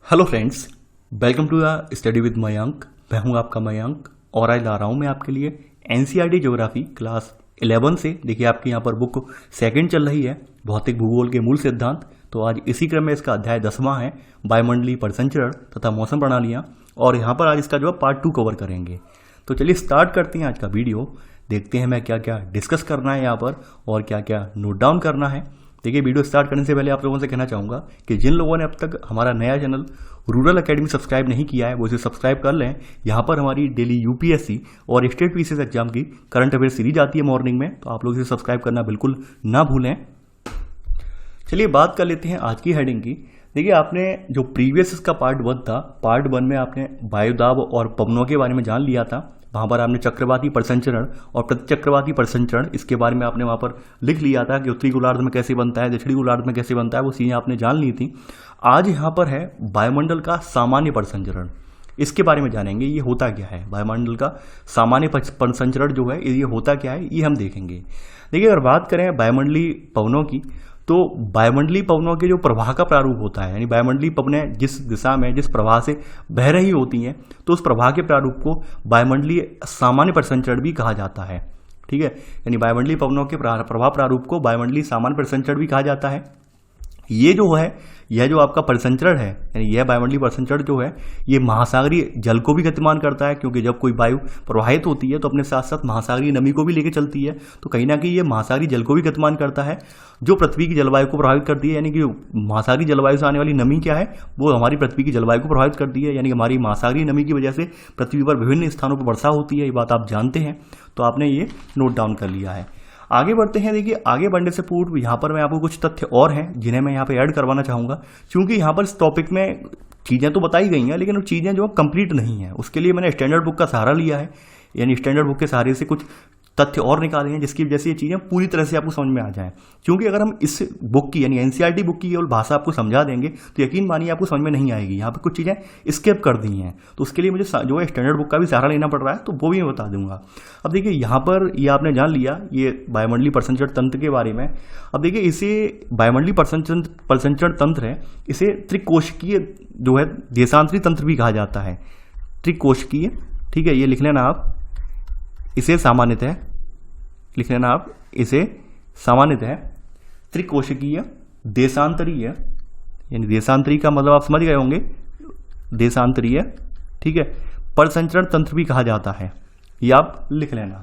Hello friends, welcome to the study with Mayank. मैं हूं आपका मयंक और आज ला रहा हूं मैं आपके लिए एनसीईआरटी ज्योग्राफी क्लास 11 से। देखिए आपकी यहां पर बुक सेकंड चल रही है, भौतिक भूगोल के मूल सिद्धांत। तो आज इसी क्रम में इसका अध्याय 10वां है, वायुमंडलीय परिसंचरण तथा मौसम प्रणालियाँ। और यहाँ पर आज इसका जो है पार्ट 2 कवर करेंगे। तो चलिए स्टार्ट करते हैं आज का वीडियो। देखते हैं मैं क्या क्या डिस्कस करना है यहाँ पर और क्या क्या नोट डाउन करना है। देखिए वीडियो स्टार्ट करने से पहले आप लोगों से कहना चाहूँगा कि जिन लोगों ने अब तक हमारा नया चैनल रूरल एकेडमी सब्सक्राइब नहीं किया है वो इसे सब्सक्राइब कर लें। यहाँ पर हमारी डेली यूपीएससी और स्टेट पीसीएस एग्जाम की करंट अफेयर सीरीज आती है मॉर्निंग में, तो आप लोग इसे सब्सक्राइब करना बिल्कुल ना भूलें। चलिए बात कर लेते हैं आज की हेडिंग की। देखिए आपने जो प्रीवियस इसका पार्ट 1 था, पार्ट 1 में आपने वायुदाब और पवनों के बारे में जान लिया था। वहाँ पर आपने चक्रवाती परिसंचरण और प्रतिचक्रवाती परिसंचरण इसके बारे में आपने वहाँ पर लिख लिया था कि उत्तरी गोलार्ध में कैसे बनता है, दक्षिणी गोलार्ध में कैसे बनता है, वो चीज़ें आपने जान ली थी। आज यहाँ पर है वायुमंडल का सामान्य परिसंचरण, इसके बारे में जानेंगे। ये होता क्या है वायुमंडल का सामान्य परिसंचरण जो है, ये होता क्या है ये हम देखेंगे। देखिए अगर बात करें वायुमंडलीय पवनों की, तो वायुमंडलीय पवनों के जो प्रवाह का प्रारूप होता है, यानी वायुमंडलीय पवनें जिस दिशा में जिस प्रवाह से बह रही होती हैं, तो उस प्रवाह के प्रारूप को वायुमंडलीय सामान्य परिसंचरण भी कहा जाता है। ठीक है, यानी वायुमंडलीय पवनों के प्रवाह प्रारूप को वायुमंडलीय सामान्य परिसंचरण भी कहा जाता है। ये जो है, यह जो आपका परिसंचरण है, यानी यह वायुमंडलीय परिसंचरण जो है, ये महासागरीय जल को भी गतिमान करता है, क्योंकि जब कोई वायु प्रवाहित होती है तो अपने साथ साथ महासागरीय नमी को भी लेकर चलती है। तो कहीं ना कहीं ये महासागरीय जल को भी गतिमान करता है, जो पृथ्वी की जलवायु को प्रभावित करती है। यानी कि महासागरीय जलवायु से आने वाली नमी क्या है, वो हमारी पृथ्वी की जलवायु को प्रभावित करती है। यानी हमारी महासागरीय नमी की वजह से पृथ्वी पर विभिन्न स्थानों पर वर्षा होती है, ये बात आप जानते हैं। तो आपने ये नोट डाउन कर लिया है। आगे बढ़ते हैं। देखिए आगे बढ़ने से पूर्व यहाँ पर मैं आपको कुछ तथ्य और हैं जिन्हें मैं यहाँ पे ऐड करवाना चाहूँगा, क्योंकि यहाँ पर इस टॉपिक में चीज़ें तो बताई गई हैं, लेकिन वो चीज़ें जो कंप्लीट नहीं हैं। उसके लिए मैंने स्टैंडर्ड बुक का सहारा लिया है, यानी स्टैंडर्ड बुक के सहारे से कुछ तथ्य और निकाले हैं, जिसकी वजह से ये चीज़ें पूरी तरह से आपको समझ में आ जाएं। क्योंकि अगर हम इस बुक की यानी एनसीईआरटी बुक की केवल भाषा आपको समझा देंगे तो यकीन मानिए आपको समझ में नहीं आएगी। यहाँ पे कुछ चीज़ें स्किप कर दी हैं, तो उसके लिए मुझे जो है स्टैंडर्ड बुक का भी सहारा लेना पड़ रहा है, तो वो भी मैं बता दूंगा। अब देखिए यहाँ पर ये आपने जान लिया ये वायुमंडलीय परिसंचरण तंत्र के बारे में। अब देखिए इसे वायुमंडलीय परिसंचरण तंत्र है, इसे त्रिकोशिकीय जो है देशांतरी तंत्र भी कहा जाता है। त्रिकोशिकीय, ठीक है, ये लिख लेना आप। इसे सामान्यतः लिख लेना आप, इसे सामान्यतः त्रिकोशिकीय देशांतरीय, यानी देशांतरी का मतलब आप समझ गए होंगे, देशांतरीय, ठीक है, परिसंचरण तंत्र भी कहा जाता है। ये आप लिख लेना,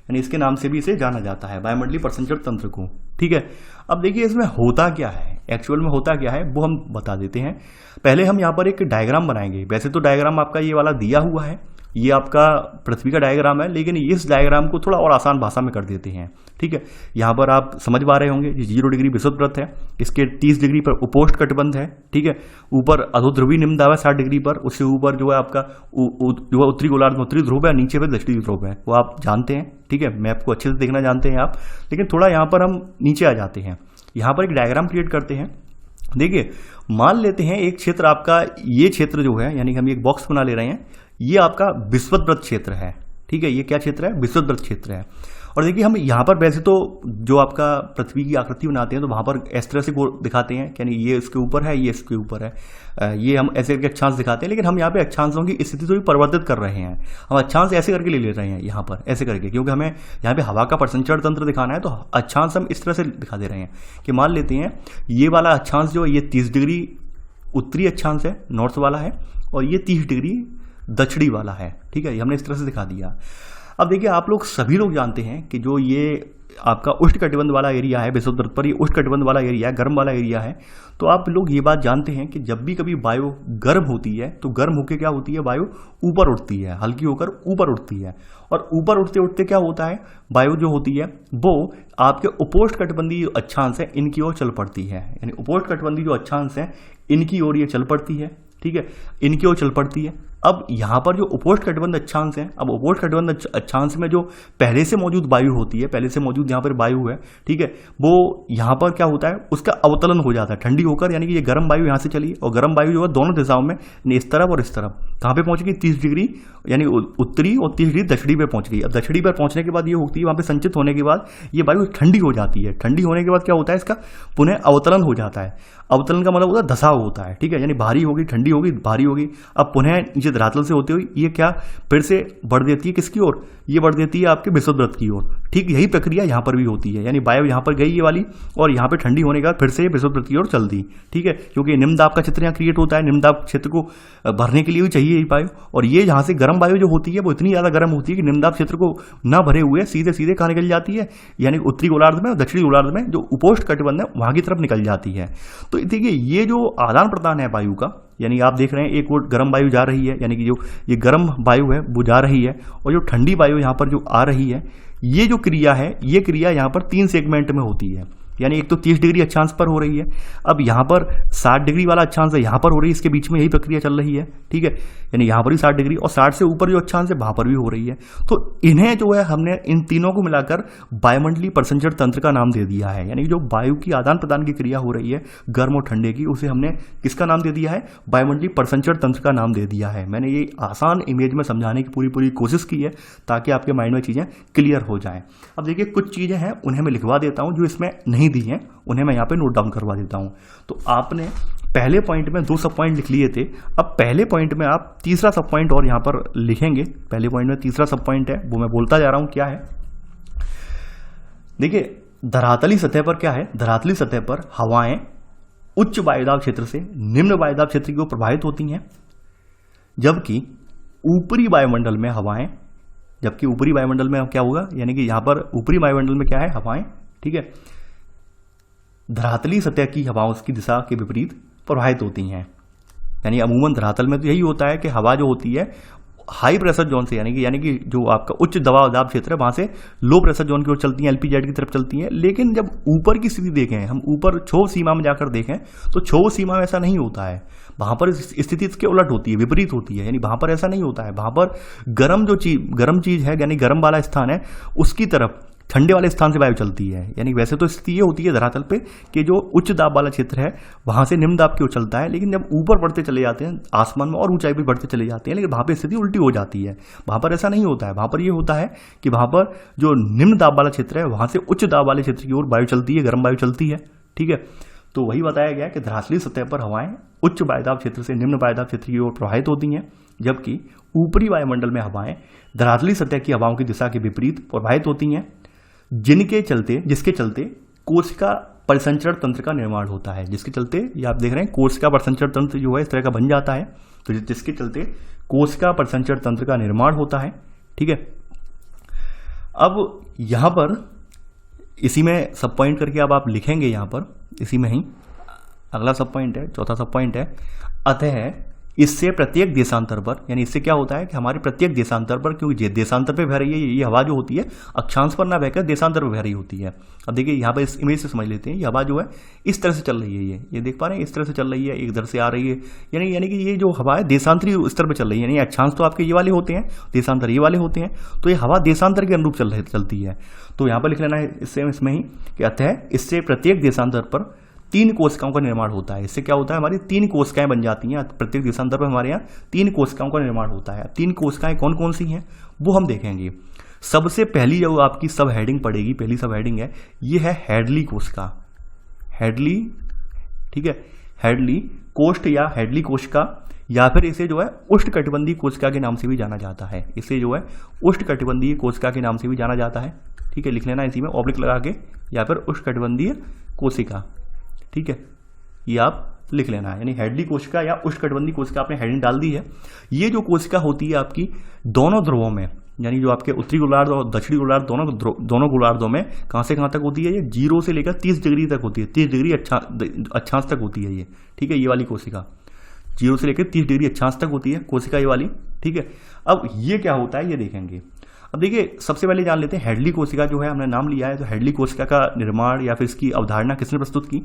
यानी इसके नाम से भी इसे जाना जाता है, वायुमंडलीय परिसंचरण तंत्र को। ठीक है, अब देखिए इसमें होता क्या है, एक्चुअल में होता क्या है वो हम बता देते हैं। पहले हम यहाँ पर एक डायग्राम बनाएंगे। वैसे तो डायग्राम आपका ये वाला दिया हुआ है, ये आपका पृथ्वी का डायग्राम है, लेकिन इस डायग्राम को थोड़ा और आसान भाषा में कर देते हैं। ठीक है, यहाँ पर आप समझ पा रहे होंगे 0 डिग्री विषुवत व्रत है, इसके 30 डिग्री पर उपोष्ण कटिबंध है। ठीक है, ऊपर अधोध्रुवी निम्न दाब है 60 डिग्री पर, उससे ऊपर जो है आपका जो है उत्तरी गोलार्ध में उत्तरी ध्रुव है, नीचे पे दक्षिणी ध्रुव है, वो आप जानते हैं। ठीक है, मैप को अच्छे से देखना जानते हैं आप, लेकिन थोड़ा यहाँ पर हम नीचे आ जाते हैं। यहाँ पर एक डायग्राम क्रिएट करते हैं। देखिए मान लेते हैं एक क्षेत्र आपका, ये क्षेत्र जो है, यानी हम एक बॉक्स बना ले रहे हैं, ये आपका विषुवत क्षेत्र है। ठीक है, ये क्या क्षेत्र है, विषुवत क्षेत्र है। और देखिए हम यहाँ पर वैसे तो जो आपका पृथ्वी की आकृति बनाते हैं तो वहाँ पर इस तरह से दिखाते हैं, यानी ये इसके ऊपर है, ये इसके ऊपर है, ये हम ऐसे करके अक्षांश दिखाते हैं। लेकिन हम यहाँ पे अक्षांशों की स्थिति तो भी परिवर्तित कर रहे हैं, हम अक्षांश ऐसे करके ले रहे हैं यहाँ पर, ऐसे करके, क्योंकि हमें यहाँ पे हवा का परिसंचरण तंत्र दिखाना है। तो अक्षांश हम इस तरह से दिखा दे रहे हैं कि मान लेते हैं ये वाला अक्षांश जो है ये 30 डिग्री उत्तरी अक्षांश है, नॉर्थ वाला है, और ये 30 डिग्री दक्षिणी वाला है। ठीक है, ये हमने इस तरह से दिखा दिया। अब देखिए आप लोग सभी लोग जानते हैं कि जो ये आपका उष्णकटिबंध वाला एरिया है विषुवत व्रत पर, ये उष्णकटिबंध वाला एरिया है, गर्म वाला एरिया है। तो आप लोग ये बात जानते हैं कि जब भी कभी वायु गर्म होती है तो गर्म होकर क्या होती है, वायु ऊपर उठती है, हल्की होकर ऊपर उठती है। और ऊपर उठते उठते क्या होता है, वायु जो होती है वो आपके उपोष्ण कटिबंधीय जो अक्षांश है इनकी ओर चल पड़ती है, यानी उपोष्ण कटिबंधीय जो अक्षांश है इनकी ओर ये चल पड़ती है। ठीक है, इनकी ओर चल पड़ती है। अब यहाँ पर जो उपोष्ण कटिबंध अक्षांश है, अब उपोष्ण कटिबंध अक्षांश में जो पहले से मौजूद वायु होती है, पहले से मौजूद यहाँ पर वायु है, ठीक है, वो यहाँ पर क्या होता है, उसका अवतलन हो जाता है ठंडी होकर, यानी कि ये गर्म वायु यहाँ से चली और गर्म वायु जो है दोनों दिशाओं में, इस तरफ और इस तरफ, कहाँ पे पहुंच गई 30 डिग्री यानी उत्तरी और 30 डिग्री दक्षिणी पे पहुंच गई। अब दक्षिणी पर पहुंचने के बाद ये होती है, वहाँ पे संचित होने के बाद ये वायु ठंडी हो जाती है। ठंडी होने के बाद क्या होता है, इसका पुनः अवतरण हो जाता है। अवतरण का मतलब होता है धसाव होता है, ठीक है, यानी भारी होगी, ठंडी होगी, भारी होगी। अब पुनः नीचे धरातल से होते हुए ये क्या फिर से बढ़ देती है, किसकी ओर, ये बढ़ देती है आपके विषुववृत्त की ओर। ठीक यही प्रक्रिया यहाँ पर भी होती है, यानी वायु यहाँ पर गई ये वाली और यहाँ पे ठंडी होने के बाद फिर से ये विषुववृत्त की ओर चल दी, ठीक है, क्योंकि निम्न दाब का क्षेत्र यहाँ क्रिएट होता है। निम्न दाब क्षेत्र को भरने के लिए भी चाहिए यही वायु, और ये यहाँ से गर्म वायु जो होती है वो इतनी ज्यादा गर्म होती है कि निम्न दाब क्षेत्र को न भरे हुए सीधे सीधे कहाँ निकल जाती है, यानी उत्तरी गोलार्ध में और दक्षिणी गोलार्ध में जो उपोष्ण कटिबंध है वहां की तरफ निकल जाती है। तो देखिए ये जो आदान प्रदान है वायु का, यानी आप देख रहे हैं एक ओर गर्म वायु जा रही है, यानी कि जो ये गर्म वायु है वो जा रही है, और जो ठंडी वायु यहाँ पर जो आ रही है, ये जो क्रिया है ये क्रिया यहाँ पर 3 सेगमेंट में होती है। यानी एक तो 30 डिग्री अक्षांश पर हो रही है, अब यहाँ पर 60 डिग्री वाला अक्षांश है यहाँ पर हो रही है, इसके बीच में यही प्रक्रिया चल रही है, ठीक है, यानी यहाँ पर भी 60 डिग्री और 60 से ऊपर जो अक्षांश है वहां पर भी हो रही है। तो इन्हें जो है हमने इन तीनों को मिलाकर वायुमंडलीय परिसंचरण तंत्र का नाम दे दिया है। यानी जो वायु की आदान प्रदान की क्रिया हो रही है गर्म और ठंडे की, उसे हमने किसका नाम दे दिया है, वायुमंडलीय परिसंचरण तंत्र का नाम दे दिया है। मैंने ये आसान इमेज में समझाने की पूरी कोशिश की है ताकि आपके माइंड में चीजें क्लियर हो जाएं। अब देखिए कुछ चीजें हैं उन्हें मैं लिखवा देता हूं, जो इसमें नहीं दी हैं उन्हें मैं यहाँ पे नोट डाउन करवा देता हूं। तो आपने पहले पॉइंट में 2 सब पॉइंट लिख लिए थे, अब पहले पॉइंट में आप तीसरा सब पॉइंट और यहाँ पर लिखेंगे। पहले पॉइंट में तीसरा सब पॉइंट है वो मैं बोलता जा रहा हूं क्या है। देखिए धरातली सतह पर क्या है, धरातली सतह पर हवाएं उच्च वायुदाब क्षेत्र से निम्न वायुदाब क्षेत्र की ओर प्रभावित होती हैं, जबकि ऊपरी वायुमंडल में हवाएं, जबकि ऊपरी वायुमंडल में क्या होगा, यानी कि यहां पर ऊपरी वायुमंडल में क्या है, हवाएं, ठीक है, धरातली सतह की हवाओं की दिशा के विपरीत प्रभावित होती हैं। यानी अमूमन धरातल में तो यही होता है कि हवा जो होती है हाई प्रेशर जोन से, यानी कि जो आपका उच्च दबाव दाब क्षेत्र है वहां से लो प्रेशर जोन की ओर चलती है, एलपीजेड की तरफ चलती हैं। लेकिन जब ऊपर की स्थिति देखें, हम ऊपर क्षोभ सीमा में जाकर देखें तो क्षोभ सीमा में ऐसा नहीं होता है, वहां पर स्थिति इसके उलट होती है, विपरीत होती है। यानी वहां पर ऐसा नहीं होता है, वहां पर गर्म चीज है, यानी गर्म वाला स्थान है, उसकी तरफ ठंडे वाले स्थान से वायु चलती है। यानी वैसे तो स्थिति ये होती है धरातल पे कि जो उच्च दाब वाला क्षेत्र है वहां से निम्न दाब की ओर चलता है, लेकिन जब ऊपर बढ़ते चले जाते हैं आसमान में और ऊंचाई पे बढ़ते चले जाते हैं, लेकिन वहां पे स्थिति उल्टी हो जाती है। वहां पर ऐसा नहीं होता है, वहां पर ये होता है कि वहां पर जो निम्न दाब वाला क्षेत्र है वहां से उच्च दाब वाले क्षेत्र की ओर वायु चलती है, गर्म वायु चलती है, ठीक है। तो वही बताया गया कि धरातलीय सतह पर हवाएं उच्च वायुदाब क्षेत्र से निम्न वायुदाब क्षेत्र की ओर प्रवाहित होती हैं, जबकि ऊपरी वायुमंडल में हवाएं धरातलीय सतह की हवाओं की दिशा के विपरीत प्रवाहित होती हैं, जिसके चलते कोशिका परिसंचरण तंत्र का निर्माण होता है। जिसके चलते ये आप देख रहे हैं कोशिका परिसंचरण तंत्र जो है इस तरह का बन जाता है, तो जिसके चलते कोशिका परिसंचरण तंत्र का निर्माण होता है, ठीक है। अब यहां पर इसी में सब पॉइंट करके अब आप लिखेंगे, यहां पर इसी में ही अगला सब पॉइंट है, चौथा सब पॉइंट है, अतः इससे प्रत्येक देशांतर पर, यानी इससे क्या होता है कि हमारे प्रत्येक देशांतर पर, क्योंकि देशांतर पे बह रही है ये हवा जो होती है अक्षांश पर ना बहकर देशांतर पर बह रही होती है। अब देखिए यहाँ पर इस इमेज से समझ लेते हैं, ये हवा जो है इस तरह से चल रही है, ये देख पा रहे हैं, इस तरह से चल रही है, एक इधर से आ रही है, यानी कि ये जो हवा है देशांतरी स्तर पर चल रही है। यानी अक्षांश तो आपके ये वाले होते हैं, देशांतर ये वाले होते हैं, तो ये हवा देशांतर के अनुरूप चलती है। तो यहाँ पर लिख लेना है इसमें ही कि अतः इससे प्रत्येक देशांतर पर 3 कोशिकाओं का निर्माण होता है। इससे क्या होता है, हमारी 3 कोशिकाएं बन जाती हैं। प्रत्येक देशांतर पर हमारे यहाँ 3 कोशिकाओं का निर्माण होता है। 3 कोशिकाएं कौन कौन सी हैं वो हम देखेंगे। सबसे पहली जो आपकी सब हेडिंग पड़ेगी, पहली सब हेडिंग है, ये है हेडली कोशिका, हेडली, ठीक है, हेडली कोष्ठ या हेडली कोशिका, या फिर इसे जो है उष्णकटिबंधीय कोशिका के नाम से भी जाना जाता है। इसे जो है उष्णकटिबंधीय कोशिका के नाम से भी जाना जाता है, ठीक है, लिख लेना इसी में ऑब्लिक लगा के, या फिर उष्णकटिबंधीय कोशिका, ठीक है, ये आप लिख लेना है। यानी हेडली कोशिका या उष्णकटिबंधीय कोशिका आपने हेडिंग डाल दी है। ये जो कोशिका होती है आपकी दोनों ध्रुवों में, यानी जो आपके उत्तरी गोलार्ध और दक्षिणी गोलार्ध दोनों गोलार्धों में कहां से कहां तक होती है, ये 0 से लेकर 30 डिग्री तक होती है, 30 डिग्री अक्षांश तक होती है ये, ठीक है, ये वाली कोशिका 0 से लेकर 30 डिग्री अक्षांश तक होती है कोशिका ये वाली, ठीक है। अब ये क्या होता है ये देखेंगे। अब देखिए सबसे पहले जान लेते हैं हेडली कोशिका जो है, हमने नाम लिया है, तो हेडली कोशिका का निर्माण या फिर इसकी अवधारणा किसने प्रस्तुत की।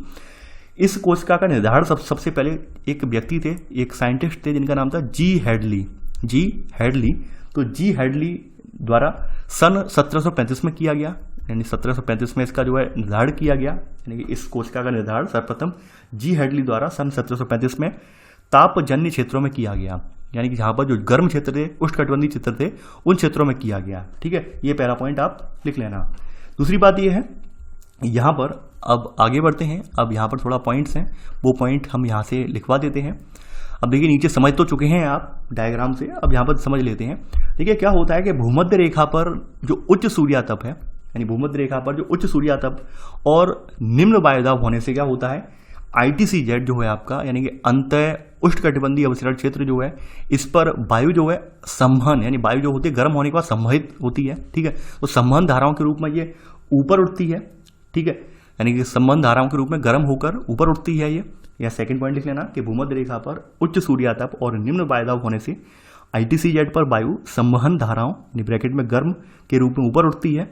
इस कोशिका का निर्धारण सबसे पहले एक व्यक्ति थे, एक साइंटिस्ट थे जिनका नाम था जी हेडली। जी हेडली। तो जी हेडली द्वारा सन 1735 में किया गया, यानी 1735 में इसका जो है निर्धारण किया गया, यानी कि इस कोशिका का निर्धारण सर्वप्रथम जी हेडली द्वारा सन 1735 में तापजन्य क्षेत्रों में किया गया, यानी कि जहां पर जो गर्म क्षेत्र थे, उष्णकटिबंधीय क्षेत्र थे, उन क्षेत्रों में किया गया। ठीक है, ये पहला पॉइंट आप लिख लेना। दूसरी बात ये है, यहां पर अब आगे बढ़ते हैं। अब यहां पर थोड़ा पॉइंट्स हैं, वो पॉइंट हम यहां से लिखवा देते हैं। अब देखिए नीचे समझ तो चुके हैं आप डायग्राम से, अब यहां पर समझ लेते हैं। देखिए क्या होता है कि भूमध्य रेखा पर जो उच्च सूर्यातप है, यानी भूमध्य रेखा पर जो उच्च सूर्यातप और निम्न वायुदाब होने से क्या होता है, ITCZ जो है आपका, यानी कि अंतः उष्णकटिबंधीय अवसरण क्षेत्र जो है, इस पर वायु जो है संवहन, यानी वायु जो होती है गर्म होने के बाद संवहित होती है। ठीक है, तो संवहन धाराओं के रूप में ये ऊपर उठती है। ठीक है, यानी कि संवहन धाराओं के रूप में गर्म होकर ऊपर उठती है ये। या सेकंड पॉइंट लिख लेना कि भूमध्य रेखा पर उच्च सूर्यातप और निम्न वायुदाब होने से ITCZ पर वायु संवहन धाराओं ब्रैकेट में गर्म के रूप में ऊपर उठती है।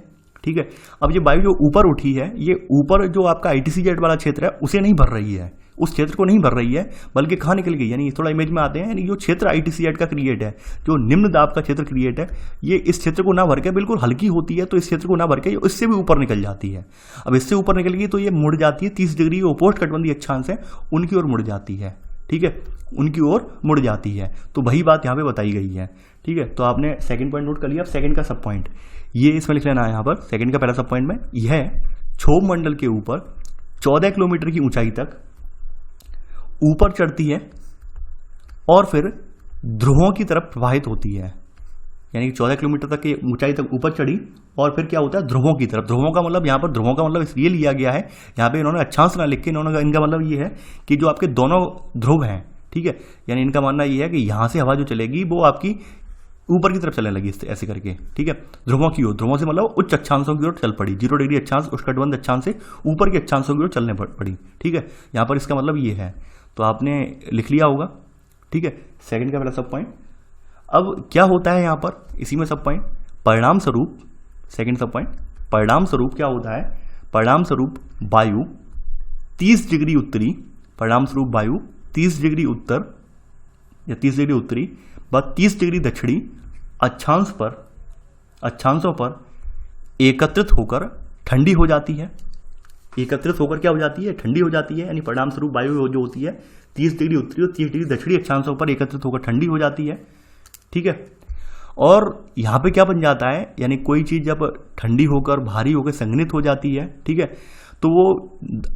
ठीक है, अब ये वायु जो ऊपर उठी है, ये ऊपर जो आपका ITCZ वाला क्षेत्र है उसे नहीं भर रही है, उस क्षेत्र को नहीं भर रही है, बल्कि कहाँ निकल गई, यानी थोड़ा इमेज में आते हैं, यानी जो क्षेत्र ITCZ का क्रिएट है, जो निम्न दाब का क्षेत्र क्रिएट है, ये इस क्षेत्र को ना भर के बिल्कुल हल्की होती है, तो इस क्षेत्र को ना भर के इससे भी ऊपर निकल जाती है। अब इससे ऊपर निकल गई तो ये मुड़ जाती है 30 डिग्री उपोष्ण कटिबंधीय अक्षांश है उनकी ओर मुड़ जाती है। ठीक है, उनकी ओर मुड़ जाती है, तो वही बात यहाँ पे बताई गई है। ठीक है, तो आपने सेकंड पॉइंट नोट कर लिया। अब सेकंड का सब पॉइंट ये इसमें लिख लेना है। यहाँ पर सेकंड का पहला सब पॉइंट में यह क्षोभ मंडल के ऊपर 14 किलोमीटर की ऊंचाई तक ऊपर चढ़ती है और फिर ध्रुवों की तरफ प्रवाहित होती है, यानी कि 14 किलोमीटर तक की ऊंचाई तक ऊपर चढ़ी और फिर क्या होता है, ध्रुवों की तरफ। ध्रुवों का मतलब यहाँ पर ध्रुवों का मतलब इसलिए लिया गया है, यहाँ पे इन्होंने अक्षांश ना लिख के इनका मतलब ये है कि जो आपके दोनों ध्रुव हैं, ठीक है, यानी इनका मानना ये है कि यहाँ से हवा जो चलेगी वो आपकी ऊपर की तरफ चलने लगी ऐसे करके। ठीक है, ध्रुवों की ओर, ध्रुवों से मतलब उच्च अक्षांशों की ओर चल पड़ी, 0 डिग्री अक्षांश उष्णकटिबंध अक्षांश से ऊपर के अक्षांशों की ओर चलने पड़ी। ठीक है, यहाँ पर इसका मतलब ये है, तो आपने लिख लिया होगा। ठीक है, सेकंड का पहला सब पॉइंट। अब क्या होता है यहाँ पर, इसी में सब पॉइंट परिणाम स्वरूप, सेकंड सब पॉइंट परिणाम स्वरूप क्या होता है, परिणाम स्वरूप वायु 30 डिग्री उत्तरी, परिणाम स्वरूप वायु 30 डिग्री उत्तर या 30 डिग्री उत्तरी व 30 डिग्री दक्षिणी अक्षांशों पर एकत्रित होकर ठंडी हो जाती है। एकत्रित होकर क्या हो जाती है, ठंडी हो जाती है, यानी परिणाम स्वरूप वायु जो होती है 30 डिग्री उत्तरी और 30 डिग्री दक्षिणी अक्षांशों पर एकत्रित होकर ठंडी हो जाती है। ठीक है, और यहाँ पे क्या बन जाता है, यानी कोई चीज़ जब ठंडी होकर भारी होकर संघनित हो जाती है, ठीक है, तो वो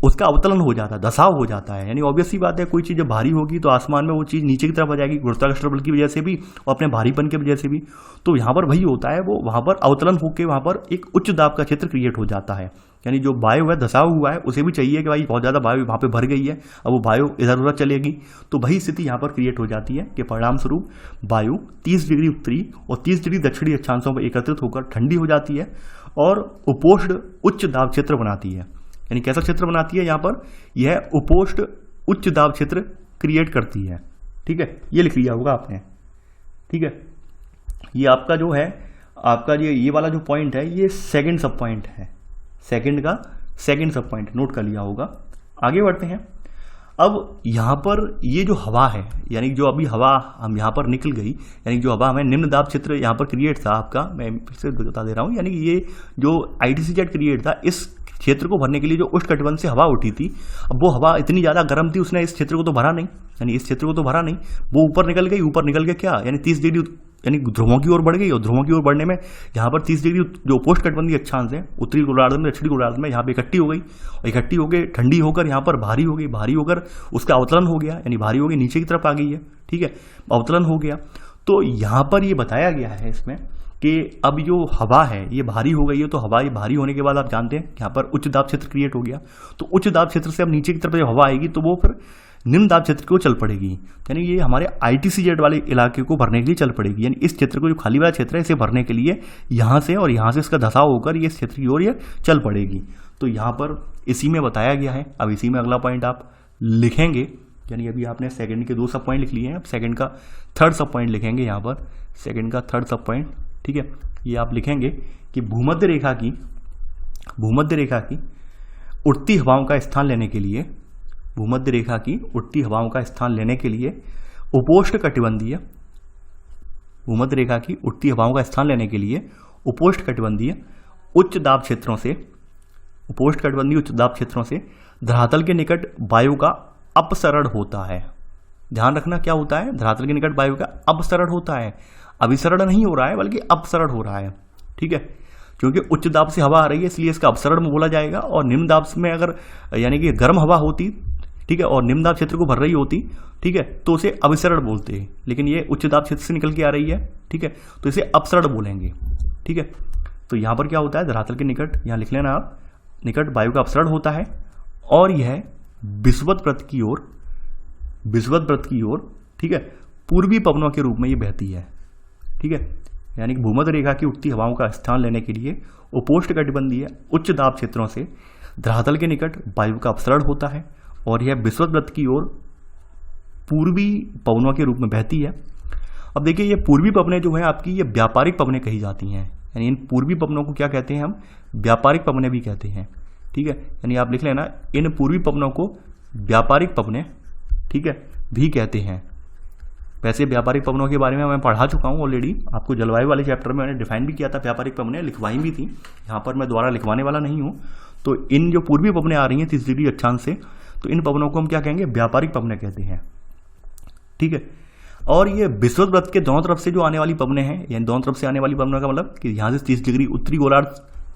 उसका अवतलन हो जाता है, धसाव हो जाता है। यानी ऑब्वियस सी बात है, कोई चीज़ जब भारी होगी तो आसमान में वो चीज़ नीचे की तरफ आ जाएगी, गुरुत्वाकर्षण बल की वजह से भी और अपने भारीपन की वजह से भी। तो यहाँ पर वही होता है, वो वहाँ पर अवतलन होकर वहाँ पर एक उच्च दाब का क्षेत्र क्रिएट हो जाता है। यानी जो वायु है धसाव हुआ है, उसे भी चाहिए कि भाई बहुत ज़्यादा वायु वहाँ पे भर गई है, अब वो वायु इधर उधर चलेगी, तो वही स्थिति यहाँ पर क्रिएट हो जाती है कि परिणाम स्वरूप वायु 30 डिग्री उत्तरी और 30 डिग्री दक्षिणी अक्षांशों पर एकत्रित होकर ठंडी हो जाती है और उपोष्ण उच्च दाब क्षेत्र बनाती है। यानी कैसा क्षेत्र बनाती है, यहाँ पर यह उपोष्ण उच्च दाब क्षेत्र क्रिएट करती है। ठीक है, ये लिख लिया होगा आपने। ठीक है, ये आपका जो है, आपका ये वाला जो पॉइंट है, ये सेकंड सब पॉइंट है, सेकंड का सेकंड सब पॉइंट नोट कर लिया होगा। आगे बढ़ते हैं। अब यहाँ पर ये जो हवा है, यानी जो अभी हवा हम यहाँ पर निकल गई, यानी जो हवा हमें निम्न दाब क्षेत्र यहाँ पर क्रिएट था आपका, मैं फिर से बता दे रहा हूँ, यानी ये जो ITCZ क्रिएट था, इस क्षेत्र को भरने के लिए जो उष्णकटिबंध से हवा उठी थी, अब वो हवा इतनी ज़्यादा गर्म थी, उसने इस क्षेत्र को तो भरा नहीं, यानी इस क्षेत्र को तो भरा नहीं, वो ऊपर निकल गई। ऊपर निकल के क्या, यानी 30 डिग्री यानी ध्रुवों की ओर बढ़ गई, और ध्रुवों की ओर बढ़ने में यहाँ पर 30 डिग्री जो उपोष्णकटिबंधीय अक्षांश है उत्तरी गोलार्ध में दक्षिणी गोलार्ध में यहाँ पे इकट्ठी हो गई, और इकट्ठी होकर ठंडी होकर यहाँ पर भारी हो गई, भारी होकर उसका अवतलन हो गया, यानी भारी हो गई नीचे की तरफ आ गई है। ठीक है, अवतलन हो गया। तो यहाँ पर ये बताया गया है इसमें कि अब जो हवा है ये भारी हो गई है, तो हवा ये भारी होने के बाद आप जानते हैं यहाँ पर उच्च दाब क्षेत्र क्रिएट हो गया, तो उच्च दाब क्षेत्र से अब नीचे की तरफ जब हवा आएगी तो वो फिर निम्न दाब क्षेत्र को चल पड़ेगी, यानी ये हमारे ITCZ वाले इलाके को भरने के लिए चल पड़ेगी, यानी इस क्षेत्र को जो खाली वाला क्षेत्र है इसे भरने के लिए यहाँ से और यहाँ से इसका धसाव होकर ये इस क्षेत्र की ओर ये चल पड़ेगी। तो यहाँ पर इसी में बताया गया है। अब इसी में अगला पॉइंट आप लिखेंगे, यानी अभी आपने सेकंड के 2 सब पॉइंट लिख लिए हैं, अब सेकंड का थर्ड सब पॉइंट लिखेंगे यहाँ पर, सेकंड का थर्ड सब पॉइंट। ठीक है, ये आप लिखेंगे कि भूमध्य रेखा की उड़ती हवाओं का स्थान लेने के लिए, भूमध्य रेखा की उड़ती हवाओं का स्थान लेने के लिए उपोष्ण कटिबंधीय भूमध्य रेखा की उठती हवाओं का स्थान लेने के लिए उपोष्णकटिबंधीय उच्च दाब क्षेत्रों से धरातल के निकट वायु का अपसरण होता है। ध्यान रखना क्या होता है, धरातल के निकट वायु का अपसरण होता है, अभिसरण नहीं हो रहा है बल्कि अपसरण हो रहा है। ठीक है, क्योंकि उच्च दाब से हवा आ रही है इसलिए इसका अपसरण बोला जाएगा, और निम्न दाब में अगर यानी कि गर्म हवा होती, ठीक है, और निम्न दाब क्षेत्र को भर रही होती, ठीक है, तो उसे अभिसरण बोलते हैं, लेकिन ये उच्च दाब क्षेत्र से निकल के आ रही है, ठीक है, तो इसे अपसरण बोलेंगे। ठीक है, तो यहां पर क्या होता है, धरातल के निकट, यहां लिख लेना आप, निकट वायु का अपसरण होता है और यह विषुवत व्रत की ओर, ठीक है, पूर्वी पवनों के रूप में ये बहती है। ठीक है, यानी कि भूमध्य रेखा की उठती हवाओं का स्थान लेने के लिए उपोष्णकटिबंधीय उच्च दाब क्षेत्रों से धरातल के निकट वायु का अपसरण होता है और यह विषुवत व्रत की ओर पूर्वी पवनों के रूप में बहती है। अब देखिए, ये पूर्वी पवनें जो है आपकी, ये व्यापारिक पवनें कही जाती हैं, यानी इन पूर्वी पवनों को क्या कहते हैं हम, व्यापारिक पवनें भी कहते हैं। ठीक है, यानी आप लिख लेना, इन पूर्वी पवनों को व्यापारिक पवनें, ठीक है, भी कहते हैं। वैसे व्यापारिक पवनों के बारे में मैं पढ़ा चुका हूँ ऑलरेडी, आपको जलवायु वाले चैप्टर में मैंने डिफाइन भी किया था, व्यापारिक पवनें लिखवाई भी थी, यहाँ पर मैं दोबारा लिखवाने वाला नहीं हूँ। तो इन जो पूर्वी पवनें आ रही हैं 30 डिग्री अक्षांश से, तो इन पवनों को हम क्या कहेंगे, व्यापारिक पवनें कहते हैं। ठीक है, और ये विषुवत व्रत के दोनों तरफ से जो आने वाली पवनें हैं, यानी दोनों तरफ से आने वाली पवनों का मतलब कि यहाँ से 30 डिग्री उत्तरी गोलार्ध,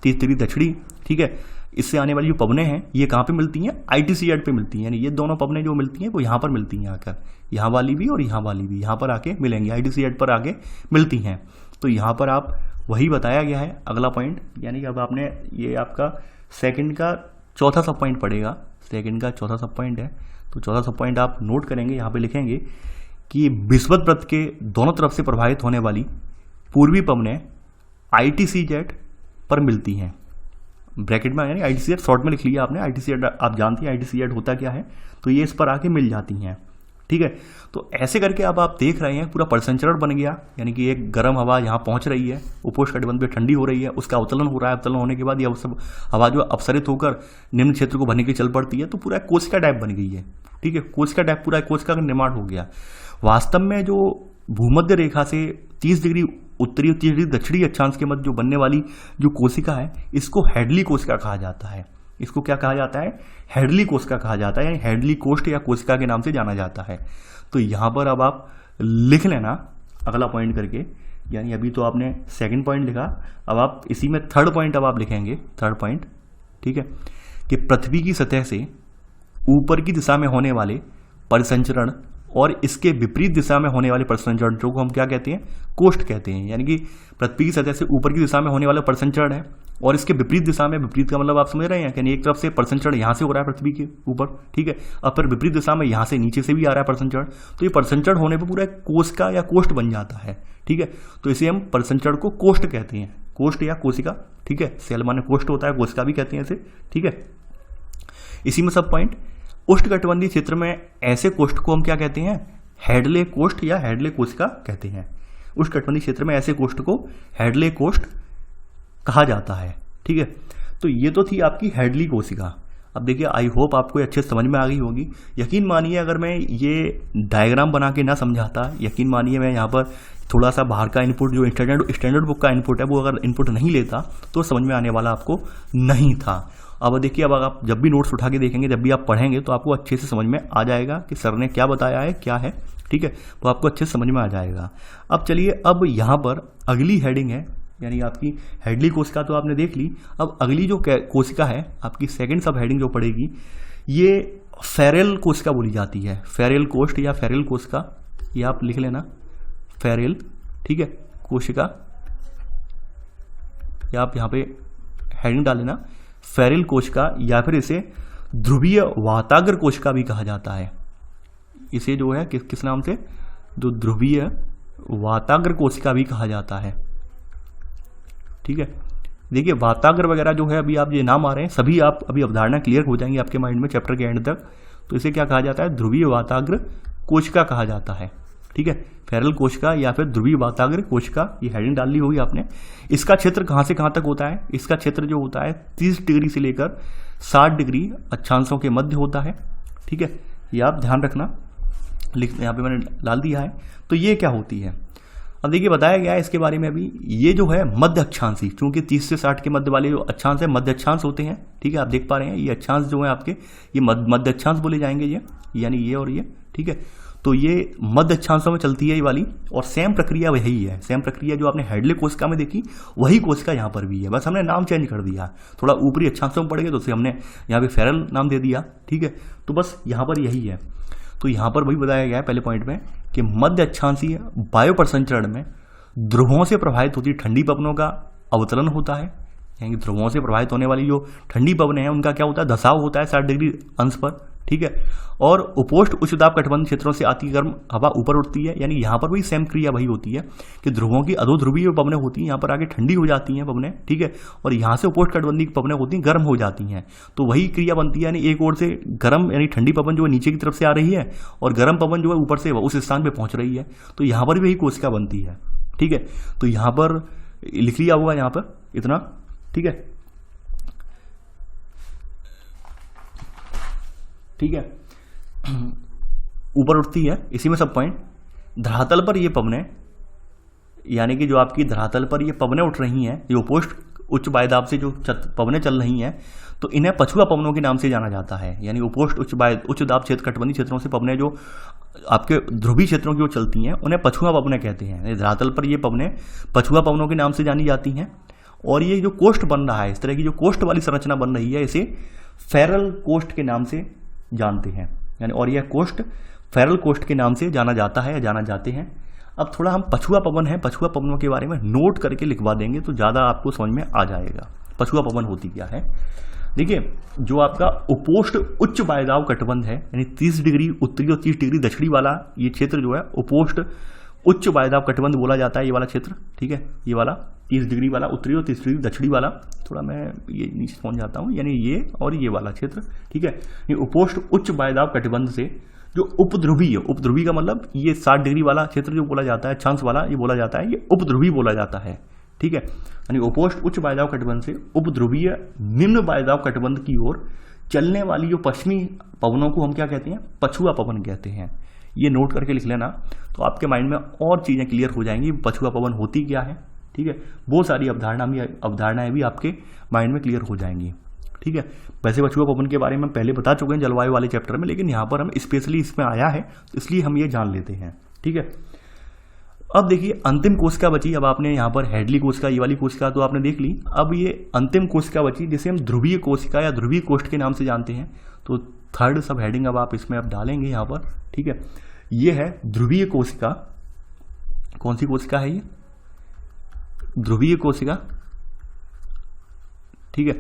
30 डिग्री दक्षिणी, ठीक है, इससे आने वाली जो पवनें हैं ये कहाँ पे मिलती हैं, ITCZ पे मिलती हैं, यानी ये दोनों पवनें जो मिलती हैं वो यहाँ पर मिलती हैं आकर, यहाँ वाली भी और यहाँ वाली भी यहाँ पर आके मिलेंगी, ITCZ पर आके मिलती हैं। तो यहाँ पर आप वही बताया गया है अगला पॉइंट, यानी कि अब आपने ये आपका सेकंड का चौथा सब पॉइंट पड़ेगा, सेकंड का चौथा सब पॉइंट है, तो चौथा सब पॉइंट आप नोट करेंगे, यहाँ पे लिखेंगे कि विषुवत व्रत के दोनों तरफ से प्रभावित होने वाली पूर्वी पवनें ITCZ पर मिलती हैं। ब्रैकेट में यानी ITCZ शॉर्ट में लिख लिया आपने, ITCZ आप जानती हैं ITCZ होता क्या है, तो ये इस पर आके मिल जाती हैं। ठीक है, तो ऐसे करके अब आप देख रहे हैं पूरा परसंचरण बन गया, यानी कि एक गर्म हवा यहाँ पहुँच रही है, उपोष्णकटिबंध पे ठंडी हो रही है, उसका अवतलन हो रहा है, अवतलन होने के बाद ये सब हवा जो अपसरित होकर निम्न क्षेत्र को भरने के लिए चल पड़ती है, तो पूरा कोशिका टाइप बन गई है। ठीक है, कोशिका टाइप, पूरा कोशिका का निर्माण हो गया। वास्तव में जो भूमध्य रेखा से 30 डिग्री उत्तरी और 30 डिग्री दक्षिणी अक्षांश के मध्य जो बनने वाली जो कोशिका है, इसको हेडली कोशिका कहा जाता है। इसको क्या कहा जाता है, हेडली कोशिका कहा जाता है, यानी हेडली कोष्ठ या कोशिका के नाम से जाना जाता है। तो यहाँ पर अब आप लिख लेना अगला पॉइंट करके, यानी अभी तो आपने सेकंड पॉइंट लिखा, अब आप इसी में थर्ड पॉइंट अब आप लिखेंगे, थर्ड पॉइंट। ठीक है, कि पृथ्वी की सतह से ऊपर की दिशा में होने वाले परिसंचरण और इसके विपरीत दिशा में होने वाले परिसंचरण को हम क्या कहते हैं, कोष्ठ कहते हैं। यानी कि पृथ्वी की सतह से ऊपर की दिशा में होने वाला परिसंचरण है और इसके विपरीत दिशा में, विपरीत का मतलब आप समझ रहे हैं, यानी एक तरफ से परिसंचरण यहाँ से हो रहा है पृथ्वी के ऊपर, ठीक है, और फिर विपरीत दिशा में यहाँ से नीचे से भी आ रहा है परिसंचरण, तो ये परिसंचरण होने पर पूरा कोशिका या कोष्ठ बन जाता है। ठीक है, तो इसे हम परिसंचरण को कोष्ठ कहते हैं, कोष्ठ या कोशिका। ठीक है, सेल माने कोष्ठ होता है, कोशिका भी कहते हैं इसे। ठीक है, इसी में सब पॉइंट। उष्णकटिबंधीय क्षेत्र में ऐसे कोष्ठ को हम क्या कहते हैं, हेडले कोष्ठ या हेडले कोशिका कहते हैं। उष्णकटिबंधीय क्षेत्र में ऐसे कोष्ठ को हेडले कोष्ठ कहा जाता है। ठीक है, तो ये तो थी आपकी हेडली कोशिका। अब देखिए, आई होप आपको अच्छे से समझ में आ गई होगी। यकीन मानिए अगर मैं ये डायग्राम बना के ना समझाता, यकीन मानिए मैं यहाँ पर थोड़ा सा बाहर का इनपुट जो स्टैंडर्ड बुक का इनपुट है वो अगर इनपुट नहीं लेता तो समझ में आने वाला आपको नहीं था। अब देखिए, अब आप जब भी नोट्स उठा के देखेंगे, जब भी आप पढ़ेंगे तो आपको अच्छे से समझ में आ जाएगा कि सर ने क्या बताया है, क्या है। ठीक है, तो आपको अच्छे से समझ में आ जाएगा। अब चलिए, अब यहाँ पर अगली हेडिंग है, यानी आपकी हेडली कोशिका तो आपने देख ली। अब अगली जो कोशिका है आपकी, सेकंड सब हेडिंग जो पड़ेगी, ये फेरेल कोशिका बोली जाती है। फेरेल कोष्ठ या फेरेल कोशिका, ये आप लिख लेना, फेरेल। ठीक है, कोशिका, या आप यहाँ पे हेडिंग डाल लेना, फेरेल कोशिका, या फिर इसे ध्रुवीय वाताग्र कोशिका भी कहा जाता है। इसे जो है किस नाम से, जो ध्रुवीय वाताग्र कोशिका भी कहा जाता है। ठीक है, देखिए वाताग्र वगैरह जो है अभी आप ये नाम आ रहे हैं, सभी आप अभी अवधारणा क्लियर हो जाएंगी आपके माइंड में चैप्टर के एंड तक। तो इसे क्या कहा जाता है, ध्रुवीय वाताग्र कोशिका कहा जाता है। ठीक है, फेरल कोशिका या फिर ध्रुवीय वाताग्र कोशिका, ये हेडिंग डाली होगी आपने। इसका क्षेत्र कहाँ से कहाँ तक होता है, इसका क्षेत्र जो होता है 30 डिग्री से लेकर 60 डिग्री अक्षांशों के मध्य होता है। ठीक है, ये आप ध्यान रखना, यहाँ पे मैंने डाल दिया है। तो ये क्या होती है, अब देखिए बताया गया है इसके बारे में अभी, ये जो है मध्य अक्षांशी, चूंकि 30 से 60 के मध्य वाले जो अक्षांश है मध्य अक्षांश होते हैं, ठीक है, आप देख पा रहे हैं ये अक्षांश जो है आपके ये मध्य अक्षांश बोले जाएंगे ये, यानी ये और ये, ठीक है। तो ये मध्य अक्षांशों में चलती है ये वाली, और सेम प्रक्रिया वही है, सेम प्रक्रिया जो आपने हेडले कोशिका में देखी वही कोशिका यहाँ पर भी है, बस हमने नाम चेंज कर दिया, थोड़ा ऊपरी अक्षांशों में पड़ गए तो उसे हमने यहाँ पे फेरल नाम दे दिया, ठीक है। तो बस यहाँ पर यही है। तो यहाँ पर वही बताया गया है पहले पॉइंट में कि मध्य अक्षांशीय वायु परिसंचरण में ध्रुवों से प्रभावित होती ठंडी पवनों का अवतरण होता है, यानी ध्रुवों से प्रभावित होने वाली जो ठंडी पवनें हैं उनका क्या होता है, धसाव होता है 60 डिग्री अंश पर, ठीक है। और उपोष्ण उच्च दाब कटिबंध क्षेत्रों से आती गर्म हवा ऊपर उठती है, यानी यहाँ पर भी सेम क्रिया वही होती है कि ध्रुवों की अधोध्रुवीय पवनें होती हैं, यहाँ पर आगे ठंडी हो जाती हैं पवनें, ठीक है, और यहाँ से उपोष्ण कटिबंधी पवनें होती हैं गर्म हो जाती हैं। तो वही क्रिया बनती है, यानी एक ओर से गर्म यानी ठंडी पवन जो है नीचे की तरफ से आ रही है और गर्म पवन जो है ऊपर से उस स्थान पर पहुंच रही है। तो यहाँ पर भी वही कोशिका बनती है, ठीक है। तो यहाँ पर लिख लिया हुआ यहाँ पर इतना, ठीक है, ठीक है, ऊपर उठती है, इसी में सब पॉइंट। धरातल पर ये पवनें, यानी कि जो आपकी धरातल पर ये पवनें उठ रही हैं, जो उपोष्ण उच्च वायुदाब से जो पवनें चल रही हैं, तो इन्हें पछुआ पवनों के नाम से जाना जाता है। यानी उपोष्ण उच्च दाब क्षेत्र कटिबंधी क्षेत्रों से पवनें जो आपके ध्रुवीय क्षेत्रों की ओर चलती हैं उन्हें पछुआ पवनें कहते हैं। धरातल पर ये पवनें पछुआ पवनों के नाम से जानी जाती हैं। और ये जो कोष्ठ बन रहा है, इस तरह की जो कोष्ठ वाली संरचना बन रही है, इसे फेरल कोष्ठ के नाम से जानते हैं, यानी और यह कोष्ठ फेरल कोष्ठ के नाम से जाना जाता है या जाना जाते हैं। अब थोड़ा हम पछुआ पवन है, पछुआ पवनों के बारे में नोट करके लिखवा देंगे तो ज़्यादा आपको समझ में आ जाएगा पछुआ पवन होती क्या है। देखिए, जो आपका उपोष्ण उच्च वायुदाब कटिबंध है, यानी 30 डिग्री उत्तरी और 30 डिग्री दक्षिणी वाला ये क्षेत्र जो है उपोष्ण उच्च वायुदाब कटिबंध बोला जाता है, ये वाला क्षेत्र, ठीक है, ये वाला 30 डिग्री वाला उत्तरी और 30 डिग्री दक्षिणी वाला, थोड़ा मैं ये नीचे पहुंच जाता हूँ, यानी ये और ये वाला क्षेत्र, ठीक है। ये उपोष्ण उच्च वायुदाब कटिबंध से जो उपध्रुवीय, उपध्रुवी का मतलब ये 60 डिग्री वाला क्षेत्र जो बोला जाता है, अक्षांश वाला ये बोला जाता है, ये उपध्रुवी बोला जाता है, ठीक है। यानी उपोष्ण उच्च वायुदाब कटिबंध से उपध्रुवीय निम्न वायुदाब कटिबंध की ओर चलने वाली जो पश्चिमी पवनों को हम क्या कहते हैं, पछुआ पवन कहते हैं। ये नोट करके लिख लेना तो आपके माइंड में और चीज़ें क्लियर हो जाएंगी, पछुआ पवन होती क्या है, ठीक है। बहुत सारी अवधारणाएं भी आपके माइंड में क्लियर हो जाएंगी, ठीक है। वैसे पछुआ पवन के बारे में पहले बता चुके हैं जलवायु वाले चैप्टर में, लेकिन यहाँ पर हम स्पेशली इसमें आया है तो इसलिए हम ये जान लेते हैं, ठीक है। अब देखिए अंतिम कोशिका बची, अब आपने यहाँ पर हेडली कोशिका, ये वाली कोशिका तो आपने देख ली, अब ये अंतिम कोशिका बची जिसे हम ध्रुवीय कोशिका या ध्रुवीय कोष्ठ के नाम से जानते हैं। तो थर्ड सब हेडिंग अब आप इसमें अब डालेंगे यहाँ पर, ठीक है। ये है ध्रुवीय कोशिका। कौन सी कोशिका है ये? ध्रुवीय कोशिका, ठीक है।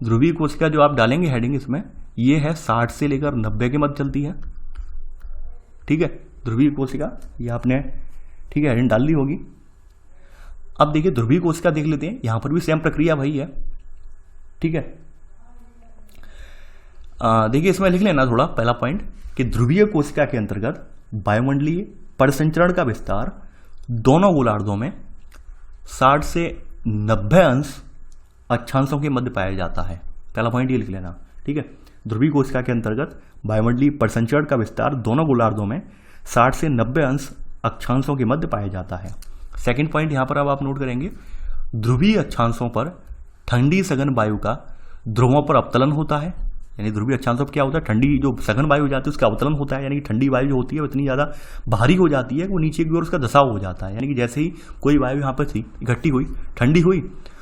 ध्रुवीय कोशिका जो आप डालेंगे हेडिंग इसमें, ये है 60 से लेकर 90 के मध्य चलती है, ठीक है। ध्रुवीय कोशिका ये आपने, ठीक है, हेडिंग डाल ली होगी। अब देखिए ध्रुवीय कोशिका देख लेते हैं, यहां पर भी सेम प्रक्रिया वही है, ठीक है। देखिए इसमें लिख लेना थोड़ा पहला पॉइंट कि ध्रुवीय कोशिका के अंतर्गत वायुमंडलीय परिसंचरण का विस्तार दोनों गोलार्धों में 60 से 90 अंश अक्षांशों के मध्य पाया जाता है। पहला पॉइंट ये लिख लेना, ठीक है। ध्रुवीय कोशिका के अंतर्गत वायुमंडलीय परिसंचरण का विस्तार दोनों गोलार्धों में 60 से 90 अंश अक्षांशों के मध्य पाया जाता है। सेकंड पॉइंट यहां पर अब आप नोट करेंगे, ध्रुवीय अक्षांशों पर ठंडी सघन वायु का ध्रुवों पर अवतलन होता है। यानी ध्रुवीय अक्षांशों पर क्या होता है, ठंडी जो सघन वायु हो जाती है उसका अवतलन होता है, यानी कि ठंडी वायु जो होती है वो इतनी ज़्यादा भारी हो जाती है कि वो नीचे की ओर उसका धसाव हो जाता है। यानी कि जैसे ही कोई वायु यहाँ पर थी इकट्ठी हुई, ठंडी हुई,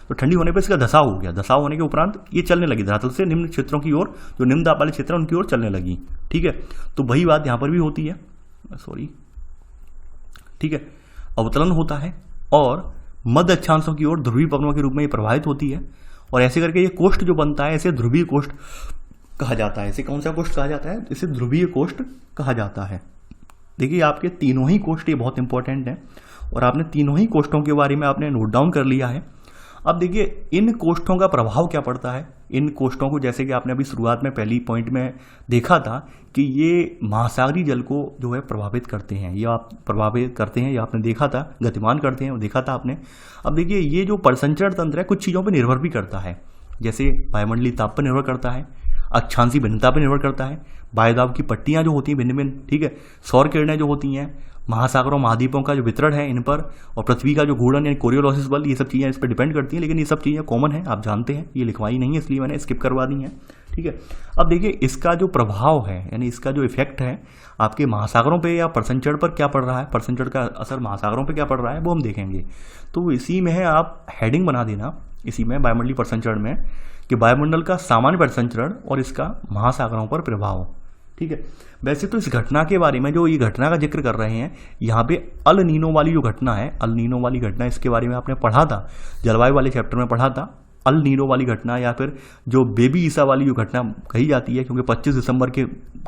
तो ठंडी होने पर इसका धसाव हो गया। धसाव होने के उपरांत ये चलने लगी धरातल से निम्न क्षेत्रों की ओर, जो निम्न दाब वाले क्षेत्र उनकी ओर चलने लगी, ठीक है। तो वही बात यहाँ पर भी होती है, सॉरी, ठीक है। अवतलन होता है और मध्य अक्षांशों की ओर ध्रुवीय पवनों के रूप में ये प्रभावित होती है, और ऐसे करके ये कोष्ठ जो बनता है इसे ध्रुवीय कोष्ठ कहा जाता है। इसे कौन सा कोष्ठ कहा जाता है? इसे ध्रुवीय कोष्ठ कहा जाता है। देखिए आपके तीनों ही कोष्ठ ये बहुत इंपॉर्टेंट हैं और आपने तीनों ही कोष्ठों के बारे में आपने नोट डाउन कर लिया है। अब देखिए इन कोष्ठों का प्रभाव क्या पड़ता है। इन कोष्ठों को जैसे कि आपने अभी शुरुआत में पहली पॉइंट में देखा था कि ये महासागरीय जल को जो है प्रभावित करते हैं, ये आप प्रभावित करते हैं, ये आपने देखा था, गतिमान करते हैं, वो देखा था आपने। अब देखिए ये जो परिसंचरण तंत्र है कुछ चीज़ों पर निर्भर भी करता है, जैसे वायुमंडलीय ताप पर निर्भर करता है, अक्षांशी भिन्नता पर निर्भर करता है। वायुदाब की पट्टियाँ जो होती हैं भिन्न भिन्न, ठीक है, सौर किरणें जो होती हैं, महासागरों महाद्वीपों का जो वितरण है इन पर, और पृथ्वी का जो घूर्णन यानी कोरियोलॉसिस बल, ये सब चीज़ें इस पर डिपेंड करती हैं। लेकिन ये सब चीज़ें कॉमन है, आप जानते हैं, ये लिखवाई नहीं है इसलिए मैंने स्किप करवा दी है, ठीक है। अब देखिए इसका जो प्रभाव है यानी इसका जो इफेक्ट है आपके महासागरों पे या परसंचरण पर क्या पड़ रहा है, परसंचरण का असर महासागरों पे क्या पड़ रहा है वो हम देखेंगे। तो इसी में है आप हेडिंग बना देना इसी में वायुमंडलीय परसंचरण में कि वायुमंडल का सामान्य परसंचरण और इसका महासागरों पर प्रभाव, ठीक है। वैसे तो इस घटना के बारे में जो ये घटना का जिक्र कर रहे हैं यहाँ पे अल नीनो वाली जो घटना है, अल नीनो वाली घटना, इसके बारे में आपने पढ़ा था जलवायु वाले चैप्टर में पढ़ा था। अल नीनो वाली घटना या फिर जो बेबी ईसा वाली जो घटना कही जाती है, क्योंकि 25 दिसंबर के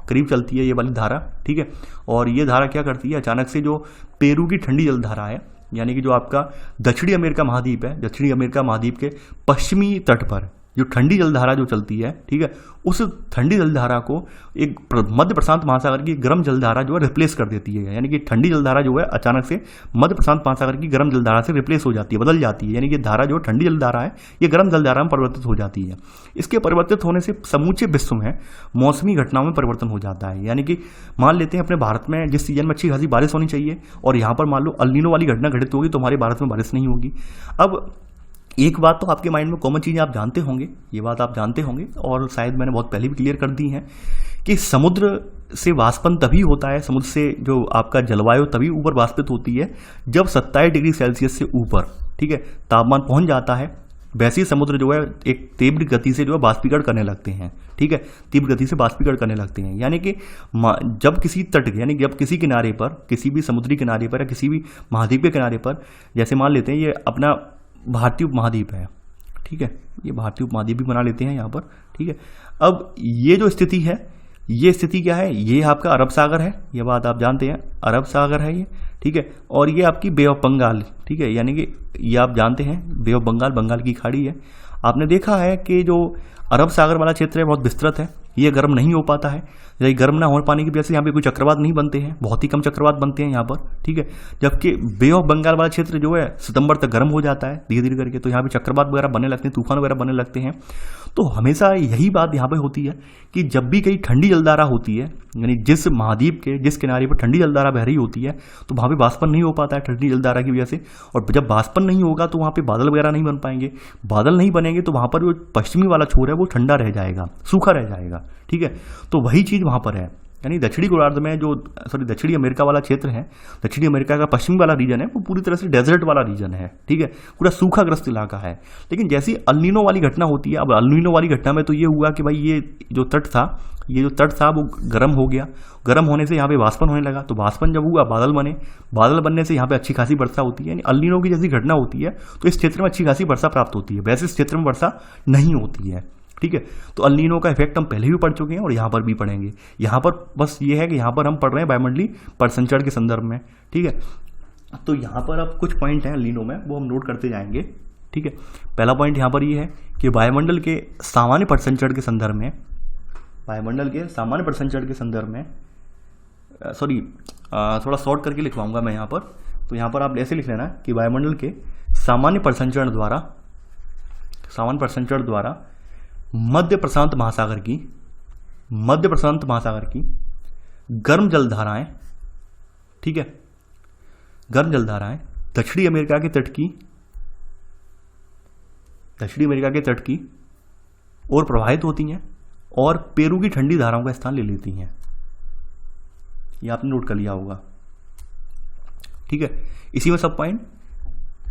करीब चलती है ये वाली धारा, ठीक है। और ये धारा क्या करती है, अचानक से जो पेरू की ठंडी जलधारा है यानी कि जो आपका दक्षिणी अमेरिका महाद्वीप है, दक्षिणी अमेरिका महाद्वीप के पश्चिमी तट पर जो ठंडी जलधारा जो चलती है, ठीक है, उस ठंडी जलधारा को एक मध्य प्रशांत महासागर की गर्म जलधारा जो है रिप्लेस कर देती है। यानी कि ठंडी जलधारा जो है अचानक से मध्य प्रशांत महासागर की गर्म जलधारा से रिप्लेस हो जाती है, बदल जाती है। यानी कि धारा जो ठंडी जलधारा है ये गर्म जलधारा में परिवर्तित हो जाती है। इसके परिवर्तित होने से समूचे विश्व में मौसमी घटनाओं में परिवर्तन हो जाता है। यानी कि मान लेते हैं अपने भारत में जिस सीजन में अच्छी खासी बारिश होनी चाहिए और यहाँ पर मान लो अल नीनो वाली घटना घटित होगी तो हमारे भारत में बारिश नहीं होगी। अब एक बात तो आपके माइंड में कॉमन चीज़ें आप जानते होंगे, ये बात आप जानते होंगे और शायद मैंने बहुत पहले भी क्लियर कर दी है कि समुद्र से वाष्पन तभी होता है, समुद्र से जो आपका जलवायु तभी ऊपर वाष्पित होती है जब 27 डिग्री सेल्सियस से ऊपर, ठीक है, तापमान पहुंच जाता है। वैसे ही समुद्र जो है एक तीव्र गति से जो है बाष्पीकरण करने लगते हैं, ठीक है, तीव्र गति से बाष्पीकरण करने लगते हैं। यानी कि जब किसी तट यानी जब किसी किनारे पर, किसी भी समुद्री किनारे पर या किसी भी महाद्वीप के किनारे पर, जैसे मान लेते हैं ये अपना भारतीय उपमहाद्वीप है, ठीक है, ये भारतीय उपमहाद्वीप भी बना लेते हैं यहाँ पर, ठीक है। अब ये जो स्थिति है, ये स्थिति क्या है, ये आपका अरब सागर है, ये बात आप जानते हैं, अरब सागर है ये, ठीक है। और ये आपकी बे ऑफ बंगाल, ठीक है, यानी कि ये आप जानते हैं बे ऑफ बंगाल, बंगाल की खाड़ी है। आपने देखा है कि जो अरब सागर वाला क्षेत्र है बहुत विस्तृत है, ये गर्म नहीं हो पाता है। यही गर्म ना हो पाने की वजह से यहाँ पे कोई चक्रवात नहीं बनते हैं, बहुत ही कम चक्रवात बनते हैं यहाँ पर, ठीक है। जबकि बे ऑफ बंगाल वाला क्षेत्र जो है सितंबर तक गर्म हो जाता है धीरे धीरे करके, तो यहाँ पे चक्रवात वगैरह बनने लगते हैं, तूफान वगैरह बनने लगते हैं। तो हमेशा यही बात यहाँ पे होती है कि जब भी कहीं ठंडी जलधारा होती है, यानी जिस महाद्वीप के जिस किनारे पर ठंडी जलधारा बह रही होती है, तो वहाँ पे वाष्पन नहीं हो पाता है ठंडी जलधारा की वजह से। और जब वाष्पन नहीं होगा तो वहाँ पे बादल वगैरह नहीं बन पाएंगे, बादल नहीं बनेंगे तो वहाँ पर जो पश्चिमी वाला छोर है वो ठंडा रह जाएगा, सूखा रह जाएगा, ठीक है। तो वही चीज़ वहाँ पर है, यानी दक्षिणी गोलार्ध में जो दक्षिणी अमेरिका वाला क्षेत्र है, दक्षिणी अमेरिका का पश्चिमी वाला रीजन है, वो पूरी तरह से डेजर्ट वाला रीजन है, ठीक है, पूरा सूखाग्रस्त इलाका है। लेकिन जैसी अल नीनो वाली घटना होती है, अब अल नीनो वाली घटना में तो ये हुआ कि भाई ये जो तट था वो गर्म हो गया, गर्म होने से यहाँ पे वाष्पन होने लगा, तो वाष्पन जब हुआ बादल बने, बादल बनने से यहाँ पे अच्छी खासी वर्षा होती है। यानी अल नीनो की जैसी घटना होती है तो इस क्षेत्र में अच्छी खासी वर्षा प्राप्त होती है, वैसे इस क्षेत्र में वर्षा नहीं होती है, ठीक है। तो अल नीनो का इफेक्ट हम पहले भी पढ़ चुके हैं और यहाँ पर भी पढ़ेंगे। यहाँ पर बस ये है कि यहाँ पर हम पढ़ रहे हैं वायुमंडलीय परसंचरण के संदर्भ में, ठीक है। तो यहाँ पर अब कुछ पॉइंट हैं अल नीनो में, वो हम नोट करते जाएंगे, ठीक है। पहला पॉइंट यहाँ पर ये है कि वायुमंडल के सामान्य परसंचरण के संदर्भ में, वायुमंडल के सामान्य परसंचरण के संदर्भ में, थोड़ा शॉर्ट करके लिखवाऊंगा मैं यहाँ पर। तो यहाँ पर आप ऐसे लिख लेना कि वायुमंडल के सामान्य परसंचरण द्वारा मध्य प्रशांत महासागर की गर्म जलधाराएं, ठीक है, गर्म जलधाराएं दक्षिणी अमेरिका के तट की ओर प्रवाहित होती हैं और पेरू की ठंडी धाराओं का स्थान ले लेती हैं। ये आपने नोट कर लिया होगा, ठीक है। इसी में सब पॉइंट,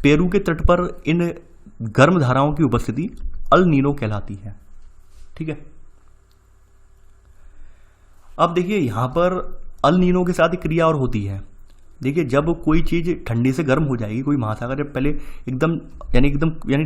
पेरू के तट पर इन गर्म धाराओं की उपस्थिति अल नीनो कहलाती है, ठीक है। अब देखिए यहां पर अल नीनो के साथ एक क्रिया और होती है। देखिए जब कोई चीज ठंडी से गर्म हो जाएगी, कोई महासागर जब पहले एकदम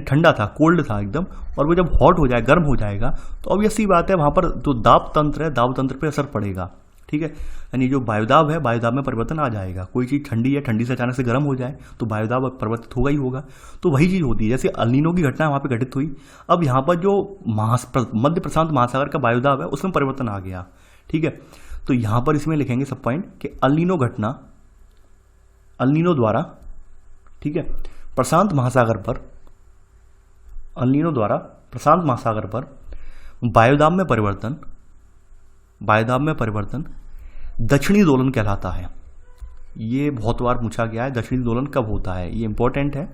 ठंडा था, कोल्ड था एकदम, और वो जब हॉट हो जाए, गर्म हो जाएगा, तो ऑब्वियस सी बात है वहां पर जो दाब तंत्र है, दाब तंत्र पे असर पड़ेगा, ठीक है। यानी जो वायुदाब है, वायुदाब में परिवर्तन आ जाएगा। कोई चीज़ ठंडी है, ठंडी से अचानक से गर्म हो जाए तो वायुदाब परिवर्तित होगा ही होगा। तो वही चीज़ होती है, जैसे अल नीनो की घटना वहाँ पे घटित हुई। अब यहाँ पर जो मध्य प्रशांत महासागर का वायुदाब है उसमें परिवर्तन आ गया, ठीक है। तो यहाँ पर इसमें लिखेंगे सब पॉइंट कि अल नीनो घटना, अल नीनो द्वारा, ठीक है, प्रशांत महासागर पर, अल नीनो द्वारा प्रशांत महासागर पर वायुदाब में परिवर्तन, वायुदाब में परिवर्तन दक्षिणी दोलन कहलाता है। ये बहुत बार पूछा गया है, दक्षिणी दोलन कब होता है, ये इंपॉर्टेंट है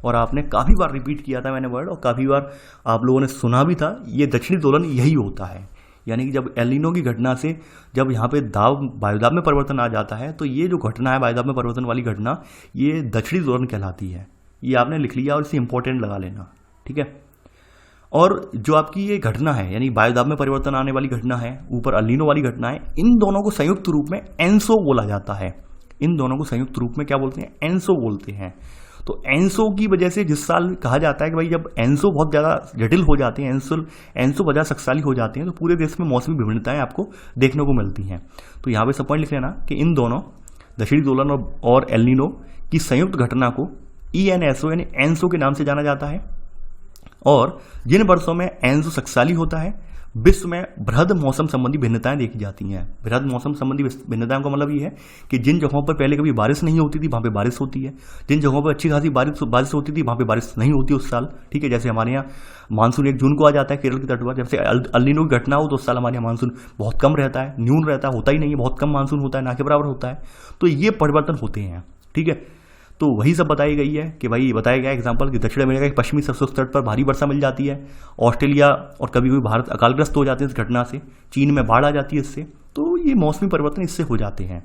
और आपने काफ़ी बार रिपीट किया था मैंने वर्ड, और काफ़ी बार आप लोगों ने सुना भी था। ये दक्षिणी दोलन यही होता है, यानी कि जब एल नीनो की घटना से जब यहाँ पे वायुदाब में परिवर्तन आ जाता है, तो ये जो घटना है वायुदाब में परिवर्तन वाली घटना, ये दक्षिणी दोलन कहलाती है। ये आपने लिख लिया और इसे इंपॉर्टेंट लगा लेना, ठीक है। और जो आपकी ये घटना है, यानी वायुदाब में परिवर्तन आने वाली घटना है, ऊपर एल नीनो वाली घटना है, इन दोनों को संयुक्त रूप में एनसो बोला जाता है। इन दोनों को संयुक्त रूप में क्या बोलते हैं, एनसो बोलते हैं। तो एनसो की वजह से जिस साल कहा जाता है कि भाई जब एनसो बहुत ज़्यादा जटिल हो जाते हैं, एनसो वजह शक्तिशाली हो जाते हैं, तो पूरे देश में मौसमी विभिन्नताएं आपको देखने को मिलती हैं। तो यहाँ पे सब पॉइंट लिख लेना कि इन दोनों दक्षिणी दोलन और एल नीनो की संयुक्त घटना को ENSO यानी एनसो के नाम से जाना जाता है। और जिन वर्षों में एनसो शक्तिशाली होता है, विश्व में बृहद मौसम संबंधी भिन्नताएं देखी जाती हैं। बृहद मौसम संबंधी भिन्नताओं का मतलब ये है कि जिन जगहों पर पहले कभी बारिश नहीं होती थी वहाँ पे बारिश होती है, जिन जगहों पर अच्छी खासी बारिश होती थी वहाँ पे बारिश नहीं होती उस साल, ठीक है। जैसे हमारे यहाँ मानसून 1 जून को आ जाता है केरल के तट पर, जब से एल नीनो की घटना हो तो उस साल हमारे यहाँ मानसून बहुत कम रहता है, न्यून रहता है, होता ही नहीं है, बहुत कम मानसून होता है, ना के बराबर होता है। तो ये परिवर्तन होते हैं, ठीक है। तो वही सब बताई गई है कि भाई बताया गया एग्जांपल कि दक्षिण अमेरिका के पश्चिमी सबसे तट पर भारी वर्षा मिल जाती है, ऑस्ट्रेलिया और कभी कभी भारत अकालग्रस्त हो जाते हैं इस घटना से, चीन में बाढ़ आ जाती है इससे। तो ये मौसमी परिवर्तन इससे हो जाते हैं।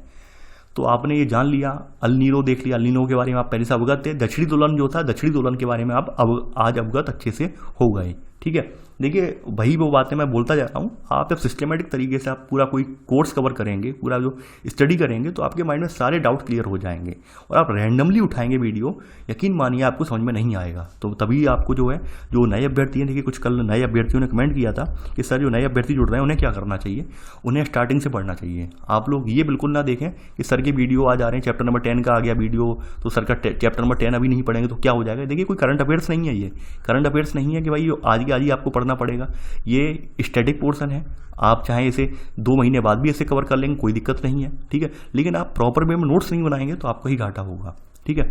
तो आपने ये जान लिया, एल नीनो देख लिया, एल नीनो के बारे में आप पहले से अवगत थे। दक्षिणी दोलन जो था, दक्षिणी दोलन के बारे में आप आज अवगत अच्छे से हो गए, ठीक है। देखिए वही वो बातें मैं बोलता जा रहा हूँ, आप जब सिस्टमेटिक तरीके से आप पूरा कोई कोर्स कवर करेंगे, पूरा जो स्टडी करेंगे, तो आपके माइंड में सारे डाउट क्लियर हो जाएंगे। और आप रैंडमली उठाएंगे वीडियो, यकीन मानिए आपको समझ में नहीं आएगा। तो तभी आपको जो है, जो नए अभ्यर्थी हैं, देखिए कुछ कल नए अभ्यर्थियों ने कमेंट किया था कि सर जो नए अभ्यर्थी जुड़ रहे हैं उन्हें क्या करना चाहिए, उन्हें स्टार्टिंग से पढ़ना चाहिए। आप लोग ये बिल्कुल ना देखें कि सर के वीडियो आ जा रहे हैं, चैप्टर नंबर 10 का आ गया वीडियो, तो सर का चैप्टर नंबर 10 अभी नहीं पढ़ेंगे तो क्या हो जाएगा। देखिए कोई करंट अफेयर्स नहीं है, ये करंट अफेयर्स नहीं है कि भाई आज ही आपको पढ़ना पड़ेगा। ये स्टैटिक पोर्शन है, आप चाहे इसे 2 महीने बाद भी ऐसे कवर कर लेंगे, कोई दिक्कत नहीं है, ठीक है। लेकिन आप प्रॉपर वे में नोट्स नहीं बनाएंगे तो आपको ही घाटा होगा, ठीक है।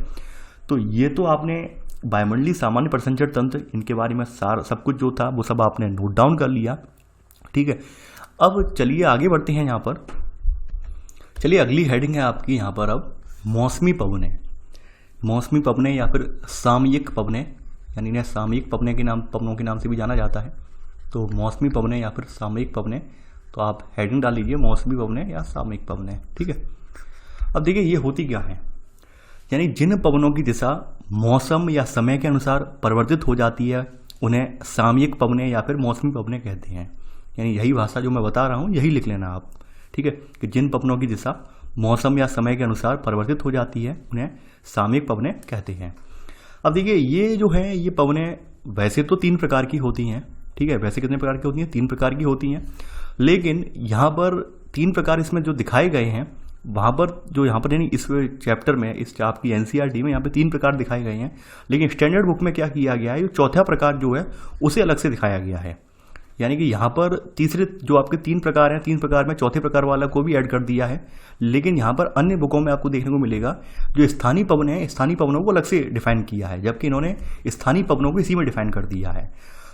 तो ये तो आपने वायुमंडलीय सामान्य प्रसंचरण तंत्र, इनके बारे में सब कुछ जो था वो सब आपने नोट डाउन कर लिया, ठीक है। अब चलिए आगे बढ़ते हैं। यहाँ पर चलिए अगली हेडिंग है आपकी यहाँ पर अब मौसमी पवनें। मौसमी पवनें या फिर सामयिक पवनें, यानी इन्हें सामयिक पवनों के नाम से भी जाना जाता है। तो मौसमी पवनें या फिर सामयिक पवनें, तो आप हेडिंग डाल लीजिए मौसमी पवनें या सामयिक पवनें, ठीक है। अब देखिए ये होती क्या है, यानी जिन पवनों की दिशा मौसम या समय के अनुसार परिवर्तित हो जाती है उन्हें सामयिक पवनें या फिर मौसमी पवनें कहते हैं। यानी यही भाषा जो मैं बता रहा हूँ यही लिख लेना आप, ठीक है, कि जिन पवनों की दिशा मौसम या समय के अनुसार परिवर्तित हो जाती है उन्हें सामयिक पवनें कहते हैं। अब देखिए ये जो है, ये पवनें वैसे तो 3 प्रकार की होती हैं, ठीक है। वैसे कितने प्रकार की होती हैं, 3 प्रकार की होती हैं, लेकिन यहाँ पर 3 प्रकार इसमें जो दिखाए गए हैं, वहाँ पर जो यहाँ पर यानी इस चैप्टर में, इस आपकी NCERT में यहाँ पे 3 प्रकार दिखाए गए हैं, लेकिन स्टैंडर्ड बुक में क्या किया गया है, ये चौथा प्रकार जो है उसे अलग से दिखाया गया है। यानी कि यहाँ पर तीसरे जो आपके 3 प्रकार हैं, 3 प्रकार में चौथे प्रकार वाला को भी ऐड कर दिया है। लेकिन यहाँ पर अन्य बुकों में आपको देखने को मिलेगा जो स्थानीय पवन है, स्थानीय पवनों को अलग से डिफाइन किया है, जबकि इन्होंने स्थानीय पवनों को इसी में डिफाइन कर दिया है।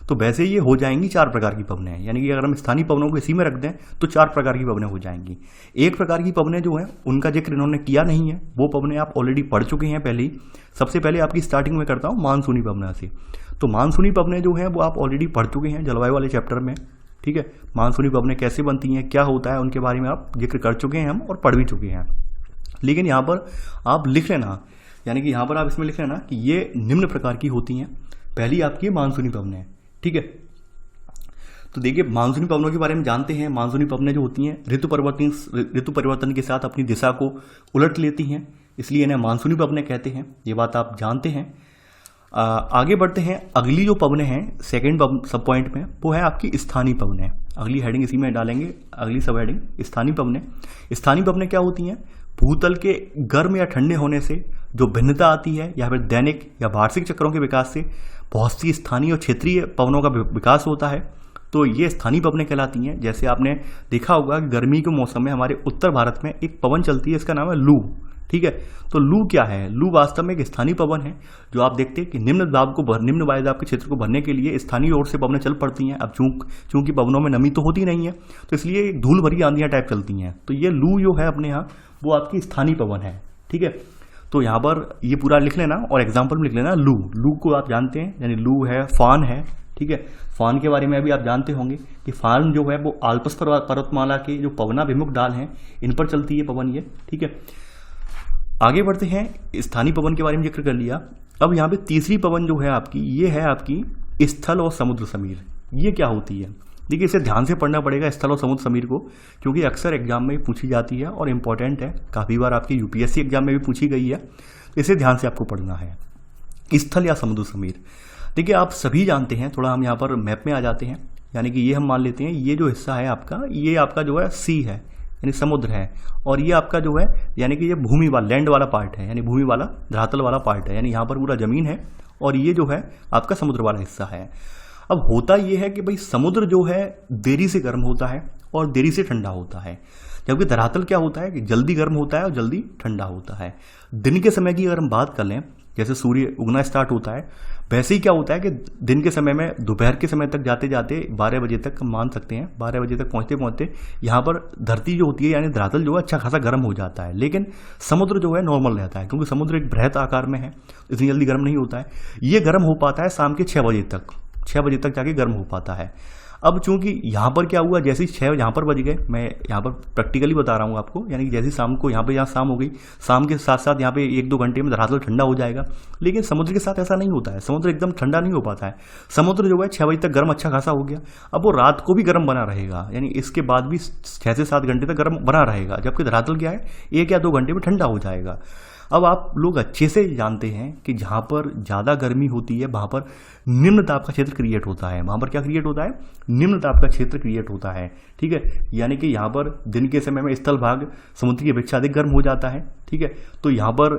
तो वैसे ये हो जाएंगी 4 प्रकार की पवनें, यानी कि अगर हम स्थानीय पवनों को इसी में रख दें तो 4 प्रकार की पवनें हो जाएंगी। 1 प्रकार की पवनें जो है उनका जिक्र इन्होंने किया नहीं है, वो पवनें आप ऑलरेडी पढ़ चुके हैं पहले ही। सबसे पहले आपकी स्टार्टिंग में करता हूँ मानसूनी पवना से। तो मानसूनी पवनें जो हैं वो आप ऑलरेडी पढ़ चुके हैं जलवायु वाले चैप्टर में, ठीक है। मानसूनी पवनें कैसे बनती हैं, क्या होता है, उनके बारे में आप जिक्र कर चुके हैं हम और पढ़ भी चुके हैं। लेकिन यहाँ पर आप लिख लेना, यानी कि यहाँ पर आप इसमें लिख लेना कि ये निम्न प्रकार की होती हैं। पहली आपकी मानसूनी पवनें, ठीक है। तो देखिए मानसूनी पवनों के बारे में जानते हैं। मानसूनी पवनें जो होती हैं ऋतु परिवर्तन के साथ अपनी दिशा को उलट लेती हैं, इसलिए इन्हें मानसूनी पवनें कहते हैं। ये बात आप जानते हैं। आगे बढ़ते हैं। अगली जो पवनें हैं सेकेंड सब पॉइंट में, वो है आपकी स्थानीय पवनें। अगली हेडिंग इसी में डालेंगे, अगली सब हेडिंग स्थानीय पवनें। स्थानीय पवनें क्या होती हैं, भूतल के गर्म या ठंडे होने से जो भिन्नता आती है या फिर दैनिक या वार्षिक चक्रों के विकास से बहुत सी स्थानीय और क्षेत्रीय पवनों का विकास होता है। तो ये स्थानीय पवनें कहलाती हैं। जैसे आपने देखा होगा कि गर्मी के मौसम में हमारे उत्तर भारत में एक पवन चलती है, इसका नाम है लू, ठीक है। तो लू क्या है? लू वास्तव में एक स्थानीय पवन है जो आप देखते हैं कि निम्न वायु दाब के क्षेत्र को भरने के लिए स्थानीय ओर से पवनें चल पड़ती हैं। अब चूंकि पवनों में नमी तो होती नहीं है, तो इसलिए धूल भरी आंधियां टाइप चलती हैं। तो ये लू जो है अपने यहाँ वो आपकी स्थानीय पवन है, ठीक है। तो यहाँ पर ये पूरा लिख लेना और एग्जाम्पल में लिख लेना लू। लू को आप जानते हैं, यानी लू है फान है, ठीक है। फान के बारे में अभी आप जानते होंगे कि फान जो है वो आल्प्स पर्वतमाला के जो पवनाभिमुख डाल हैं इन पर चलती है पवन ये, ठीक है। आगे बढ़ते हैं, स्थानीय पवन के बारे में जिक्र कर लिया। अब यहाँ पे तीसरी पवन जो है आपकी, ये है आपकी स्थल और समुद्र समीर। ये क्या होती है? देखिए, इसे ध्यान से पढ़ना पड़ेगा स्थल और समुद्र समीर को, क्योंकि अक्सर एग्जाम में पूछी जाती है और इम्पॉर्टेंट है। काफ़ी बार आपकी यूपीएससी एग्जाम में भी पूछी गई है, तो इसे ध्यान से आपको पढ़ना है। स्थल या समुद्र समीर, देखिए आप सभी जानते हैं। थोड़ा हम यहाँ पर मैप में आ जाते हैं, यानी कि ये हम मान लेते हैं ये जो हिस्सा है आपका, ये आपका जो है सी है, यानी समुद्र है, और ये आपका जो है यानी कि ये भूमि वाला लैंड वाला पार्ट है, यानी भूमि वाला धरातल वाला पार्ट है, यानी यहाँ पर पूरा जमीन है, और ये जो है आपका समुद्र वाला हिस्सा है। अब होता ये है कि भाई समुद्र जो है देरी से गर्म होता है और देरी से ठंडा होता है, जबकि धरातल क्या होता है कि जल्दी गर्म होता है और जल्दी ठंडा होता है। दिन के समय की अगर हम बात कर लें, जैसे सूर्य उगना स्टार्ट होता है, वैसे ही क्या होता है कि दिन के समय में दोपहर के समय तक जाते जाते 12 बजे तक हम मान सकते हैं, 12 बजे तक पहुंचते पहुंचते यहाँ पर धरती जो होती है यानी धरातल जो है अच्छा खासा गर्म हो जाता है। लेकिन समुद्र जो है नॉर्मल रहता है, क्योंकि समुद्र एक बृहत आकार में है, इतनी जल्दी गर्म नहीं होता है। ये गर्म हो पाता है शाम के 6 बजे तक, 6 बजे तक जाके गर्म हो पाता है। अब चूंकि यहाँ पर क्या हुआ, जैसे ही 6 यहाँ पर बज गए, मैं यहाँ पर प्रैक्टिकली बता रहा हूँ आपको, यानी कि जैसे शाम को यहाँ शाम हो गई, शाम के साथ साथ यहाँ पे 1-2 घंटे में धरातल ठंडा हो जाएगा। लेकिन समुद्र के साथ ऐसा नहीं होता है, समुद्र एकदम ठंडा नहीं हो पाता है। समुद्र जो है 6 बजे तक गर्म अच्छा खासा हो गया, अब वो रात को भी गर्म बना रहेगा, यानी इसके बाद भी 6 से 7 घंटे तक गर्म बना रहेगा, जबकि धरातल क्या है 1 या 2 घंटे में ठंडा हो जाएगा। अब आप लोग अच्छे से जानते हैं कि जहाँ पर ज़्यादा गर्मी होती है वहाँ पर निम्न ताप का क्षेत्र क्रिएट होता है। वहाँ पर क्या क्रिएट होता है? निम्न ताप का क्षेत्र क्रिएट होता है, ठीक है। यानी कि यहाँ पर दिन के समय में स्थल भाग समुद्र की अपेक्षा अधिक गर्म हो जाता है, ठीक है। तो यहाँ पर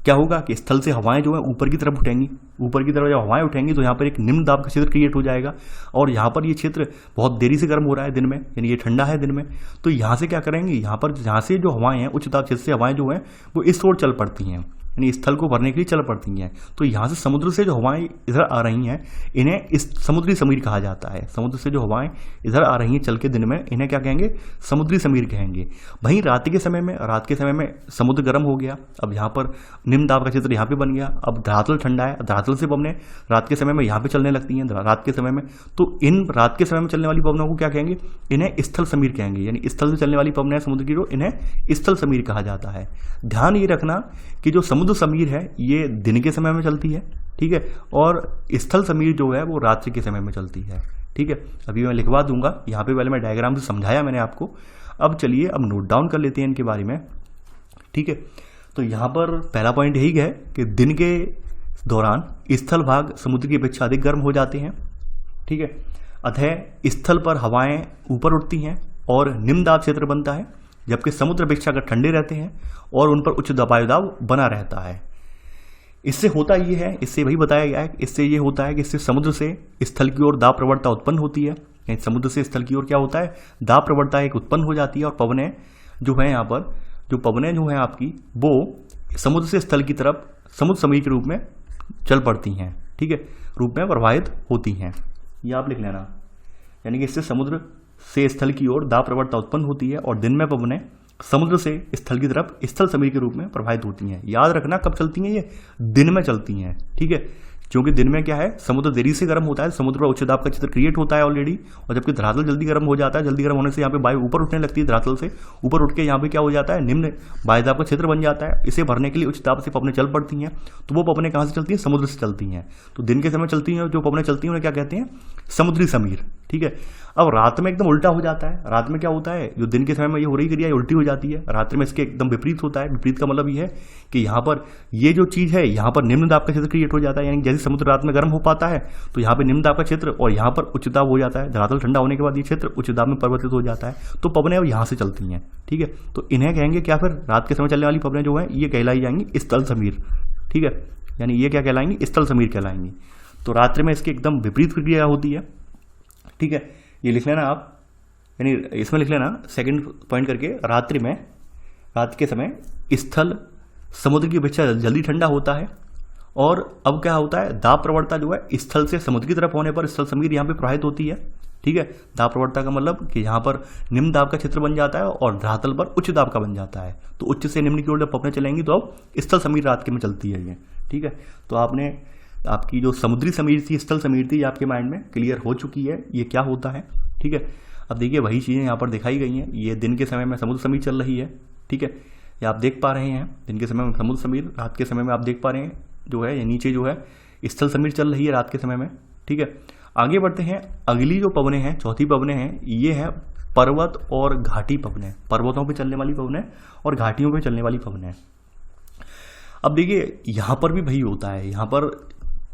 क्या होगा कि स्थल से हवाएं जो है ऊपर की तरफ उठेंगी, ऊपर की तरफ जब हवाएं उठेंगी तो यहाँ पर एक निम्न दाब का क्षेत्र क्रिएट हो जाएगा, और यहाँ पर ये क्षेत्र बहुत देरी से गर्म हो रहा है दिन में, यानी ये ठंडा है दिन में। तो यहाँ से क्या करेंगे, यहाँ पर जहाँ से जो हवाएं हैं उच्च दाब क्षेत्र से हवाएं जो हैं वो इस ओर चल पड़ती हैं, यानी स्थल को भरने के लिए चल पड़ती हैं। तो यहाँ से समुद्र से जो हवाएं इधर आ रही हैं इन्हें इस समुद्री समीर कहा जाता है। समुद्र से जो हवाएं इधर आ रही हैं चल के दिन में, इन्हें क्या कहेंगे? समुद्री समीर कहेंगे। वहीं रात के समय में समुद्र गर्म हो गया, अब यहाँ पर निम्न दाब का क्षेत्र यहाँ पे बन गया, अब धरातल ठंडा है, धरातल से पवनें रात के समय में यहाँ पे चलने लगती हैं रात के समय में। तो इन रात के समय में चलने वाली पवनों को क्या कहेंगे? इन्हें स्थल समीर कहेंगे, यानी स्थल से चलने वाली पवनें समुद्र की, जो इन्हें स्थल समीर कहा जाता है। ध्यान ये रखना कि जो समुद्र समीर है ये दिन के समय में चलती है, ठीक है, और स्थल समीर जो है वो रात्रि के समय में चलती है, ठीक है। अभी मैं लिखवा दूंगा, यहाँ पे पहले मैं डायग्राम से समझाया मैंने आपको। अब चलिए अब नोट डाउन कर लेते हैं इनके बारे में, ठीक है। तो यहाँ पर पहला पॉइंट यही है कि दिन के दौरान स्थल भाग समुद्र की अपेक्षा अधिक गर्म हो जाते हैं, ठीक है। अतः स्थल पर हवाएं ऊपर उठती हैं और निम्न दाब क्षेत्र बनता है, जबकि समुद्र अपेक्षाकृत ठंडे रहते हैं और उन पर उच्च वायुदाब बना रहता है। इससे होता ये है, इससे वही बताया गया है, इससे ये होता है कि इससे समुद्र से स्थल की ओर दाब प्रवणता उत्पन्न होती है। समुद्र से स्थल की ओर क्या होता है? दाब प्रवणता एक उत्पन्न हो जाती है, और पवनें जो है यहाँ पर जो पवनें जो हैं आपकी वो समुद्र से स्थल की तरफ समुद्र समीर के रूप में चल पड़ती हैं, ठीक है, रूप में प्रवाहित होती हैं। ये आप लिख लेना, यानी कि इससे समुद्र से स्थल की ओर दाब प्रवणता उत्पन्न होती है और दिन में पवनें समुद्र से स्थल की तरफ स्थल समीर के रूप में प्रवाहित होती हैं। याद रखना कब चलती हैं? ये दिन में चलती हैं, ठीक है, क्योंकि दिन में क्या है समुद्र देरी से गर्म होता है, समुद्र पर उच्च दाब का क्षेत्र क्रिएट होता है ऑलरेडी, और जबकि धरातल जल्दी गर्म हो जाता है। जल्दी गर्म होने से यहाँ पे वायु ऊपर उठने लगती है, धरातल से ऊपर उठ के यहाँ पे क्या हो जाता है? निम्न वायुदाब का क्षेत्र बन जाता है। इसे भरने के लिए उच्च दाब से पवनें चल पड़ती हैं। तो वो पवनें कहाँ से चलती हैं? समुद्र से चलती हैं। तो दिन के समय चलती हैं जो पवनें चलती हैं उन्हें क्या कहते हैं? समुद्री समीर, ठीक है। अब रात में एकदम उल्टा हो जाता है। रात में क्या होता है? जो दिन के समय में ये हो रही क्रिया उल्टी हो जाती है, रात में इसके एकदम विपरीत होता है। विपरीत का मतलब ये है कि यहाँ पर ये जो चीज है यहाँ पर निम्न दाब का क्षेत्र क्रिएट हो जाता है, यानी जैसे समुद्र रात में गर्म हो पाता है तो यहाँ पे निम्न दाब का क्षेत्र और यहाँ पर उच्च दाब हो जाता है। धरातल ठंडा होने के बाद ये क्षेत्र उच्च दाब में परिवर्तित हो जाता है, तो पवनें अब यहाँ से चलती हैं, ठीक है। तो इन्हें कहेंगे क्या? फिर रात के समय चलने वाली पवनें जो है ये कहलाई जाएंगी स्थल समीर, ठीक है, यानी ये क्या कहलाएंगी? स्थल समीर कहलाएंगी। तो रात्रि में इसकी एकदम विपरीत क्रिया होती है, ठीक है। ये लिख लेना आप, यानी इसमें लिख लेना सेकंड पॉइंट करके, रात्रि में रात के समय स्थल समुद्र की अपेक्षा जल्दी ठंडा होता है। और अब क्या होता है, दाब प्रवणता जो है स्थल से समुद्र की तरफ होने पर स्थल समीर यहाँ पे प्रवाहित होती है। ठीक है, दाब प्रवणता का मतलब कि यहाँ पर निम्न दाब का क्षेत्र बन जाता है और धरातल पर उच्च दाब का बन जाता है। तो उच्च से निम्न की ओर जब पवनें चलेंगी तो अब स्थल समीर रात के में चलती है ये। ठीक है, तो आपकी जो समुद्री समीर थी, स्थल समीर थी, ये आपके माइंड में क्लियर हो चुकी है ये क्या होता है। ठीक है, अब देखिए वही चीज़ें यहाँ पर दिखाई गई हैं। ये दिन के समय में समुद्र समीर चल रही है। ठीक है, ये आप देख पा रहे हैं दिन के समय में समुद्र समीर, रात के समय में आप देख पा रहे हैं जो है ये नीचे जो है स्थल समीर चल रही है रात के समय में। ठीक है, आगे बढ़ते हैं। अगली जो पवनें हैं, चौथी पवनें हैं, ये है पर्वत और घाटी पवनें। पर्वतों पे चलने वाली पवनें और घाटियों पे चलने वाली पवनें। अब देखिए यहाँ पर भी वही होता है। यहाँ पर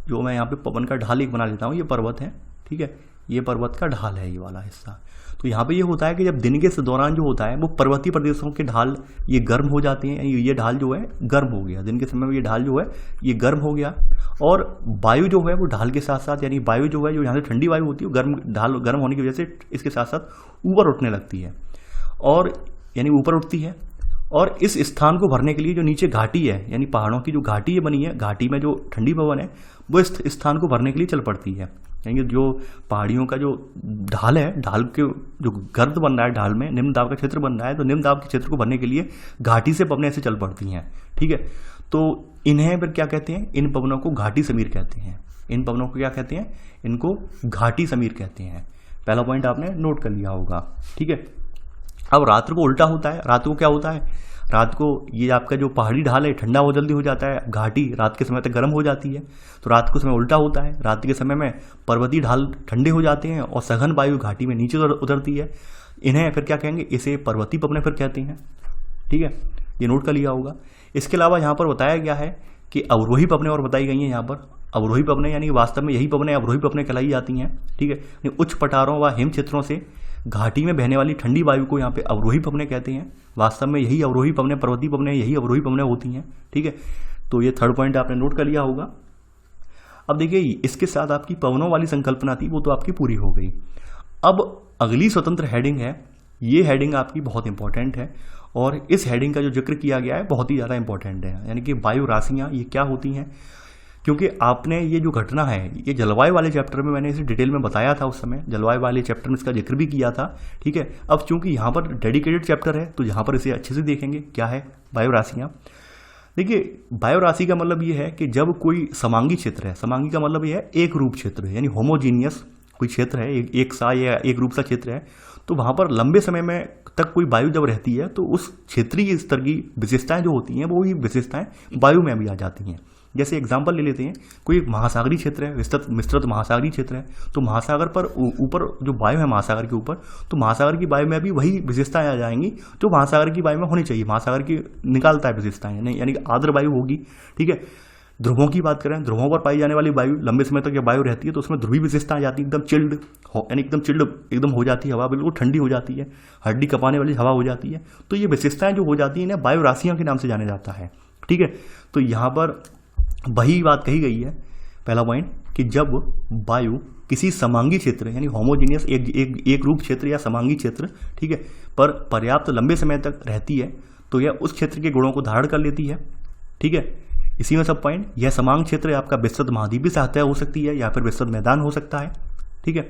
जो मैं यहाँ पे पवन का ढाल एक बना लेता हूँ, ये पर्वत है। ठीक है, ये पर्वत का ढाल है ये वाला हिस्सा। तो यहाँ पे ये होता है कि जब दिन के दौरान जो होता है वो पर्वतीय प्रदेशों के ढाल ये गर्म हो जाते हैं। ये ढाल जो है गर्म हो गया, दिन के समय में ये ढाल जो है ये गर्म हो गया और वायु जो है वो ढाल के साथ साथ, यानी वायु जो है जो यहाँ से ठंडी वायु होती है गर्म ढाल गर्म होने की वजह से इसके साथ साथ ऊपर उठने लगती है और यानी ऊपर उठती है। और इस स्थान को भरने के लिए जो नीचे घाटी है, यानी पहाड़ों की जो घाटी है बनी है, घाटी में जो ठंडी पवन है वो इस स्थान को भरने के लिए चल पड़ती है। यानी जो पहाड़ियों का जो ढाल है, ढाल के जो गर्द बन रहा है, ढाल में निम्न दाब का क्षेत्र बन रहा है, तो निम्न दाब के क्षेत्र को भरने के लिए घाटी से पवनें ऐसे चल पड़ती हैं। ठीक है, तो इन्हें फिर क्या कहते हैं, इन पवनों को घाटी समीर कहते हैं। इन पवनों को क्या कहते हैं, इनको घाटी समीर कहते हैं। पहला पॉइंट आपने नोट कर लिया होगा। ठीक है, अब रात को उल्टा होता है। रात को क्या होता है, रात को ये आपका जो पहाड़ी ढाल है ठंडा हो जल्दी हो जाता है, घाटी रात के समय तक गर्म हो जाती है। तो रात को समय उल्टा होता है, रात के समय में पर्वतीय ढाल ठंडे हो जाते हैं और सघन वायु घाटी में नीचे उतरती है। इन्हें फिर क्या कहेंगे, इसे पर्वतीय पवनें फिर कहते हैं। ठीक है, ये नोट कर लिया होगा। इसके अलावा यहाँ पर बताया गया है कि अवरोही पवनें और बताई गई हैं। यहाँ पर अवरोही पवनें यानी वास्तव में यही पवनें अवरोही पवनें कहलाई जाती हैं। ठीक है, उच्च पठारों व हिम क्षेत्रों से घाटी में बहने वाली ठंडी वायु को यहाँ पे अवरोही पवनें कहते हैं। वास्तव में यही अवरोही पवनें, पर्वतीय पवनें यही अवरोही पवनें होती हैं। ठीक है, तो ये थर्ड पॉइंट आपने नोट कर लिया होगा। अब देखिए इसके साथ आपकी पवनों वाली संकल्पना थी वो तो आपकी पूरी हो गई। अब अगली स्वतंत्र हेडिंग है, ये हेडिंग आपकी बहुत इंपॉर्टेंट है और इस हेडिंग का जो जिक्र किया गया है बहुत ही ज़्यादा इंपॉर्टेंट है। यानी कि वायु राशियाँ ये क्या होती हैं, क्योंकि आपने ये जो घटना है ये जलवायु वाले चैप्टर में मैंने इसे डिटेल में बताया था, उस समय जलवायु वाले चैप्टर में इसका जिक्र भी किया था। ठीक है, अब चूंकि यहाँ पर डेडिकेटेड चैप्टर है तो यहाँ पर इसे अच्छे से देखेंगे क्या है वायु राशियाँ। देखिए वायु राशि का मतलब ये है कि जब कोई समांगी क्षेत्र है, समांगी का मतलब ये है एक रूप क्षेत्र है, यानी होमोजीनियस कोई क्षेत्र है, एक सा या एक रूप सा क्षेत्र है, तो वहाँ पर लंबे समय में तक कोई वायु जब रहती है तो उस क्षेत्रीय स्तर की विशेषताएं जो होती हैं वो ही विशेषताएं वायु में भी आ जाती हैं। जैसे एग्जाम्पल ले लेते हैं, कोई एक महासागरीय क्षेत्र है, विस्तृत महासागरीय क्षेत्र है, तो महासागर पर ऊपर जो वायु है महासागर के ऊपर, तो महासागर की वायु में भी वही विशेषताएं आ जाएंगी जो महासागर की वायु में होनी चाहिए। महासागर की निकालता है विशेषताएं, यानी कि आर्द्र वायु होगी। ठीक है, ध्रुवों की बात करें, ध्रुवों पर पाई जाने वाली वायु लंबे समय तक जब वायु रहती है तो उसमें ध्रुवीय विशेषता आ जाती है, एकदम चिल्ड, यानी एकदम चिल्ड एकदम हो जाती है, हवा बिल्कुल ठंडी हो जाती है, हड्डी कपाने वाली हवा हो जाती है। तो ये विशेषताएं जो हो जाती है इन्हें वायु राशियां के नाम से जाना जाता है। ठीक है, तो यहाँ पर वही बात कही गई है, पहला पॉइंट, कि जब वायु किसी समांगी क्षेत्र यानी होमोजीनियस एक रूप क्षेत्र या समांगी क्षेत्र, ठीक है, पर पर्याप्त लंबे समय तक रहती है तो यह उस क्षेत्र के गुणों को धारण कर लेती है। ठीक है, इसी में सब पॉइंट, यह समांग क्षेत्र आपका विस्तृत महाद्वीपीय सतह हो सकती है या फिर विस्तृत मैदान हो सकता है। ठीक है,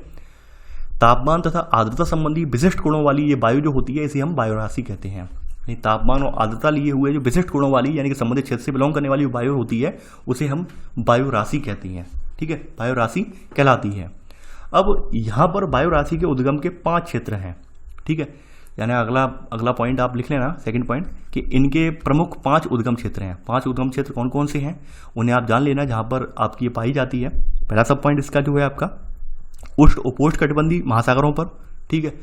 तापमान तथा आर्द्रता संबंधी विशिष्ट गुणों वाली ये वायु जो होती है इसे हम वायु राशि कहते हैं। तापमान और आर्द्रता लिए हुए जो विशिष्ट गुणों वाली यानी कि संबंधित क्षेत्र से बिलोंग करने वाली वायु होती है उसे हम वायु राशि कहते हैं। ठीक है, वायु राशि कहलाती है। अब यहाँ पर वायु राशि के उद्गम के 5 क्षेत्र हैं। ठीक है, यानी अगला पॉइंट आप लिख लेना, सेकंड पॉइंट, कि इनके प्रमुख 5 उद्गम क्षेत्र हैं। 5 उद्गम क्षेत्र कौन कौन से हैं उन्हें आप जान लेना, जहाँ पर आपकी ये पाई जाती है। पहला सब पॉइंट इसका जो है आपका उपोष्ण कटिबंधी महासागरों पर। ठीक है,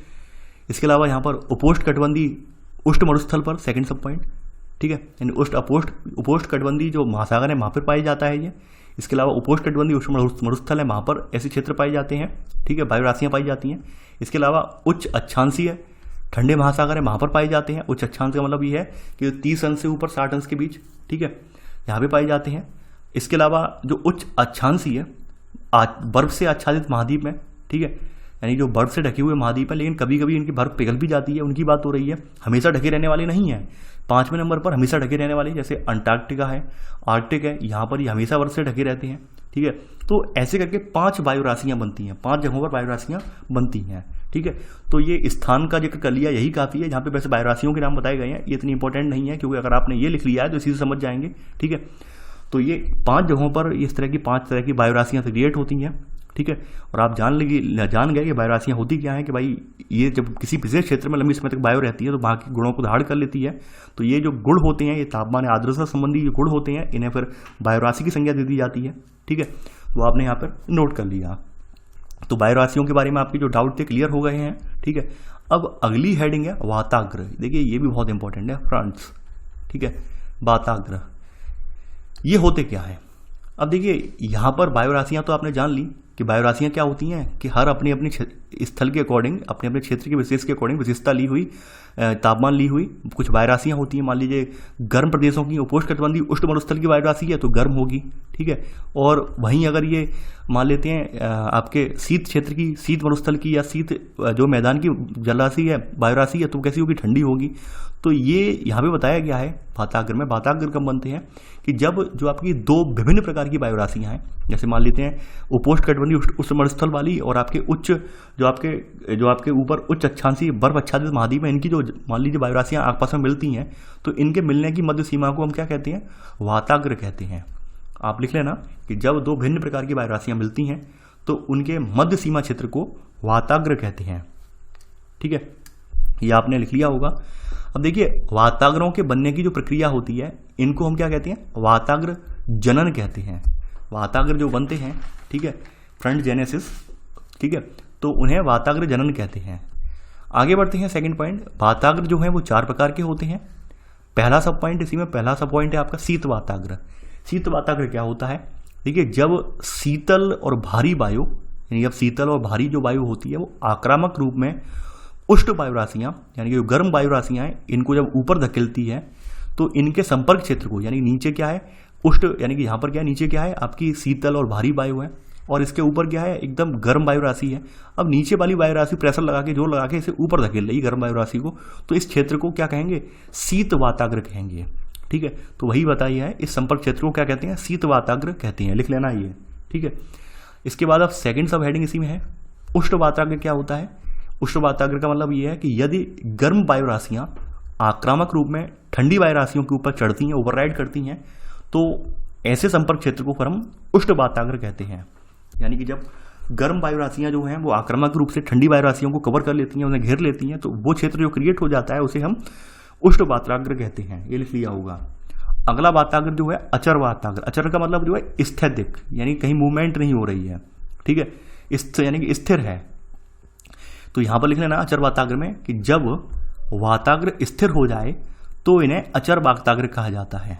इसके अलावा यहाँ पर उपोष्ण कटिबंधी उष्ण मरुस्थल पर, सेकंड सब पॉइंट। ठीक है, यानी उपोष्ण कटिबंधी जो महासागर है वहाँ पर पाया जाता है ये। इसके अलावा उपोष्ण कटिबंधी उष्ण मरुस्थल है, वहाँ पर ऐसे क्षेत्र पाए जाते हैं। ठीक है, वायु राशियाँ पाई जाती हैं। इसके अलावा उच्च अक्षांशीय ठंडे महासागर है, वहाँ पर पाए जाते हैं। उच्च अक्षांश का मतलब ये है कि 30 अंश से ऊपर 60 अंश के बीच, ठीक है, यहाँ पे पाए जाते हैं। इसके अलावा जो उच्च अक्षांशीय बर्फ से आच्छादित महाद्वीप है, ठीक है, यानी जो बर्फ से ढके हुए महाद्वीप है, लेकिन कभी कभी इनकी बर्फ पिघल भी जाती है, उनकी बात हो रही है, हमेशा ढके रहने वाले नहीं है। 5वें नंबर पर हमेशा ढके रहने वाले जैसे अंटार्कटिका है, आर्कटिक है, यहाँ पर ये हमेशा बर्फ से ढके रहते हैं। ठीक है, तो ऐसे करके 5 वायु राशियाँ बनती हैं, 5 जगहों पर वायु राशियाँ बनती हैं। ठीक है, तो ये स्थान का जिक्र कर लिया, यही काफ़ी है। जहाँ पे वैसे वायु राशियों के नाम बताए गए हैं, ये इतनी इंपॉर्टेंट नहीं है, क्योंकि अगर आपने ये लिख लिया है तो इसी से समझ जाएंगे। ठीक है, तो ये 5 जगहों पर इस तरह की 5 तरह की वायु राशियाँ क्रिएट होती हैं। ठीक है, और आप जान गए कि वायु राशियाँ होती क्या है, कि भाई ये जब किसी विशेष क्षेत्र में लंबी समय तक वायु रहती है तो वहाँ के गुणों को धारण कर लेती है। तो ये जो गुण होते हैं, ये तापमान आर्द्रता संबंधी जो गुण होते हैं, इन्हें फिर वायु राशि की संज्ञा दे दी जाती है। ठीक है, तो आपने यहाँ पर नोट कर लिया। तो वायु राशियों के बारे में आपके जो डाउट थे क्लियर हो गए हैं। ठीक है, अब अगली हेडिंग है वाताग्र। देखिए ये भी बहुत इंपॉर्टेंट है फ्रेंड्स। ठीक है, वाताग्र ये होते क्या है। अब देखिए यहाँ पर वायु राशियाँ तो आपने जान ली कि वायु राशियाँ क्या होती हैं, कि हर अपनी अपनी स्थल के अकॉर्डिंग, अपने अपने क्षेत्र के विशेष के अकॉर्डिंग विशेषता ली हुई, तापमान ली हुई कुछ वायु राशियाँ होती हैं। मान लीजिए गर्म प्रदेशों की उपोष्णकटिबंधीय उष्ण मरुस्थल की वायु राशि है तो गर्म होगी। ठीक है, और वहीं अगर ये मान लेते हैं आपके शीत क्षेत्र की, शीत मरुस्थल की या शीत जो मैदान की जल राशि है, वायु राशि है, तो कैसी होगी, ठंडी होगी। तो ये यहाँ पे बताया गया है वाताग्र में। वाताग्र कब बनते हैं, कि जब जो आपकी 2 विभिन्न प्रकार की वायु राशियाँ हैं, जैसे मान लेते हैं उपोष्णकटिबंधीय उष्ण मरुस्थल वाली और आपके उच्च जो आपके ऊपर उच्च अक्षांशीय बर्फ आच्छादित महाद्वीप में, इनकी जो मान लीजिए वायु राशियाँ आपस में मिलती हैं, तो इनके मिलने की मध्य सीमा को हम क्या कहते हैं, वाताग्र कहते हैं। आप लिख लेना कि जब 2 भिन्न प्रकार की वायु राशियाँ मिलती हैं तो उनके मध्य सीमा क्षेत्र को वाताग्र कहते हैं। ठीक है, ये आपने लिख लिया होगा। अब देखिए वाताग्रों के बनने की जो प्रक्रिया होती है, इनको हम क्या कहते हैं, वाताग्र जनन कहते हैं। वाताग्र जो बनते हैं, ठीक है, फ्रंट जेनेसिस, ठीक है, तो उन्हें वाताग्र जनन कहते हैं। आगे बढ़ते हैं सेकंड पॉइंट। वाताग्र जो है वो 4 प्रकार के होते हैं। पहला सब पॉइंट इसी में पहला सब पॉइंट है आपका शीत वाताग्र। शीत वाताग्र क्या होता है, देखिए जब शीतल और भारी वायु, यानी जब शीतल और भारी जो वायु होती है वो आक्रामक रूप में उष्ण वायु राशियाँ, यानी कि जो गर्म वायु राशियाँ हैं, इनको जब ऊपर धकेलती है तो इनके संपर्क क्षेत्र को, यानी नीचे क्या है उष्ण, यानी कि यहाँ पर क्या है, नीचे क्या है आपकी शीतल और भारी वायु है, और इसके ऊपर क्या है एकदम गर्म वायु राशि है। अब नीचे वाली वायु राशि प्रेशर लगा के, जोर लगा के इसे ऊपर धकेल रही गर्म वायु राशि को, तो इस क्षेत्र को क्या कहेंगे, शीत वाताग्र कहेंगे। ठीक है, तो वही बताइए है, इस संपर्क क्षेत्र को क्या कहते हैं, शीत वाताग्र कहते हैं, लिख लेना ये। ठीक है, इसके बाद अब सेकंड सब हेडिंग इसी में है, उष्ण वाताग्र क्या होता है। उष्ण वाताग्र का मतलब ये है कि यदि गर्म वायु राशियाँ आक्रामक रूप में ठंडी वायु राशियों के ऊपर चढ़ती हैं, ओवरराइड करती हैं, तो ऐसे संपर्क क्षेत्र को फिर हम उष्ण वाताग्र कहते हैं। यानी कि जब गर्म वायु राशियाँ जो हैं वो आक्रामक रूप से ठंडी वायु राशियों को कवर कर लेती हैं, उन्हें घेर लेती हैं, तो वो क्षेत्र जो क्रिएट हो जाता है उसे हम उष्ण वाताग्र कहते हैं, ये लिख लिया होगा। अगला वाताग्र जो है अचर वाताग्र। अचर का मतलब जो है स्थैतिक, यानी कहीं मूवमेंट नहीं हो रही है। ठीक है, यानी कि स्थिर है। तो यहां पर लिख लेना अचर वाताग्र में कि जब वाताग्र स्थिर हो जाए तो इन्हें अचर वाताग्र कहा जाता है।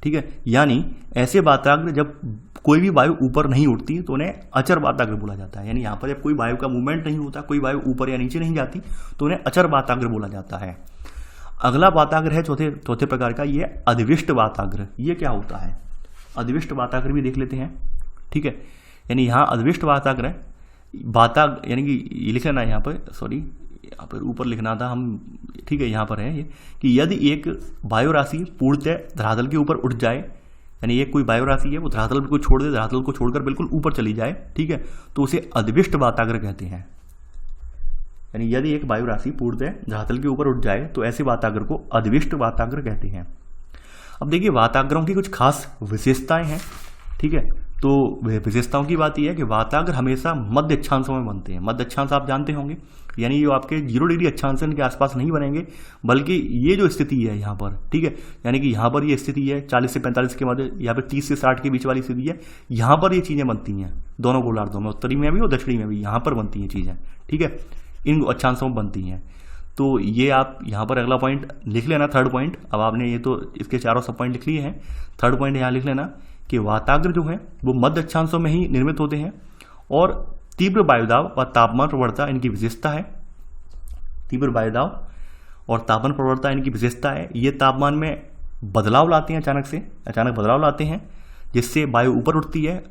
ठीक है, यानी ऐसे वाताग्र जब कोई भी वायु ऊपर नहीं उठती तो उन्हें अचर वाताग्र बोला जाता है। यानी यहाँ पर जब कोई वायु का मूवमेंट नहीं होता, कोई वायु ऊपर या नीचे नहीं जाती, तो उन्हें अचर वाताग्र बोला जाता है। अगला वाताग्र है चौथे प्रकार का, ये अधिविष्ट वाताग्र। ये क्या होता है, अधिविष्ट वाताग्र भी देख लेते हैं। ठीक है, यानी यहाँ अधिविष्ट वाताग्र है, यानी कि ये लिख लेना यहाँ पर, सॉरी यहाँ पर ऊपर लिखना था हम, ठीक है यहाँ पर है ये, कि यदि एक वायु राशि पूर्णतः धरातल के ऊपर उठ जाए, यानी एक कोई वायु राशि है वो धरातल को छोड़ दे, धरातल को छोड़कर बिल्कुल ऊपर चली जाए, ठीक है, तो उसे अधिविष्ट वाताग्र कहते हैं। यानी यदि एक वायु राशि पूर्णतः धरातल के ऊपर उठ जाए तो ऐसे वाताग्र को अधिविष्ट वाताग्र कहते हैं। अब देखिए वाताग्रों की कुछ खास विशेषताएं हैं। ठीक है, तो विशेषताओं की बात यह है कि वाताग्र हमेशा मध्य अक्षांशों में बनते हैं। मध्य अक्षांश आप जानते होंगे, यानी जो आपके 0 डिग्री अक्षांश के आसपास नहीं बनेंगे, बल्कि ये जो स्थिति है यहाँ पर, ठीक है, यानी कि यहाँ पर ये स्थिति है 40 से 45 के मध्य, या फिर 30 से 60 के बीच वाली स्थिति है, यहाँ पर ये चीज़ें बनती हैं दोनों गोलार्धों में, उत्तरी में भी और दक्षिणी में भी, यहाँ पर बनती हैं चीज़ें। ठीक है, इन अक्षांशों में बनती हैं। तो ये आप यहाँ पर अगला पॉइंट लिख लेना, थर्ड पॉइंट। अब आपने ये तो इसके चारों सब पॉइंट लिख लिए हैं, थर्ड पॉइंट यहाँ लिख लेना कि वाताग्र जो है वो मध्य अक्षांशों में ही निर्मित होते हैं और तीव्र वायुदाब व तापमान प्रवणता इनकी विशेषता है। तीव्र वायुदाब और तापमान प्रवणता इनकी विशेषता है। ये तापमान में बदलाव लाते हैं, अचानक बदलाव लाते हैं, जिससे वायु ऊपर उठती है,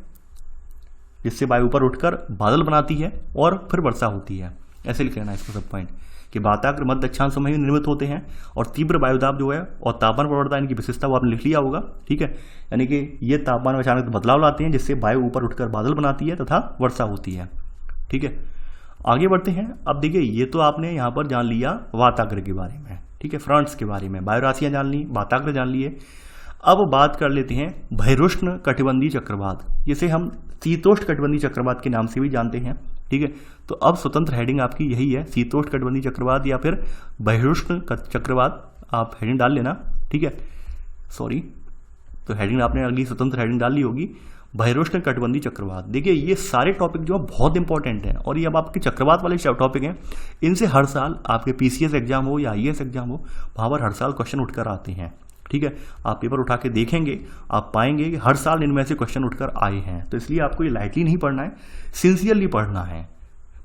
जिससे वायु ऊपर उठकर बादल बनाती है और फिर वर्षा होती है। ऐसे लिख लेना इसको सब पॉइंट कि वाताग्र मध्य अक्षांश में ही निर्मित होते हैं, और तीव्र वायुदाब जो है और तापमान प्रवणता इनकी विशेषता वो आपने लिख लिया होगा, ठीक है। यानी कि ये तापमान में अचानक बदलाव लाते हैं जिससे वायु ऊपर उठकर बादल बनाती है तथा वर्षा होती है, ठीक है। आगे बढ़ते हैं। अब देखिए ये तो आपने यहाँ पर जान लिया वाताग्र के बारे में, ठीक है, फ्रंट्स के बारे में, वायु राशियाँ जान ली, वाताग्र जान लिए। अब बात कर लेते हैं भैरुष्ण कटिबंधीय चक्रवात, जिसे हम शीतोष्ण कटिबंधीय चक्रवात के नाम से भी जानते हैं, ठीक है। तो अब स्वतंत्र हेडिंग आपकी यही है, शीतोष्ण कटिबंधीय चक्रवात या फिर भैरुष्ण चक्रवात, आप हेडिंग डाल लेना, ठीक है। सॉरी, तो हेडिंग आपने अगली स्वतंत्र हेडिंग डाल ली होगी, भैरुष्ण कटिबंधीय चक्रवात। देखिए ये सारे टॉपिक जो है बहुत इंपॉर्टेंट हैं, और ये अब आपके चक्रवात वाले टॉपिक हैं, इनसे हर साल आपके पीसीएस एग्जाम हो या आईएएस एग्जाम हो, वहाँ पर हर साल क्वेश्चन उठकर आते हैं, ठीक है। आप पेपर उठा के देखेंगे, आप पाएंगे कि हर साल इनमें से क्वेश्चन उठकर आए हैं। तो इसलिए आपको ये लाइटली नहीं पढ़ना है, सिंसियरली पढ़ना है,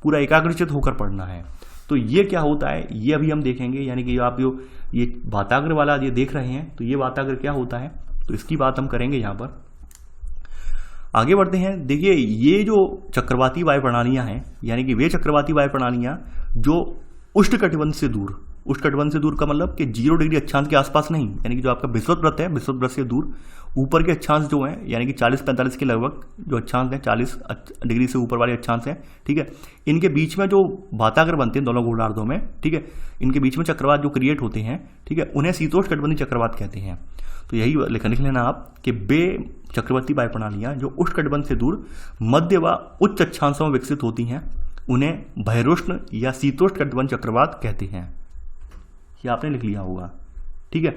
पूरा एकाग्रचित होकर पढ़ना है। तो ये क्या होता है ये अभी हम देखेंगे, यानी कि आप जो ये वाताग्र वाला ये देख रहे हैं, तो ये वाताग्र क्या होता है, तो इसकी बात हम करेंगे यहाँ पर। आगे बढ़ते हैं। देखिए ये जो चक्रवाती वायु प्रणालियाँ हैं, यानी कि वे चक्रवाती वायु प्रणालियाँ जो उष्णकटिबंध से दूर, उष्णकटिबंध से दूर का मतलब कि 0 डिग्री अक्षांश के आसपास नहीं, यानी कि जो आपका विषुवत है, विषुवत से दूर ऊपर के अक्षांश जो हैं, यानी कि 40-45 के लगभग जो अक्षांश हैं, 40 डिग्री से ऊपर वाले अक्षांश हैं, ठीक है। इनके बीच में जो वाताग्र बनते हैं दोनों गोलार्धों में, ठीक है, इनके बीच में चक्रवात जो क्रिएट होते हैं, ठीक है, उन्हें शीतोष्ण कटिबंधीय चक्रवात कहते हैं। तो यही लिख लेना आप कि वे चक्रवर्ती वायु प्रणालियाँ जो उष्णकटिबंध से दूर मध्य व उच्च अक्षांशों में विकसित होती हैं, उन्हें भैरुष्ण या शीतोष्ण कटिबंध चक्रवात कहते हैं। ये आपने लिख लिया होगा, ठीक है।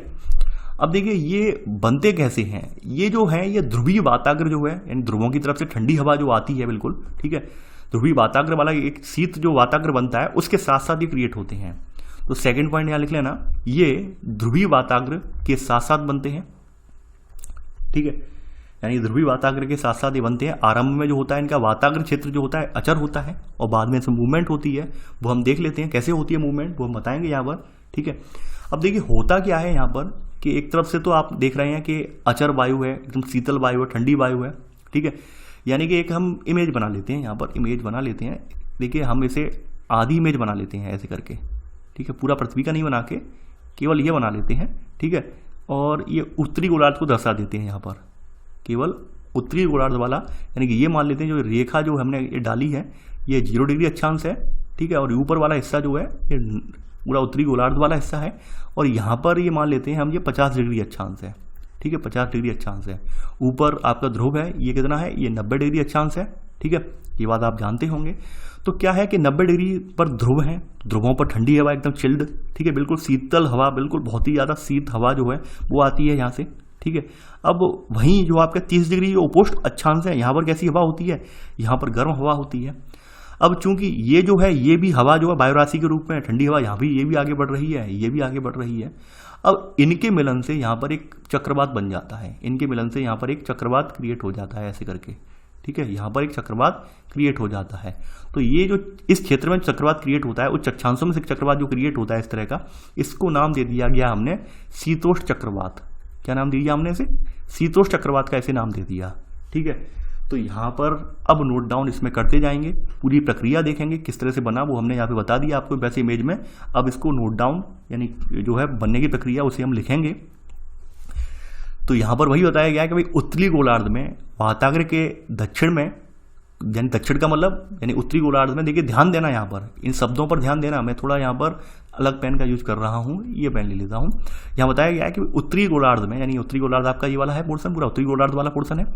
अब देखिए ये बनते कैसे हैं, ये जो है ये ध्रुवीय वाताग्र जो है, यानी ध्रुवों की तरफ से ठंडी हवा जो आती है, बिल्कुल ठीक है, ध्रुवीय वाताग्र वाला एक शीत जो वाताग्र बनता है उसके साथ साथ ये क्रिएट होते हैं। तो सेकंड पॉइंट यहाँ लिख लेना, ये ध्रुवीय वाताग्र के साथ साथ बनते हैं, ठीक है, यानी ध्रुवीय वाताग्र के साथ साथ ये बनते हैं। आरंभ में जो होता है इनका वाताग्र क्षेत्र जो होता है अचर होता है, और बाद में इसमें मूवमेंट होती है, वो हम देख लेते हैं कैसे होती है मूवमेंट, वो हम बताएंगे यहाँ पर, ठीक है। अब देखिए होता क्या है यहाँ पर कि एक तरफ से तो आप देख रहे हैं कि अचर वायु है, एकदम शीतल वायु है, ठंडी वायु है, ठीक है, यानी कि एक हम इमेज बना लेते हैं, यहाँ पर इमेज बना लेते हैं। देखिए हम इसे आधी इमेज बना लेते हैं ऐसे करके, ठीक है, पूरा पृथ्वी का नहीं बना के केवल ये बना लेते हैं, ठीक है, और ये उत्तरी गोलार्ध को दर्शा देते हैं यहाँ पर, केवल उत्तरी गोलार्ध वाला, यानी कि ये मान लेते हैं जो रेखा जो हमने ये डाली है ये 0 डिग्री अक्षांश है, ठीक है, और ऊपर वाला हिस्सा जो है ये पूरा उत्तरी गोलार्ध वाला हिस्सा है, और यहाँ पर ये मान लेते हैं हम ये 50 डिग्री अक्षांश है, ठीक है, 50 डिग्री अक्षांश है। ऊपर आपका ध्रुव है ये कितना है, ये 90 डिग्री अक्षांश है, ठीक है, ये बात आप जानते होंगे। तो क्या है कि 90 डिग्री पर ध्रुव है, ध्रुवों पर ठंडी हवा एकदम चिल्ड, ठीक है, बिल्कुल शीतल हवा, बिल्कुल बहुत ही ज़्यादा शीत हवा जो है वो आती है यहाँ से, ठीक है। अब वहीं जो आपका 30 डिग्री ओपोस्ट अक्षांश है, यहाँ पर कैसी हवा होती है, यहाँ पर गर्म हवा होती है। अब चूंकि ये जो है ये भी हवा जो है वायु राशि के रूप में ठंडी हवा, यहाँ भी ये भी आगे बढ़ रही है, ये भी आगे बढ़ रही है। अब इनके मिलन से यहाँ पर एक चक्रवात बन जाता है, इनके मिलन से यहाँ पर एक चक्रवात क्रिएट हो जाता है ऐसे करके, ठीक है, यहाँ पर एक चक्रवात क्रिएट हो जाता है। तो ये जो इस क्षेत्र में चक्रवात क्रिएट होता है, उच्च अक्षांशों में से चक्रवात जो क्रिएट होता है इस तरह का, इसको नाम दे दिया गया हमने शीतोष्ण चक्रवात। क्या नाम दिया हमने इसे, शीतोष्ण चक्रवात का ऐसे नाम दे दिया, ठीक है। तो यहाँ पर अब नोट डाउन इसमें करते जाएंगे, पूरी प्रक्रिया देखेंगे किस तरह से बना, वो हमने यहाँ पे बता दिया आपको वैसे इमेज में। अब इसको नोट डाउन यानी जो है बनने की प्रक्रिया उसे हम लिखेंगे। तो यहाँ पर वही बताया गया है कि भाई उत्तरी गोलार्ध में वाताग्र के दक्षिण में, यानी दक्षिण का मतलब यानी उत्तरी गोलार्ध में, देखिए ध्यान देना यहाँ पर, इन शब्दों पर ध्यान देना। मैं थोड़ा यहाँ पर अलग पेन का यूज कर रहा हूँ, ये पेन ले लेता हूँ। यहाँ बताया गया है कि उत्तरी गोलार्ध में, यानी उत्तरी गोलार्ध आपका ये वाला है पोर्शन, पूरा उत्तरी गोलार्ध वाला पोर्शन है।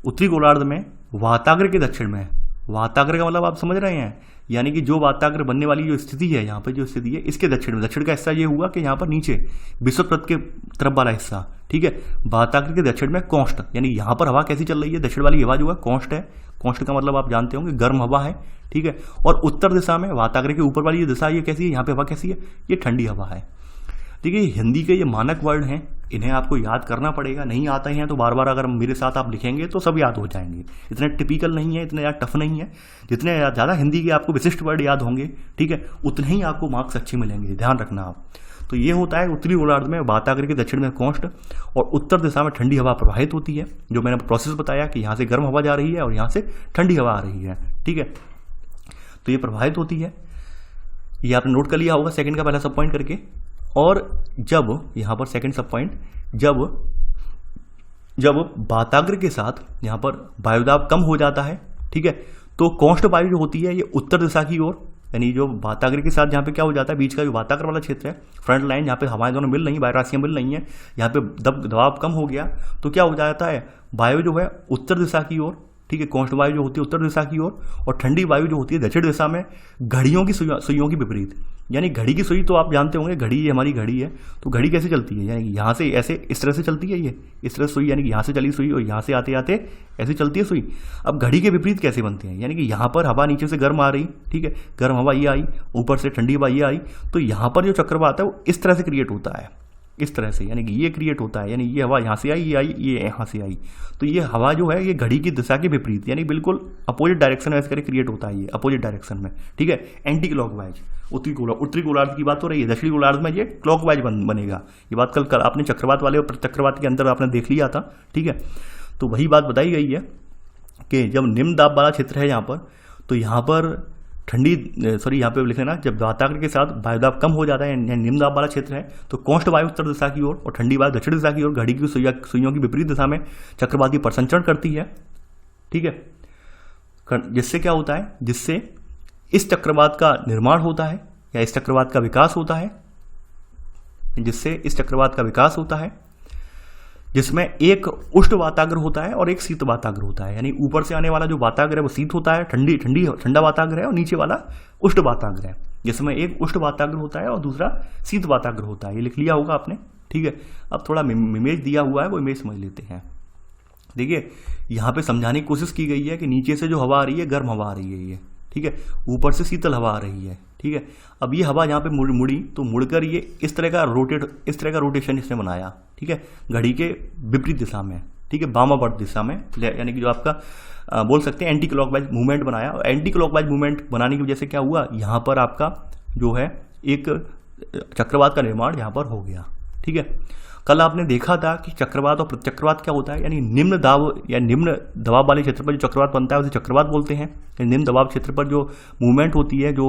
उत्तरी गोलार्ध में वाताग्र के दक्षिण में, वाताग्र का मतलब आप समझ रहे हैं, यानी कि जो वाताग्र बनने वाली जो स्थिति है, यहाँ पर जो स्थिति है इसके दक्षिण में, दक्षिण का हिस्सा ये हुआ कि यहाँ पर नीचे विषुववृत्त के तरफ वाला हिस्सा, ठीक है, वाताग्र के दक्षिण में कॉन्स्ट, यानी यहाँ पर हवा कैसी चल रही है, दक्षिण वाली हवा जो है कॉन्स्ट है, कॉन्स्ट का मतलब आप जानते होंगे गर्म हवा है, ठीक है। और उत्तर दिशा में वाताग्र के ऊपर वाली ये दिशा ये कैसी है, यहाँ पे हवा कैसी है, ये ठंडी हवा है। देखिए हिंदी के ये मानक वर्ड हैं, इन्हें आपको याद करना पड़ेगा, नहीं आते हैं तो बार बार अगर मेरे साथ आप लिखेंगे तो सब याद हो जाएंगे। इतने टिपिकल नहीं है, इतने ज़्यादा टफ नहीं है, जितने ज़्यादा हिंदी के आपको विशिष्ट वर्ड याद होंगे, ठीक है, उतने ही आपको मार्क्स अच्छे मिलेंगे, ध्यान रखना आप। तो ये होता है उत्तरी गोलार्ध में वाताग्र के दक्षिण में कॉन्स्ट, और उत्तर दिशा में ठंडी हवा प्रवाहित होती है, जो मैंने प्रोसेस बताया कि यहाँ से गर्म हवा जा रही है और यहाँ से ठंडी हवा आ रही है, ठीक है, तो ये प्रवाहित होती है। ये आपने नोट कर लिया होगा सेकंड का पहला सब पॉइंट करके। और जब यहाँ पर सेकंड सब पॉइंट, जब वाताग्र के साथ यहाँ पर वायुदाब कम हो जाता है, ठीक है, तो कॉन्स्ट वायु जो होती है ये उत्तर दिशा की ओर, यानी जो वाताग्र के साथ यहाँ पे क्या हो जाता है, बीच का जो वाताग्र वाला क्षेत्र है, फ्रंट लाइन जहाँ पे हवाएं दोनों मिल रही हैं, वायुराशियाँ मिल रही हैं, यहाँ पे दबाव कम हो गया तो क्या हो जाता है, वायु जो है उत्तर दिशा की ओर, ठीक है, कॉन्स्ट वायु जो होती है उत्तर दिशा की ओर, और ठंडी वायु जो होती है दक्षिण दिशा में, घड़ियों की सुइयों की विपरीत। यानी घड़ी की सुई तो आप जानते होंगे, घड़ी ये हमारी घड़ी है, तो घड़ी कैसे चलती है, यानी यहाँ से ऐसे इस तरह से चलती है, ये इस तरह सुई, यानी कि यहाँ से चली सुई और यहाँ से आते आते ऐसे चलती है सुई। अब घड़ी के विपरीत कैसे बनते हैं, यानी कि यहाँ पर हवा नीचे से गर्म आ रही, ठीक है, गर्म हवा ये आई, ऊपर से ठंडी हवा ये आई, तो यहाँ पर जो चक्रवात है वो इस तरह से क्रिएट होता है, इस तरह से, यानी कि ये क्रिएट होता है, यानी ये हवा यहाँ से आई, ये यहाँ से आई, तो ये हवा जो है ये घड़ी की दिशा के विपरीत, यानी बिल्कुल अपोजिट डायरेक्शन में ऐसे करके क्रिएट होता है, ये अपोजिट डायरेक्शन में, ठीक है, एंटी क्लॉकवाइज। उत्तरी गोलार्ध की बात हो रही है, दक्षिणी गोलार्ध में ये क्लॉकवाइज बनेगा। ये बात कल आपने चक्रवात वाले और प्रचक्रवात के अंदर आपने देख लिया था, ठीक है, तो वही बात बताई गई है कि जब निम्न दाब वाला क्षेत्र है यहाँ पर, तो यहाँ पर यहाँ पे लिख लेना, जब वाताग्र के साथ वायुदाब कम हो जाता है, निम्न दाब वाला क्षेत्र है, तो कॉन्स्ट वायु उत्तर दिशा की ओर और ठंडी वायु दक्षिण दिशा की ओर घड़ी की सुइयों की विपरीत दिशा में चक्रवात की परिसंचरण करती है, ठीक है, जिससे क्या होता है, जिससे इस चक्रवात का निर्माण होता है या इस चक्रवात का विकास होता है, जिसमें एक उष्ण वाताग्र होता है और एक शीत वाताग्र होता है। यानी ऊपर से आने वाला जो वाताग्र है वो शीत होता है, ठंडा वाताग्र है, और नीचे वाला उष्ण वाताग्र है, जिसमें एक उष्ण वाताग्र होता है और दूसरा शीत वाताग्र होता है। ये लिख लिया होगा आपने, ठीक है। अब थोड़ा इमेज दिया हुआ है, वो इमेज समझ लेते हैं। देखिए यहाँ पे समझाने की कोशिश की गई है कि नीचे से जो हवा आ रही है गर्म हवा आ रही है ये, ठीक है, ऊपर से शीतल हवा आ रही है, ठीक है। अब ये हवा यहाँ पे मुड़ी तो मुड़कर ये इस तरह का रोटेशन इसने बनाया, ठीक है, घड़ी के विपरीत दिशा में, ठीक है, वामावर्त दिशा में, यानी कि जो आपका बोल सकते हैं एंटी क्लॉकवाइज मूवमेंट बनाया। और एंटी क्लॉकवाइज मूवमेंट बनाने की वजह से क्या हुआ, यहाँ पर आपका जो है एक चक्रवात का निर्माण यहाँ पर हो गया, ठीक है। कल आपने देखा था कि चक्रवात और प्रतिचक्रवात क्या होता है, यानी निम्न दाब या निम्न दबाव वाले क्षेत्र पर जो चक्रवात बनता है उसे चक्रवात बोलते हैं। निम्न दबाव क्षेत्र पर जो मूवमेंट होती है, जो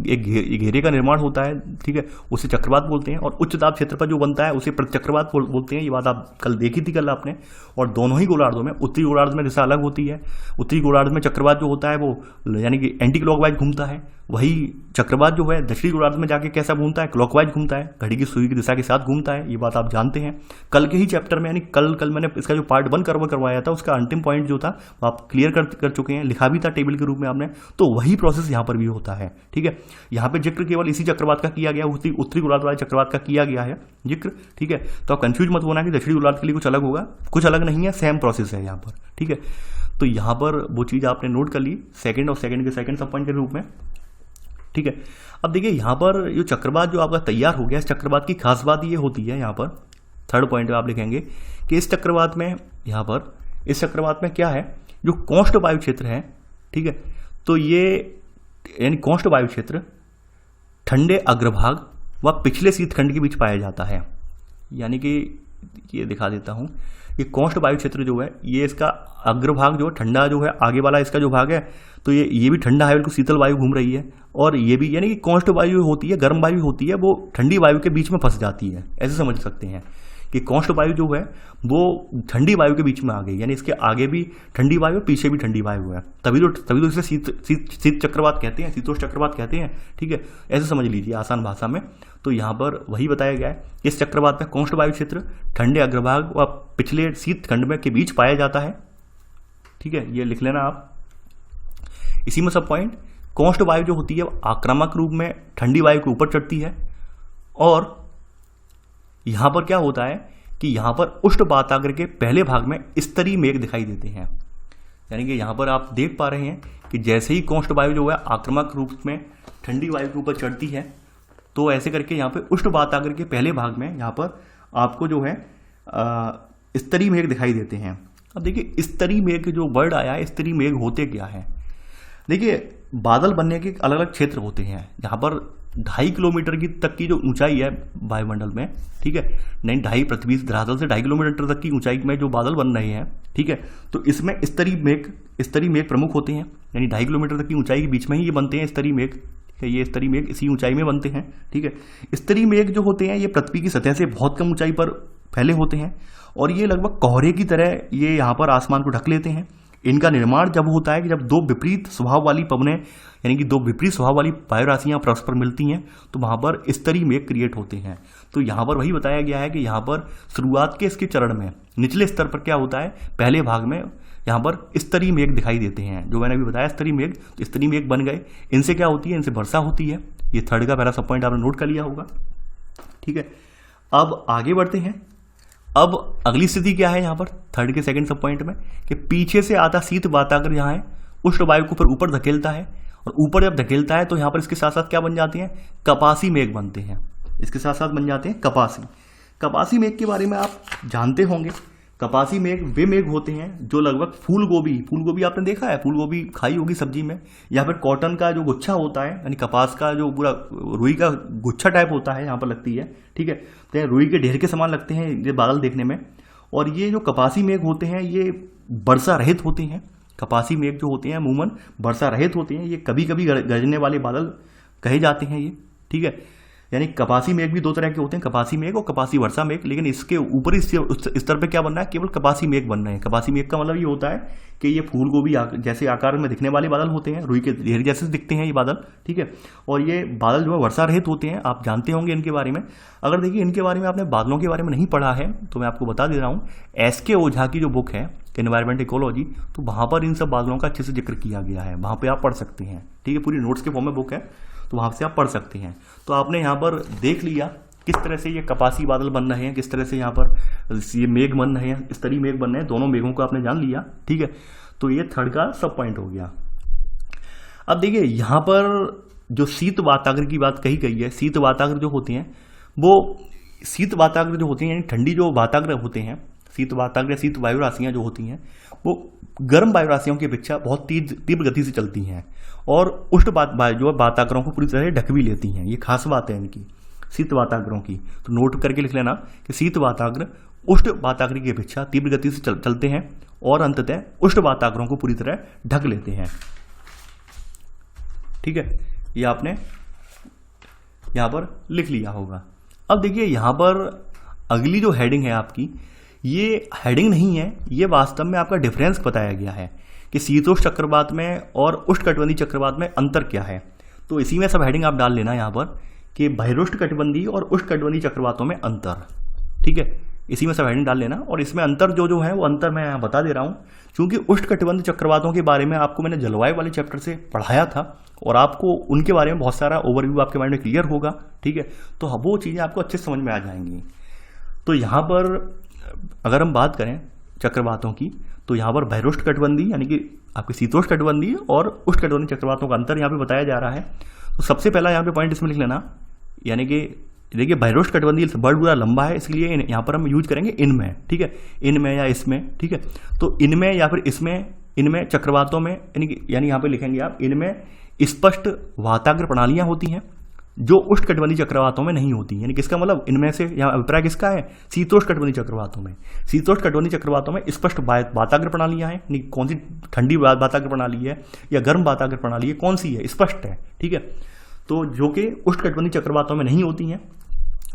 एक घेरे का निर्माण होता है, ठीक है, उसे चक्रवात बोलते हैं। और उच्च दाब क्षेत्र पर जो बनता है उसे प्रतिचक्रवात बोलते हैं। ये बात आप कल देखी थी कल आपने। और दोनों ही गोलार्धों में, उत्तरी गोलार्ध में दिशा अलग होती है। उत्तरी गोलार्ध में चक्रवात जो होता है वो यानी कि एंटी क्लॉकवाइज घूमता है, वही चक्रवात जो है दक्षिणी गोलार्ध में जाके कैसा घूमता है, क्लॉकवाइज घूमता है, घड़ी की सुई की दिशा के साथ घूमता है। ये बात आप जानते हैं। कल के ही चैप्टर में, यानी कल मैंने इसका जो पार्ट 1 करवाया था उसका अंतिम पॉइंट जो था वो आप क्लियर कर चुके हैं, लिखा भी था टेबल के रूप में आपने। तो वही प्रोसेस यहाँ पर भी होता है, ठीक है। यहाँ पे जिक्र केवल इसी चक्रवात का किया गया, उत्तरी गोलार्ध वाले चक्रवात का किया गया है जिक्र, ठीक है। तो आप कंफ्यूज मत होना कि दक्षिणी गोलार्ध के लिए कुछ अलग होगा, कुछ अलग नहीं है, सेम प्रोसेस है यहाँ पर, ठीक है। तो यहाँ पर वो चीज़ आपने नोट कर ली सेकंड और सेकंड के सेकंड सब पॉइंट के रूप में, ठीक है। अब देखिए यहाँ पर जो चक्रवात जो आपका तैयार हो गया, इस चक्रवात की खास बात ये होती है, यहाँ पर थर्ड पॉइंट आप लिखेंगे कि इस चक्रवात में, यहाँ पर इस चक्रवात में क्या है, जो कॉन्स्ट वायु क्षेत्र है, ठीक है, तो ये यानी कॉन्स्ट वायु क्षेत्र ठंडे अग्रभाग व पिछले शीतखंड के बीच पाया जाता है। यानी कि ये दिखा देता हूँ, ये कॉन्स्ट वायु क्षेत्र जो है, ये इसका अग्रभाग जो ठंडा जो है, आगे वाला इसका जो भाग है, तो ये भी ठंडा है, बिल्कुल शीतल वायु घूम रही है। और ये भी यानी कि कॉन्स्ट वायु होती है, गर्म वायु होती है, वो ठंडी वायु के बीच में फंस जाती है। ऐसे समझ सकते हैं कि कॉन्स्ट वायु जो है वो ठंडी वायु के बीच में आ गई, यानी इसके आगे भी ठंडी वायु, पीछे भी ठंडी वायु है। तभी तो इसे शीत चक्रवात कहते हैं, शीतोष्ण चक्रवात कहते हैं, ठीक है। ऐसे समझ लीजिए आसान भाषा में। तो यहाँ पर वही बताया गया है, इस चक्रवात में कॉन्स्ट वायु क्षेत्र ठंडे अग्रभाग व पिछले शीतखंड में के बीच पाया जाता है, ठीक है। ये लिख लेना आप। इसी में सब पॉइंट, कॉन्स्ट वायु जो होती है वो आक्रामक रूप में ठंडी वायु के ऊपर चढ़ती है। और यहां पर क्या होता है कि यहां पर उष्ण वाताग्र के पहले भाग में स्तरीय मेघ दिखाई देते हैं। यानी कि यहां पर आप देख पा रहे हैं कि जैसे ही कॉन्स्ट वायु जो है आक्रामक रूप में ठंडी वायु के ऊपर चढ़ती है, तो ऐसे करके यहाँ पे उष्ण वाताग्र के पहले भाग में यहाँ पर आपको जो है स्तरीय मेघ दिखाई देते हैं। अब देखिए स्तरीय मेघ जो वर्ड आया है, स्तरीय मेघ होते क्या है। देखिए बादल बनने के अलग अलग क्षेत्र होते हैं। यहाँ पर 2.5 किलोमीटर की तक की जो ऊंचाई है वायुमंडल में, ठीक है, नहीं 2.5 पृथ्वी धरातल से 2.5 किलोमीटर तक की ऊंचाई में जो बादल बन रहे हैं, ठीक है, तो इसमें स्तरीय मेघ प्रमुख होते हैं। यानी 2.5 किलोमीटर तक की ऊंचाई के बीच में ही ये बनते हैं स्तरीय मेघ, ये स्तरीय मेघ इसी ऊंचाई में बनते हैं। ठीक है, स्तरीय मेघ जो होते हैं ये पृथ्वी की सतह से बहुत कम ऊंचाई पर फैले होते हैं और ये लगभग कोहरे की तरह ये यहाँ पर आसमान को ढक लेते हैं। इनका निर्माण जब होता है कि जब दो विपरीत स्वभाव वाली पवनें यानी कि दो विपरीत स्वभाव वाली वायु राशियां परस्पर मिलती हैं तो वहां पर स्तरीय मेघ क्रिएट होते हैं। तो यहाँ पर वही बताया गया है कि यहाँ पर शुरुआत के इसके चरण में निचले स्तर पर क्या होता है, पहले भाग में यहाँ पर स्तरीय मेघ दिखाई देते हैं, जो मैंने अभी बताया स्तरीय मेघ। तो स्तरीय मेघ बन गए, इनसे क्या होती है, इनसे वर्षा होती है। ये थर्ड का पहला सब पॉइंट आपने नोट कर लिया होगा। ठीक है, अब आगे बढ़ते हैं। अब अगली स्थिति क्या है यहाँ पर थर्ड के सेकंड सब पॉइंट में कि पीछे से आता शीत वातावरण यहाँ है, उष्ण वायु को फिर ऊपर धकेलता है और ऊपर जब धकेलता है तो यहाँ पर इसके साथ साथ क्या बन जाते हैं, कपासी मेघ बनते हैं। इसके साथ साथ बन जाते हैं कपासी मेघ के बारे में आप जानते होंगे। कपासी मेघ वे मेघ होते हैं जो लगभग फूल गोभी आपने देखा है, फूल गोभी खाई होगी सब्जी में, या फिर कॉटन का जो गुच्छा होता है यानी कपास का जो पूरा रुई का गुच्छा टाइप होता है यहाँ पर लगती है। ठीक है, तो रुई के ढेर के समान लगते हैं ये बादल देखने में। और ये जो कपासी मेघ होते हैं ये वर्षा रहित होते हैं। कपासी मेघ जो होते हैं अमूमन वर्षा रहित होते हैं, ये कभी कभी गरजने वाले बादल कहे जाते हैं ये। ठीक है, यानी कपासी मेघ भी दो तरह के होते हैं, कपासी मेघ और कपासी वर्षा मेघ। लेकिन इसके ऊपरी स्तर पे क्या बनना है, केवल कपासी मेघ बनना है। कपासी मेघ का मतलब ये होता है कि ये फूल गोभी जैसे आकार में दिखने वाले बादल होते हैं, रुई के ढेर जैसे दिखते हैं ये बादल। ठीक है, और ये बादल जो है वर्षा रहित होते हैं, आप जानते होंगे इनके बारे में। अगर देखिए इनके बारे में आपने बादलों के बारे में नहीं पढ़ा है तो मैं आपको बता दे रहा हूँ, एस.के. ओझा की जो बुक है एनवायरमेंट इकोलॉजी, तो वहाँ पर इन सब बादलों का अच्छे से जिक्र किया गया है, वहाँ पर आप पढ़ सकते हैं। ठीक है, पूरी नोट्स के फॉर्म में बुक है तो वहाँ से आप पढ़ सकते हैं। तो आपने यहाँ पर देख लिया किस तरह से ये कपासी बादल बन रहे हैं, किस तरह से यहाँ पर ये मेघ बन रहे हैं, स्तरीय मेघ बन रहे हैं, दोनों मेघों को आपने जान लिया। ठीक है, तो ये थर्ड का सब पॉइंट हो गया। अब देखिए यहाँ पर जो शीत वातावरण की बात कही गई है, शीत वातावरण जो होते हैं वो शीत वातावरण जो होती हैं यानी ठंडी जो वातावरण होते हैं, शीत वातावरण शीत वायु राशियाँ जो होती हैं वो गर्म वायु राशियों की अपेक्षा बहुत तीव्र गति से चलती हैं और उष्ण जो वातावरणों को पूरी तरह से ढक भी लेती हैं। ये खास बात है इनकी शीत वातावरणों की, तो नोट करके लिख लेना कि शीत वातावरण उष्ण वातावरण की अपेक्षा तीव्र गति से चलते हैं और अंततः उष्ण वातावरणों को पूरी तरह ढक लेते हैं। ठीक है, ये आपने यहां पर लिख लिया होगा। अब देखिए यहां पर अगली जो हेडिंग है आपकी, ये हेडिंग नहीं है, ये वास्तव में आपका डिफरेंस बताया गया है कि शीतोष्ण चक्रवात में और उष्णकटिबंधीय चक्रवात में अंतर क्या है। तो इसी में सब हेडिंग आप डाल लेना यहाँ पर कि बहिरुष्णकटिबंधीय और उष्णकटिबंधीय चक्रवातों में अंतर। ठीक है, इसी में सब हेडिंग डाल लेना और इसमें अंतर जो है वो अंतर मैं यहाँ बता दे रहा हूँ, क्योंकि उष्णकटिबंधीय चक्रवातों के बारे में आपको मैंने जलवायु वाले चैप्टर से पढ़ाया था और आपको उनके बारे में बहुत सारा ओवरव्यू आपके माइंड में क्लियर होगा। ठीक है, तो वो चीज़ें आपको अच्छे समझ में आ जाएंगी। तो यहाँ पर अगर हम बात करें चक्रवातों की तो यहाँ पर बहिरुष्णकटिबंधीय यानी कि आपके शीतोष्णकटिबंधीय और उष्णकटिबंधीय चक्रवातों का अंतर यहाँ पे बताया जा रहा है। तो सबसे पहला यहाँ पे पॉइंट इसमें लिख लेना, यानी कि देखिए बहिरुष्णकटिबंधीय वर्ड पूरा लंबा है इसलिए यहाँ पर हम यूज करेंगे इनमें। ठीक है, इनमें या इसमें। ठीक है, तो इनमें या फिर इसमें, इनमें चक्रवातों में यानी यहाँ पे लिखेंगे आप, इनमें स्पष्ट वाताग्र प्रणालियाँ होती हैं जो उष्णकटिबंधीय चक्रवातों में नहीं होती। यानी किसका मतलब, इनमें से यहाँ अभिप्राय किसका है, शीतोष्णकटिबंधीय चक्रवातों में। शीतोष्णकटिबंधीय चक्रवातों में स्पष्ट वाताग्र प्रणालियाँ हैं, यानी कौन सी ठंडी वाताग्र प्रणाली है या गर्म वाताग्र प्रणाली है, कौन सी है, स्पष्ट है। ठीक है, तो जो कि उष्णकटिबंधीय चक्रवातों में नहीं होती हैं।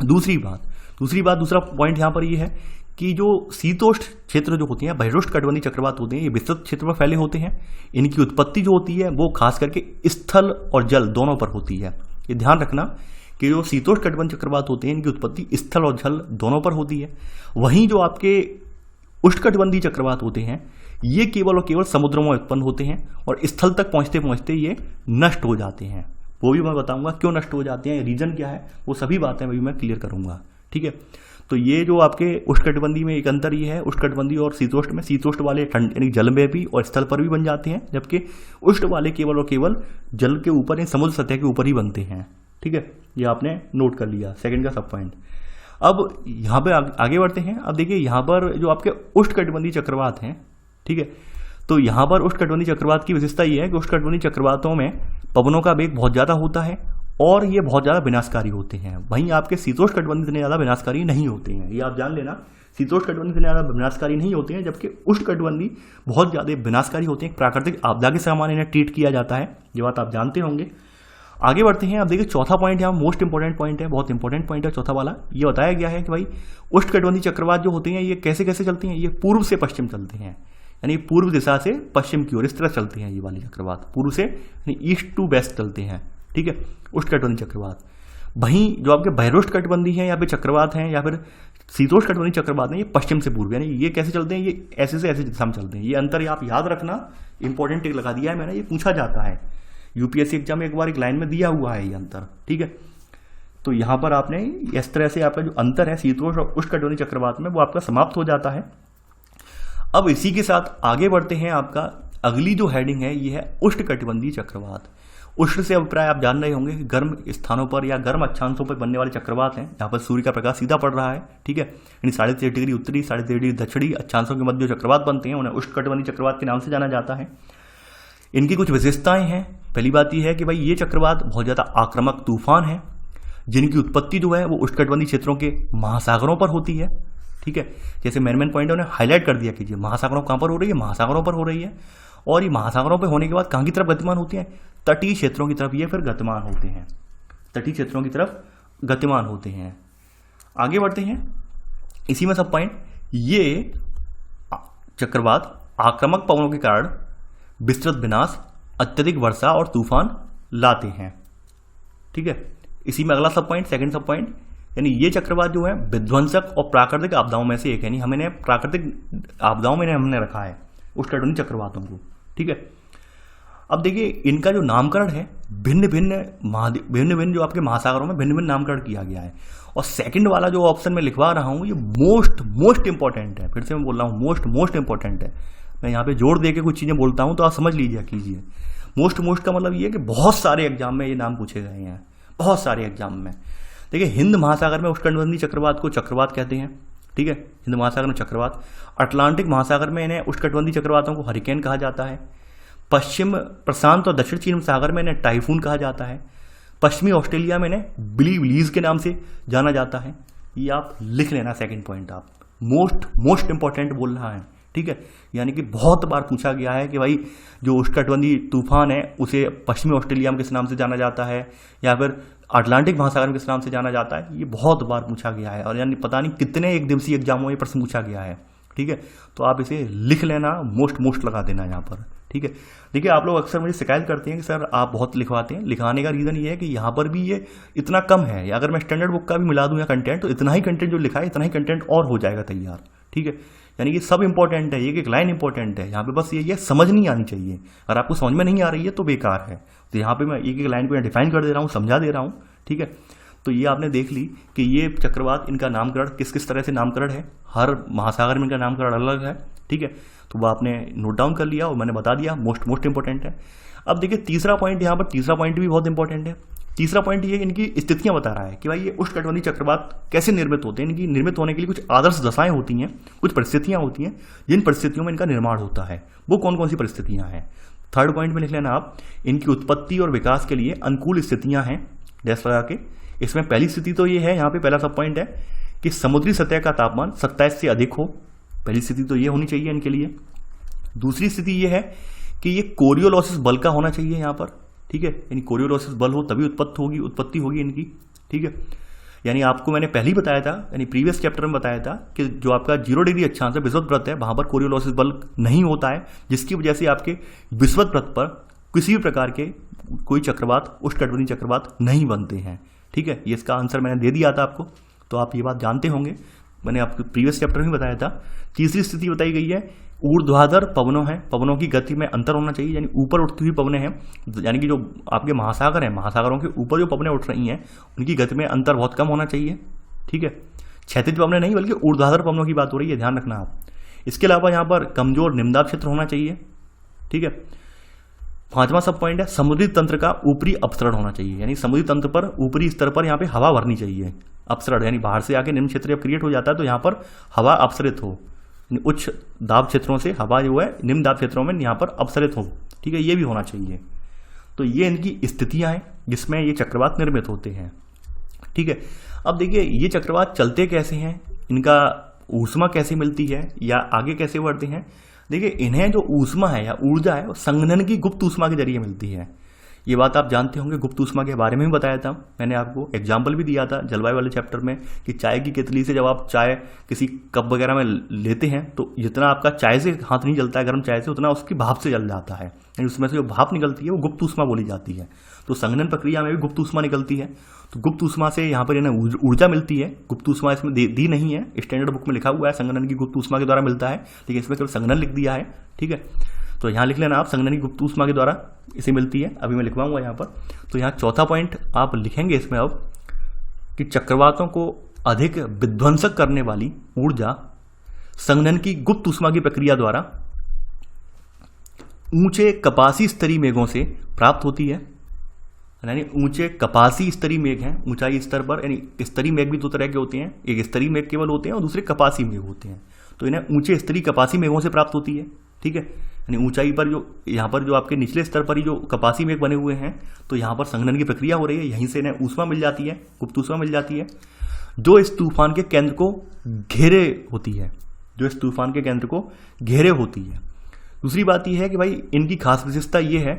दूसरा पॉइंट यहाँ पर ये है कि जो शीतोष्ण क्षेत्र जो होते हैं, बहिरुष्णकटिबंधीय चक्रवात होते हैं, ये विस्तृत क्षेत्र में फैले होते हैं। इनकी उत्पत्ति जो होती है वो खास करके स्थल और जल दोनों पर होती है। ये ध्यान रखना कि जो शीतोष्णकटिबंधीय चक्रवात होते हैं इनकी उत्पत्ति स्थल और जल दोनों पर होती है। वहीं जो आपके उष्णकटिबंधीय चक्रवात होते हैं ये केवल और केवल समुद्रों में उत्पन्न होते हैं और स्थल तक पहुंचते पहुंचते ये नष्ट हो जाते हैं। वो भी मैं बताऊंगा क्यों नष्ट हो जाते हैं, रीजन क्या है, वो सभी बातें भी मैं क्लियर करूंगा। ठीक है, तो ये जो आपके उष्णकटिबंधीय में एक अंतर ये है, उष्णकटिबंधीय और शीतोष्ण में, शीतोष्ण वाले ठंड यानी जल में भी और स्थल पर भी बन जाते हैं, जबकि उष्ण वाले केवल और केवल जल के ऊपर, समुद्र सतह के ऊपर ही बनते हैं। ठीक है, ये आपने नोट कर लिया, सेकंड का सब पॉइंट। अब यहाँ पे आगे बढ़ते हैं। अब देखिए यहाँ पर जो आपके उष्णकटिबंधीय चक्रवात हैं, ठीक है, तो यहाँ पर उष्णकटिबंधीय चक्रवात की विशेषता ये है कि उष्णकटिबंधीय चक्रवातों में पवनों का वेग बहुत ज़्यादा होता है और ये बहुत ज़्यादा विनाशकारी होते हैं। वहीं आपके शीतोष्णकटिबंधीय इतने ज़्यादा विनाशकारी नहीं होते हैं, ये आप जान लेना। शीतोष्णकटिबंधीय इतने ज़्यादा विनाशकारी नहीं होते हैं, जबकि उष्णकटिबंधीय बहुत ज़्यादा विनाशकारी होते हैं। प्राकृतिक आपदा के समान इन्हें ट्रीट किया जाता है, ये बात आप जानते होंगे। आगे बढ़ते हैं। अब देखिए चौथा पॉइंट यहाँ मोस्ट इंपॉर्टेंट पॉइंट है, बहुत इंपॉर्टेंट पॉइंट है चौथा वाला। ये बताया गया है कि भाई उष्णकटिबंधीय चक्रवात जो होते हैं ये कैसे कैसे चलती हैं, ये पूर्व से पश्चिम चलते हैं, यानी पूर्व दिशा से पश्चिम की ओर इस तरह चलते हैं। ये वाले चक्रवात पूर्व से यानी ईस्ट टू वेस्ट चलते हैं, ठीक है, उष्णकटिबंधीय चक्रवात। वहीं जो आपके बहिरोष्णकटिबंधीय हैं या फिर चक्रवात हैं या फिर शीतोष्णकटिबंधीय चक्रवात हैं, ये पश्चिम से पूर्व, यानी ये कैसे चलते हैं, ये ऐसे से ऐसे दिशा में चलते हैं। ये अंतर आप याद रखना, इंपॉर्टेंट टिक लगा दिया है मैंने, ये पूछा जाता है यूपीएससी एग्जाम में एक बार एक लाइन में दिया हुआ है ये अंतर, ठीक है। तो यहां पर आपने इस तरह से आपका जो अंतर है शीतोष्ण और उष्णकटिबंधीय चक्रवात में वो आपका समाप्त हो जाता है। अब इसी के साथ आगे बढ़ते हैं। आपका अगली जो हेडिंग है ये है उष्णकटिबंधीय चक्रवात। उष्ण से अभिप्राय आप जान रहे होंगे कि गर्म स्थानों पर या गर्म अक्षांशों पर बनने वाले चक्रवात हैं, जहां पर सूर्य का प्रकाश सीधा पड़ रहा है, ठीक है, यानी 3.5 डिग्री उत्तरी 3.5 डिग्री दक्षिणी अक्षांशों के मध्य जो चक्रवात बनते हैं उन्हें उष्णकटिबंधीय चक्रवात के नाम से जाना जाता है। इनकी कुछ विशेषताएं हैं। पहली बात यह है कि भाई ये चक्रवात बहुत ज्यादा आक्रामक तूफान है, जिनकी उत्पत्ति जो है वो उष्णकटिबंधीय क्षेत्रों के महासागरों पर होती है, ठीक है। जैसे मेन पॉइंट है उन्हें हाईलाइट कर दिया कीजिए, महासागरों कहां पर हो रही है, महासागरों पर हो रही है। और ये महासागरों पर होने के बाद कहां की तरफ गतिमान होती है, तटीय क्षेत्रों की तरफ ये फिर गतिमान होते हैं, तटीय क्षेत्रों की तरफ गतिमान होते हैं। आगे बढ़ते हैं। इसी में सब पॉइंट, ये चक्रवात आक्रामक पवनों के कारण विस्तृत विनाश, अत्यधिक वर्षा और तूफान लाते हैं, ठीक है। इसी में अगला सब पॉइंट, सेकंड सब पॉइंट, यानी ये चक्रवात जो है विध्वंसक और प्राकृतिक आपदाओं में से एक है, यानी हमें प्राकृतिक आपदाओं में हमने रखा है उष्णकटिबंधीय चक्रवातों को, ठीक है। अब देखिए इनका जो नामकरण है भिन्न भिन्न जो आपके महासागरों में भिन्न भिन्न नामकरण किया गया है। और सेकंड वाला जो ऑप्शन में लिखवा रहा हूं ये मोस्ट इंपॉर्टेंट है, फिर से मैं बोल रहा हूं मोस्ट इंपॉर्टेंट है। मैं यहाँ पे जोड़ दे के कुछ चीजें बोलता हूं तो आप समझ लीजिए कीजिए। मोस्ट का मतलब ये है कि बहुत सारे एग्जाम में ये नाम पूछे गए हैं, बहुत सारे एग्जाम में। देखिए हिंद महासागर में उष्णकटिबंधीय चक्रवात को चक्रवात कहते हैं, ठीक है, हिंद महासागर में चक्रवात। अटलांटिक महासागर में इन्हें उष्णकटिबंधीय चक्रवातों को हरिकेन कहा जाता है। पश्चिम प्रशांत और दक्षिण चीन सागर में इन्हें टाइफून कहा जाता है। पश्चिमी ऑस्ट्रेलिया में इन्हें बिली विलीज के नाम से जाना जाता है। ये आप लिख लेना सेकंड पॉइंट, आप मोस्ट इंपॉर्टेंट बोल रहा है, ठीक है। यानी कि बहुत बार पूछा गया है कि भाई जो उष्णकटिबंधीय तूफान है उसे पश्चिमी ऑस्ट्रेलिया में किस नाम से जाना जाता है या फिर अटलांटिक महासागर में किस नाम से जाना जाता है, ये बहुत बार पूछा गया है। और यानी पता नहीं कितने एक दिवसीय एग्जामों में प्रश्न पूछा गया है, ठीक है। तो आप इसे लिख लेना, मोस्ट लगा देना यहाँ पर, ठीक है। देखिए आप लोग अक्सर मुझे शिकायत करते हैं कि सर आप बहुत लिखवाते हैं। लिखाने का रीज़न ये है कि यहाँ पर भी ये इतना कम है, या अगर मैं स्टैंडर्ड बुक का भी मिला दूँ या कंटेंट, तो इतना ही कंटेंट जो लिखा है इतना ही कंटेंट और हो जाएगा तैयार, ठीक है। यानी कि सब इंपॉर्टेंट है, एक लाइन इंपॉर्टेंट है, यहाँ पे बस ये समझ नहीं आनी चाहिए। अगर आपको समझ में नहीं आ रही है तो बेकार है। तो यहाँ पे मैं एक लाइन को डिफाइन कर दे रहा हूँ, समझा दे रहा हूँ, ठीक है। तो ये आपने देख ली कि ये चक्रवात, इनका नामकरण किस किस तरह से नामकरण है, हर महासागर में इनका नामकरण अलग है, ठीक है। तो वो आपने नोट डाउन कर लिया और मैंने बता दिया, मोस्ट इंपॉर्टेंट है। अब देखिए तीसरा पॉइंट, यहाँ पर तीसरा पॉइंट भी बहुत इंपॉर्टेंट है। तीसरा पॉइंट ये इनकी स्थितियां बता रहा है कि भाई ये उष्णकटिबंधीय चक्रवात कैसे निर्मित होते हैं। इनकी निर्मित होने के लिए कुछ आदर्श दशाएं होती हैं, कुछ परिस्थितियां होती हैं, जिन परिस्थितियों में इनका निर्माण होता है। वो कौन कौन सी परिस्थितियां हैं, थर्ड पॉइंट में लिख लेना आप। इनकी उत्पत्ति और विकास के लिए अनुकूल स्थितियां हैं, डैश लगा के। इसमें पहली स्थिति तो ये है, यहाँ पे पहला सब पॉइंट है कि समुद्री सतह का तापमान 27 से अधिक हो। पहली स्थिति तो ये होनी चाहिए इनके लिए। दूसरी स्थिति ये है कि ये कोरियोलिसिस बल का होना चाहिए यहाँ पर, ठीक है। यानी कोरियोलिसिस बल हो तभी उत्पत्ति होगी इनकी, ठीक है। यानी आपको मैंने पहले ही बताया था, यानी प्रीवियस चैप्टर में बताया था कि जो आपका 0 डिग्री अक्षांश है विषुवत वृत्त है, वहां पर कोरियोलिसिस बल नहीं होता है, जिसकी वजह से आपके विषुवत वृत्त पर किसी भी प्रकार के कोई चक्रवात, उष्णकटिबंधीय चक्रवात नहीं बनते हैं, ठीक है। ये इसका आंसर मैंने दे दिया था आपको, तो आप ये बात जानते होंगे, मैंने आपको प्रीवियस चैप्टर में बताया था। तीसरी स्थिति बताई गई है ऊर्ध्वाधर पवनों है, पवनों की गति में अंतर होना चाहिए, यानी ऊपर उठती हुई पवनें हैं, यानी कि जो आपके महासागर हैं, महासागरों के ऊपर जो पवनें उठ रही हैं उनकी गति में अंतर बहुत कम होना चाहिए, ठीक है। क्षैतिज पवनें नहीं बल्कि ऊर्ध्वाधर पवनों की बात हो रही है, ध्यान रखना आप। इसके अलावा यहाँ पर कमजोर निम्नदाब क्षेत्र होना चाहिए, ठीक है। पांचवा सब पॉइंट है समुद्री तंत्र का ऊपरी अपसरण होना चाहिए, यानी समुद्री तंत्र पर ऊपरी स्तर पर यहाँ पे हवा भरनी चाहिए। अपसरण यानी बाहर से आके निम्न क्षेत्र जब क्रिएट हो जाता है तो यहाँ पर हवा अपसरित हो, उच्च दाब क्षेत्रों से हवा जो है निम्न दाब क्षेत्रों में यहाँ पर अपसरित हो, ठीक है, ये भी होना चाहिए। तो ये इनकी स्थितियां हैं जिसमें ये चक्रवात निर्मित होते हैं, ठीक है। अब देखिए ये चक्रवात चलते कैसे हैं, इनका ऊष्मा कैसे मिलती है या आगे कैसे बढ़ते हैं। देखिए इन्हें जो ऊष्मा है या ऊर्जा है वो संघनन की गुप्त ऊष्मा के जरिए मिलती है, ये बात आप जानते होंगे, गुप्त ऊष्मा के बारे में भी बताया था मैंने आपको, एग्जाम्पल भी दिया था जलवायु वाले चैप्टर में कि चाय की केतली से जब आप चाय किसी कप वगैरह में लेते हैं तो जितना आपका चाय से हाथ नहीं जलता है गर्म चाय से, उतना उसकी भाप से जल जाता है, यानी उसमें से जो भाप निकलती है वो गुप्त ऊष्मा बोली जाती है। तो संघनन प्रक्रिया में भी गुप्त ऊष्मा निकलती है। तो गुप्त ऊष्मा से यहाँ पर इन्हें ऊर्जा मिलती है। गुप्त ऊष्मा इसमें दी नहीं है, स्टैंडर्ड बुक में लिखा हुआ है संघनन की गुप्त ऊष्मा के द्वारा मिलता है, लेकिन इसमें केवल संघनन लिख दिया है। ठीक है, तो यहाँ लिख लेना आप, संघनन की गुप्त ऊष्मा के द्वारा इसे मिलती है। अभी मैं लिखवाऊंगा यहाँ पर। तो यहाँ चौथा पॉइंट आप लिखेंगे इसमें अब कि चक्रवातों को अधिक विध्वंसक करने वाली ऊर्जा संघनन की गुप्त ऊष्मा की प्रक्रिया द्वारा ऊंचे कपासी स्तरीय मेघों से प्राप्त होती है। यानी ऊंचे कपासी स्तरीय मेघ हैं, ऊंचाई स्तर पर, यानी स्तरीय मेघ भी दो तरह के होते हैं, एक स्तरीय मेघ केवल होते हैं और दूसरे कपासी मेघ होते हैं। तो इन्हें ऊंचे स्तरीय कपासी मेघों से प्राप्त होती है। ठीक है, यानी ऊंचाई पर जो यहाँ पर जो आपके निचले स्तर पर ही जो कपासी मेघ बने हुए हैं, तो यहाँ पर संघनन की प्रक्रिया हो रही है, यहीं से इन्हें ऊष्मा मिल जाती है, गुप्त ऊष्मा मिल जाती है, जो इस तूफान के केंद्र को घेरे होती है, जो इस तूफान के केंद्र को घेरे होती है। दूसरी बात यह है कि भाई इनकी खास विशेषता ये है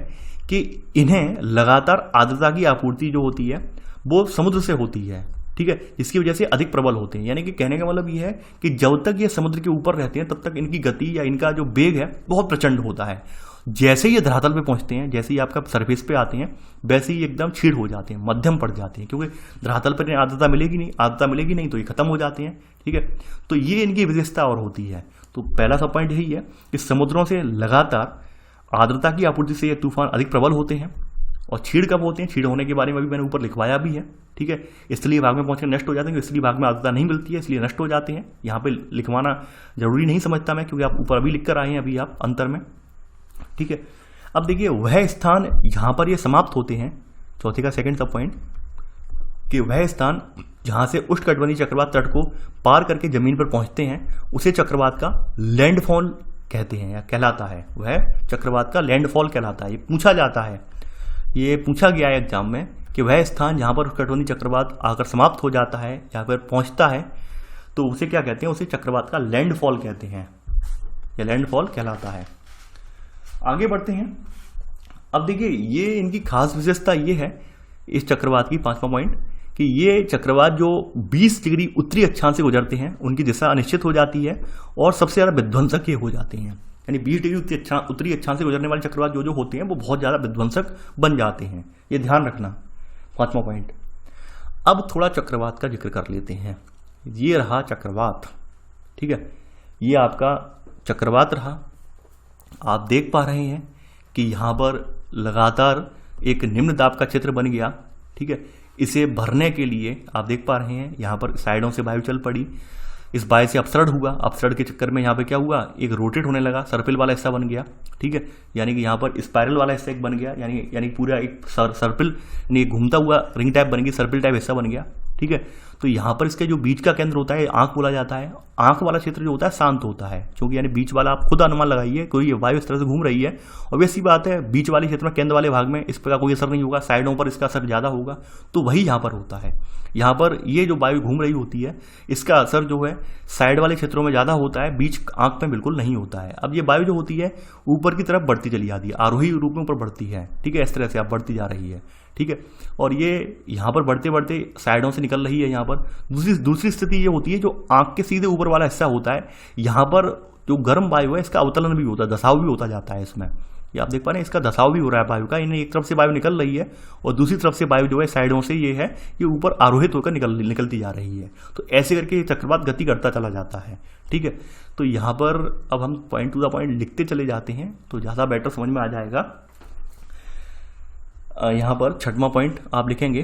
कि इन्हें लगातार आर्द्रता की आपूर्ति जो होती है वो समुद्र से होती है। ठीक है, इसकी वजह से अधिक प्रबल होते हैं। यानी कि कहने का मतलब ये है कि जब तक ये समुद्र के ऊपर रहते हैं तब तक इनकी गति या इनका जो वेग है बहुत प्रचंड होता है। जैसे ही ये धरातल पे पहुंचते हैं, जैसे ही आपका सरफेस पे आते हैं, वैसे ही एकदम क्षीण हो जाते हैं, मध्यम पड़ जाते हैं, क्योंकि धरातल पर आर्द्रता मिलेगी नहीं तो ये खत्म हो जाते हैं। ठीक है, तो ये इनकी विशेषता और होती है। तो पहला सब पॉइंट यही है कि समुद्रों से लगातार आर्द्रता की आपूर्ति से ये तूफान अधिक प्रबल होते हैं। और क्षीण कब होते हैं, क्षीण होने के बारे में भी मैंने ऊपर लिखवाया भी है। ठीक है, स्थलीय भाग में पहुंचकर नष्ट हो जाते हैं, स्थलीय भाग में आर्द्रता नहीं मिलती है इसलिए नष्ट हो जाते हैं। यहाँ पे लिखवाना जरूरी नहीं समझता मैं, क्योंकि आप ऊपर अभी लिख कर आए हैं अभी आप अंतर में। ठीक है, अब देखिए वह स्थान यहाँ पर ये समाप्त होते हैं, चौथे का सेकंड सब पॉइंट, कि वह स्थान जहाँ से उष्णकटिबंधीय चक्रवात तट को पार करके जमीन पर पहुंचते हैं उसे चक्रवात का लैंडफॉल कहते हैं या कहलाता है। वह चक्रवात का लैंडफॉल कहलाता है। ये पूछा जाता है, ये पूछा गया है एग्जाम में कि वह स्थान जहाँ पर उष्णकटिबंधीय चक्रवात आकर समाप्त हो जाता है या फिर पहुंचता है तो उसे क्या कहते हैं, उसे चक्रवात का लैंडफॉल कहते हैं, या लैंडफॉल कहलाता है। आगे बढ़ते हैं। अब देखिए ये इनकी खास विशेषता ये है इस चक्रवात की, पांचवा पॉइंट, कि ये चक्रवात जो 20 डिग्री उत्तरी अक्षांश से गुजरते हैं उनकी दिशा अनिश्चित हो जाती है और सबसे ज़्यादा विध्वंसक ये हो जाते हैं। यानी 20 डिग्री उत्तरी अक्षांश से गुजरने वाले चक्रवात जो होते हैं वो बहुत ज़्यादा विध्वंसक बन जाते हैं, ये ध्यान रखना, पांचवा पॉइंट। अब थोड़ा चक्रवात का जिक्र कर लेते हैं। ये रहा चक्रवात। ठीक है, ये आपका चक्रवात रहा। आप देख पा रहे हैं कि यहाँ पर लगातार एक निम्न दाब का क्षेत्र बन गया। ठीक है, इसे भरने के लिए आप देख पा रहे हैं यहाँ पर साइडों से वायु चल पड़ी, इस वायु से अपसरण हुआ, अपसरण के चक्कर में यहाँ पे क्या हुआ, एक रोटेट होने लगा, सर्पिल वाला हिस्सा बन गया। ठीक है, यानी कि यहाँ पर स्पाइरल वाला हिस्सा एक बन गया, यानी पूरा एक सर्पिल यानी घूमता हुआ रिंग टाइप बन गई, सर्पिल टाइप हिस्सा बन गया। ठीक है, तो यहाँ पर इसके जो बीच का केंद्र होता है आंख बोला जाता है। आंख वाला क्षेत्र जो होता है शांत होता है, क्योंकि यानी बीच वाला आप खुद अनुमान लगाइए, कोई वायु इस तरह से घूम रही है और वैसी बात है बीच वाले क्षेत्र में केंद्र वाले भाग में इस पर कोई असर नहीं होगा, साइडों पर इसका असर ज़्यादा होगा, तो वही यहाँ पर होता है। यहाँ पर ये जो वायु घूम रही होती है इसका असर जो है साइड वाले क्षेत्रों में ज़्यादा होता है, बीच आंख में बिल्कुल नहीं होता है। अब ये वायु जो होती है ऊपर की तरफ बढ़ती चली जाती है, आरोही रूप में ऊपर बढ़ती है। ठीक है, इस तरह से आप बढ़ती जा रही है। ठीक है, और ये यहाँ पर बढ़ते बढ़ते साइडों से निकल रही है। यहाँ पर दूसरी स्थिति ये होती है जो आंख के सीधे ऊपर वाला हिस्सा होता है, यहाँ पर जो गर्म वायु है इसका अवतलन भी होता है, धसाव भी होता जाता है इसमें। ये आप देख पा रहे हैं, इसका धसाव भी हो रहा है वायु का, इन्हें एक तरफ से वायु निकल रही है और दूसरी तरफ से वायु जो है साइडों से ये है ये ऊपर आरोहित होकर निकलती जा रही है। तो ऐसे करके चक्रवात गति करता चला जाता है। ठीक है, तो यहाँ पर अब हम पॉइंट टू द पॉइंट लिखते चले जाते हैं तो ज़्यादा बेटर समझ में आ जाएगा। यहाँ पर छठवां पॉइंट आप लिखेंगे।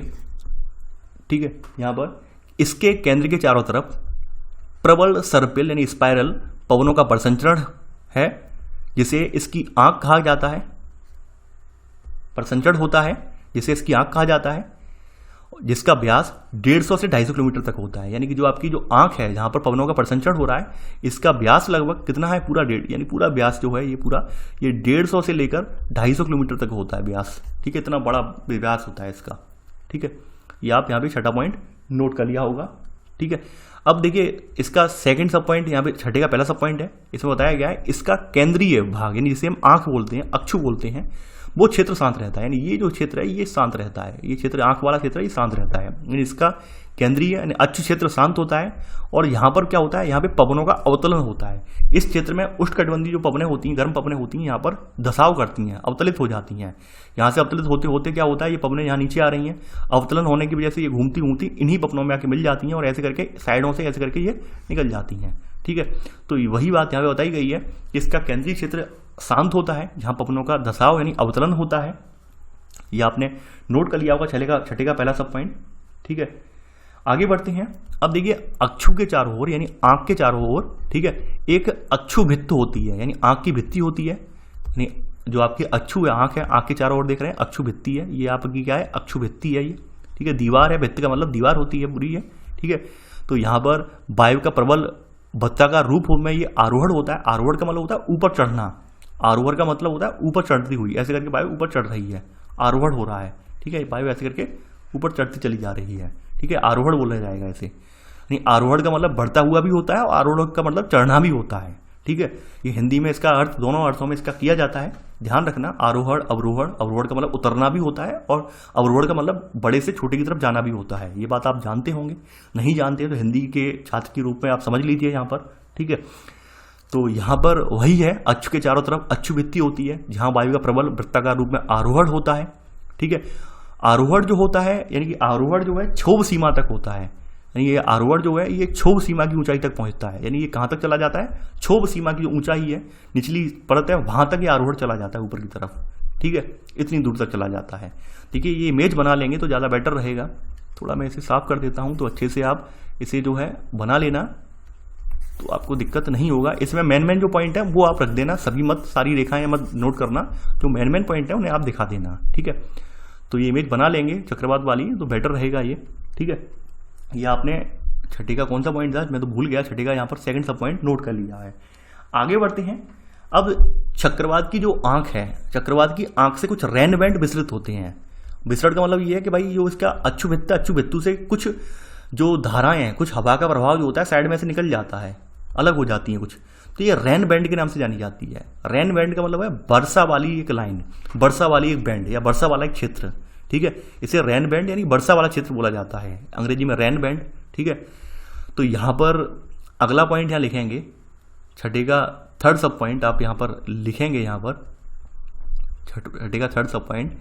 ठीक है, यहाँ पर इसके केंद्र के चारों तरफ प्रबल सर्पिल यानी स्पाइरल पवनों का परिसंचरण है, जिसे इसकी आंख कहा जाता है। परिसंचरण होता है जिसे इसकी आंख कहा जाता है, जिसका व्यास 150 से 250 किलोमीटर तक होता है। यानी कि जो आपकी जो आंख है जहाँ पर पवनों का परिसंचरण हो रहा है, इसका व्यास लगभग कितना है, पूरा यानी पूरा व्यास जो है ये पूरा 150 से लेकर 250 किलोमीटर तक होता है व्यास। ठीक है, इतना बड़ा व्यास होता है इसका। ठीक है, ये आप यहाँ पे छठा पॉइंट नोट कर लिया होगा। ठीक है, अब देखिए इसका सेकंड सब पॉइंट यहाँ पे छठे का पहला सब पॉइंट है, इसमें बताया गया है इसका केंद्रीय भाग यानी जिसे हम आंख बोलते हैं, अक्षु बोलते हैं, वो क्षेत्र शांत रहता है। यानी ये जो क्षेत्र है ये शांत रहता है, ये क्षेत्र आंख वाला क्षेत्र है ये शांत रहता है, यानी इसका केंद्रीय यानी अक्षु क्षेत्र शांत होता है। और यहाँ पर क्या होता है, यहाँ पे पवनों का अवतलन होता है। इस क्षेत्र में उष्णकटिबंधीय जो पवनें होती हैं, गर्म पवनें होती हैं, यहाँ पर धसाव करती हैं, अवतलित हो जाती हैं। यहाँ से अवतलित होते होते क्या होता है, ये पवनें यहाँ नीचे आ रही हैं, अवतलन होने की वजह से ये घूमती घूमती इन्हीं पवनों में आके मिल जाती हैं और ऐसे करके साइडों से ऐसे करके ये निकल जाती हैं। ठीक है, तो वही बात यहाँ पे बताई गई है कि इसका केंद्रीय क्षेत्र शांत होता है जहाँ पवनों का धसाव यानी अवतलन होता है। ये आपने नोट कर लिया होगा छठे का पहला सब पॉइंट। ठीक है, आगे बढ़ते हैं। अब देखिए अक्षु के चारों ओर यानी आंख के चारों ओर, ठीक है, एक अक्षु भित्त होती है यानी आंख की भित्ति होती है। यानी जो आपकी अक्षु है, आंख है, आंख के चारों ओर देख रहे हैं अक्षु भित्ति है, ये आपकी क्या है, अक्षु भित्ति है ये। ठीक है, दीवार है, भित्ति का मतलब दीवार होती है पूरी है। ठीक है, तो यहाँ पर वायु का प्रबल वृत्ताकार रूप में ये आरोहण होता है। आरोहण का मतलब होता है ऊपर चढ़ना, आरोहण का मतलब होता है ऊपर चढ़ती हुई, ऐसे करके वायु ऊपर चढ़ रही है, आरोहण हो रहा है। ठीक है, वायु ऐसे करके ऊपर चढ़ती चली जा रही है। ठीक है, आरोहण बोला जाएगा ऐसे। नहीं, आरोहण का मतलब बढ़ता हुआ भी होता है और आरोहण का मतलब चढ़ना भी होता है। ठीक है, ये हिंदी में इसका अर्थ दोनों अर्थों में इसका किया जाता है, ध्यान रखना। आरोहण अवरोहण, अवरोहण का मतलब उतरना भी होता है और अवरोहण का मतलब बड़े से छोटे की तरफ जाना भी होता है। ये बात आप जानते होंगे, नहीं जानते तो हिंदी के छात्र के रूप में आप समझ लीजिए यहाँ पर। ठीक है, तो यहाँ पर वही है, अक्षु के चारों तरफ अक्षु भित्ति होती है जहाँ वायु का प्रबल वृत्ताकार रूप में आरोहण होता है। ठीक है, आरोहण जो होता है यानी कि आरोहण जो है क्षोभ सीमा तक होता है, यानी ये आरोहण जो है ये क्षोभ सीमा की ऊंचाई तक पहुंचता है। यानी ये कहाँ तक चला जाता है, क्षोभ सीमा की जो ऊंचाई है, निचली परत है, वहां तक ये आरोहण चला जाता है ऊपर की तरफ। ठीक है, इतनी दूर तक चला जाता है। ठीक है, ये इमेज बना लेंगे तो ज़्यादा बेटर रहेगा। थोड़ा मैं इसे साफ कर देता हूँ तो अच्छे से आप इसे जो है बना लेना, तो आपको दिक्कत नहीं होगा। इसमें मेन जो पॉइंट है वो आप रख देना, सभी मत सारी रेखाएं मत नोट करना, जो मेन पॉइंट है उन्हें आप दिखा देना। ठीक है, तो ये इमेज बना लेंगे चक्रवात वाली तो बेटर रहेगा ये। ठीक है, ये आपने छठे का कौन सा पॉइंट था, मैं तो भूल गया, छठे का यहाँ पर सेकंड सब पॉइंट नोट कर लिया है। आगे बढ़ते हैं। अब चक्रवात की जो आंख है, चक्रवात की आंख से कुछ रैन बैंड विसरित होते हैं। विसरण का मतलब ये है कि भाई जो इसका अक्षु भित्तु से कुछ जो धाराएं हैं, कुछ हवा का प्रभाव जो होता है साइड में से निकल जाता है, अलग हो जाती है कुछ, तो ये रैन बैंड के नाम से जानी जाती है। रैन बैंड का मतलब है वर्षा वाली एक लाइन, वर्षा वाली एक बैंड या वर्षा वाला एक क्षेत्र। ठीक है, इसे रैन बैंड यानी वर्षा वाला क्षेत्र बोला जाता है, अंग्रेजी में रैन बैंड। ठीक है, तो यहाँ पर अगला पॉइंट यहाँ लिखेंगे, छठे का थर्ड सब पॉइंट आप यहाँ पर लिखेंगे, यहाँ पर छठे का थर्ड सब पॉइंट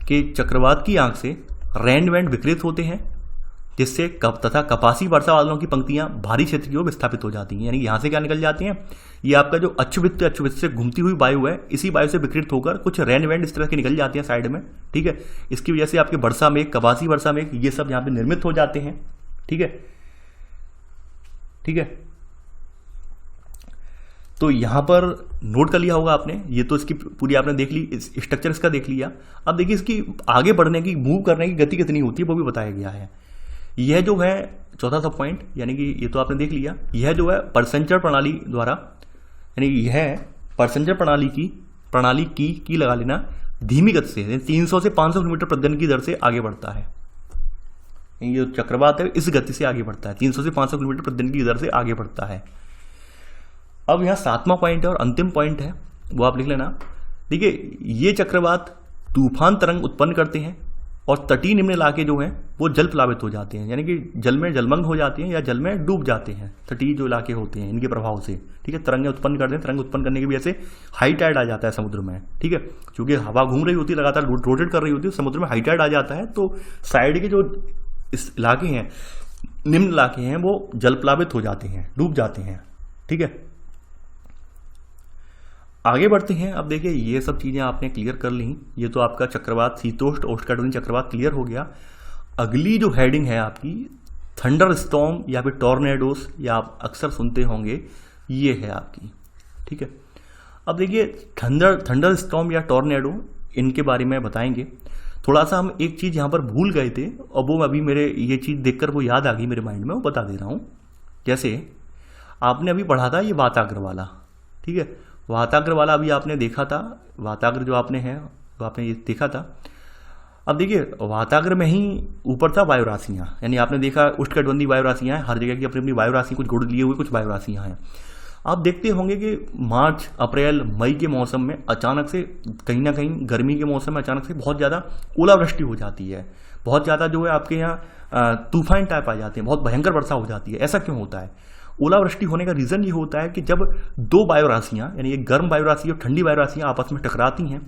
कि चक्रवात की आंख से रैन बैंड विकृत होते हैं, जिससे तथा कपासी वर्षा बादलों की पंक्तियां भारी क्षेत्र की ओर विस्थापित हो जाती हैं। यानी यहाँ से क्या निकल जाती हैं, ये आपका जो अक्षुभित्त से घूमती हुई वायु है, इसी वायु से विकृत होकर कुछ रैन बैंड इस तरह की निकल जाती हैं साइड में। ठीक है, इसकी वजह से आपके वर्षा मेघ, कपासी वर्षा मेघ, ये सब यहाँ पे निर्मित हो जाते हैं। ठीक है, ठीक है, तो यहाँ पर नोट कर लिया होगा आपने, ये तो इसकी पूरी आपने देख ली, स्ट्रक्चर इसका देख लिया। अब देखिए इसकी आगे बढ़ने की, मूव करने की गति कितनी होती है वो भी बताया गया है। यह जो है चौथा सब पॉइंट, यानी कि ये तो आपने देख लिया, यह जो है परसेंचर प्रणाली द्वारा, यानी यह परसेंचर प्रणाली की लगा लेना, धीमी गति से 300 से 500 किलोमीटर प्रतिदिन की दर से आगे बढ़ता है। ये जो चक्रवात है इस गति से आगे बढ़ता है, 300 से 500 किलोमीटर प्रतिदिन की दर से आगे बढ़ता है। अब यहाँ सातवां पॉइंट है और अंतिम पॉइंट है, वो आप लिख लेना। देखिए ये चक्रवात तूफान तरंग उत्पन्न करते हैं और तटीय निम्न इलाके जो हैं वो जल प्लावित हो जाते हैं, यानी कि जल में जलमग्न हो जाते हैं या जल में डूब जाते हैं। तटीय जो इलाके होते हैं इनके प्रभाव से, ठीक है, तरंगें उत्पन्न करते हैं। तरंग उत्पन्न करने की वजह से हाई टाइड आ जाता है समुद्र में। ठीक है, क्योंकि हवा घूम रही होती है, लगातार रोटेट कर रही होती है, समुद्र में हाई टाइड आ जाता है, तो साइड के जो इस इलाके हैं, निम्न इलाके हैं, वो जल प्लावित हो जाते हैं, डूब जाते हैं। ठीक है, आगे बढ़ते हैं। अब देखिए ये सब चीज़ें आपने क्लियर कर ली, ये तो आपका चक्रवात, शीतोष्ण उष्णकटिबंधीय चक्रवात क्लियर हो गया। अगली जो हेडिंग है आपकी थंडर स्टॉर्म या फिर टॉर्नेडोस, या आप अक्सर सुनते होंगे, ये है आपकी। ठीक है, अब देखिए थंडर स्टॉर्म या टॉर्नेडो, इनके बारे में बताएंगे। थोड़ा सा हम एक चीज़ यहाँ पर भूल गए थे और वो अभी मेरे ये चीज़ देखकर वो याद आ गई मेरे माइंड में, वो बता दे रहा हूँ। जैसे आपने अभी पढ़ा था ये वाताग्र वाला, ठीक है, वाताग्र वाला अभी आपने देखा था, वाताग्र जो आपने है वो आपने ये देखा था। अब देखिए वाताग्र में ही ऊपर था वायु राशियाँ, यानी आपने देखा उष्णकटिबंधीय वायु राशियाँ हैं, हर जगह की अपनी अपनी वायु राशि कुछ गुण लिए हुए कुछ वायु राशियाँ हैं। आप देखते होंगे कि मार्च अप्रैल मई के मौसम में अचानक से कहीं ना कहीं गर्मी के मौसम में अचानक से बहुत ज़्यादा ओलावृष्टि हो जाती है, बहुत ज़्यादा जो है आपके यहाँ तूफान टाइप आ जाते हैं, बहुत भयंकर वर्षा हो जाती है। ऐसा क्यों होता है? ओलावृष्टि होने का रीज़न ये होता है कि जब दो वायु राशियाँ यानी एक गर्म वायु राशि और ठंडी वायु राशियाँ आपस में टकराती हैं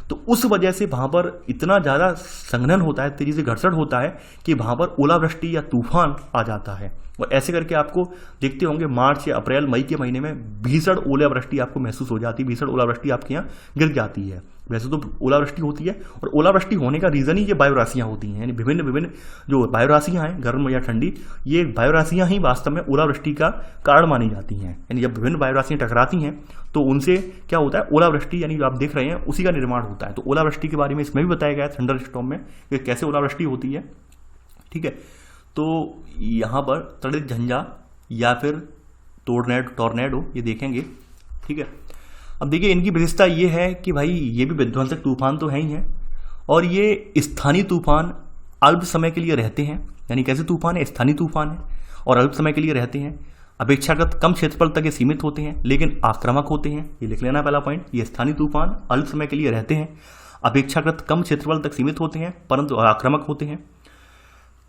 तो उस वजह से वहाँ पर इतना ज़्यादा संघनन होता है, तेजी से घर्षण होता है कि वहाँ पर ओलावृष्टि या तूफान आ जाता है। और ऐसे करके आपको देखते होंगे मार्च या अप्रैल मई के महीने में भीषण ओलावृष्टि आपको महसूस हो जाती है, भीषण ओलावृष्टि आपके यहाँ गिर जाती है। वैसे तो ओलावृष्टि होती है और ओलावृष्टि होने का रीज़न ही ये वायु राशियाँ होती हैं, यानी विभिन्न विभिन्न जो वायु राशियाँ हैं गर्म या ठंडी, ये वायु राशियाँ ही वास्तव में ओलावृष्टि का कारण मानी जाती हैं। यानी जब विभिन्न वायु राशियाँ टकराती हैं तो उनसे क्या होता है, ओलावृष्टि यानी जो आप देख रहे हैं उसी का निर्माण होता है। तो ओलावृष्टि के बारे में इसमें भी बताया गया है थंडर स्टॉर्म में कि कैसे ओलावृष्टि होती है। ठीक है, तो यहाँ पर तड़ित झंझा या फिर टॉर्नेडो ये देखेंगे। ठीक है, अब देखिए इनकी विशेषता ये है कि भाई ये भी विध्वंसक तूफान तो है ही हैं और ये स्थानीय तूफान अल्प समय के लिए रहते हैं। यानी कैसे तूफान है, स्थानीय तूफान है और अल्प समय के लिए रहते हैं। अपेक्षाकृत कम क्षेत्रफल तक ये सीमित होते हैं लेकिन आक्रामक होते हैं। ये लिख लेना पहला पॉइंट, ये स्थानीय तूफान अल्प समय के लिए रहते हैं, अपेक्षाकृत कम क्षेत्रफल तक सीमित होते हैं परंतु आक्रामक होते हैं।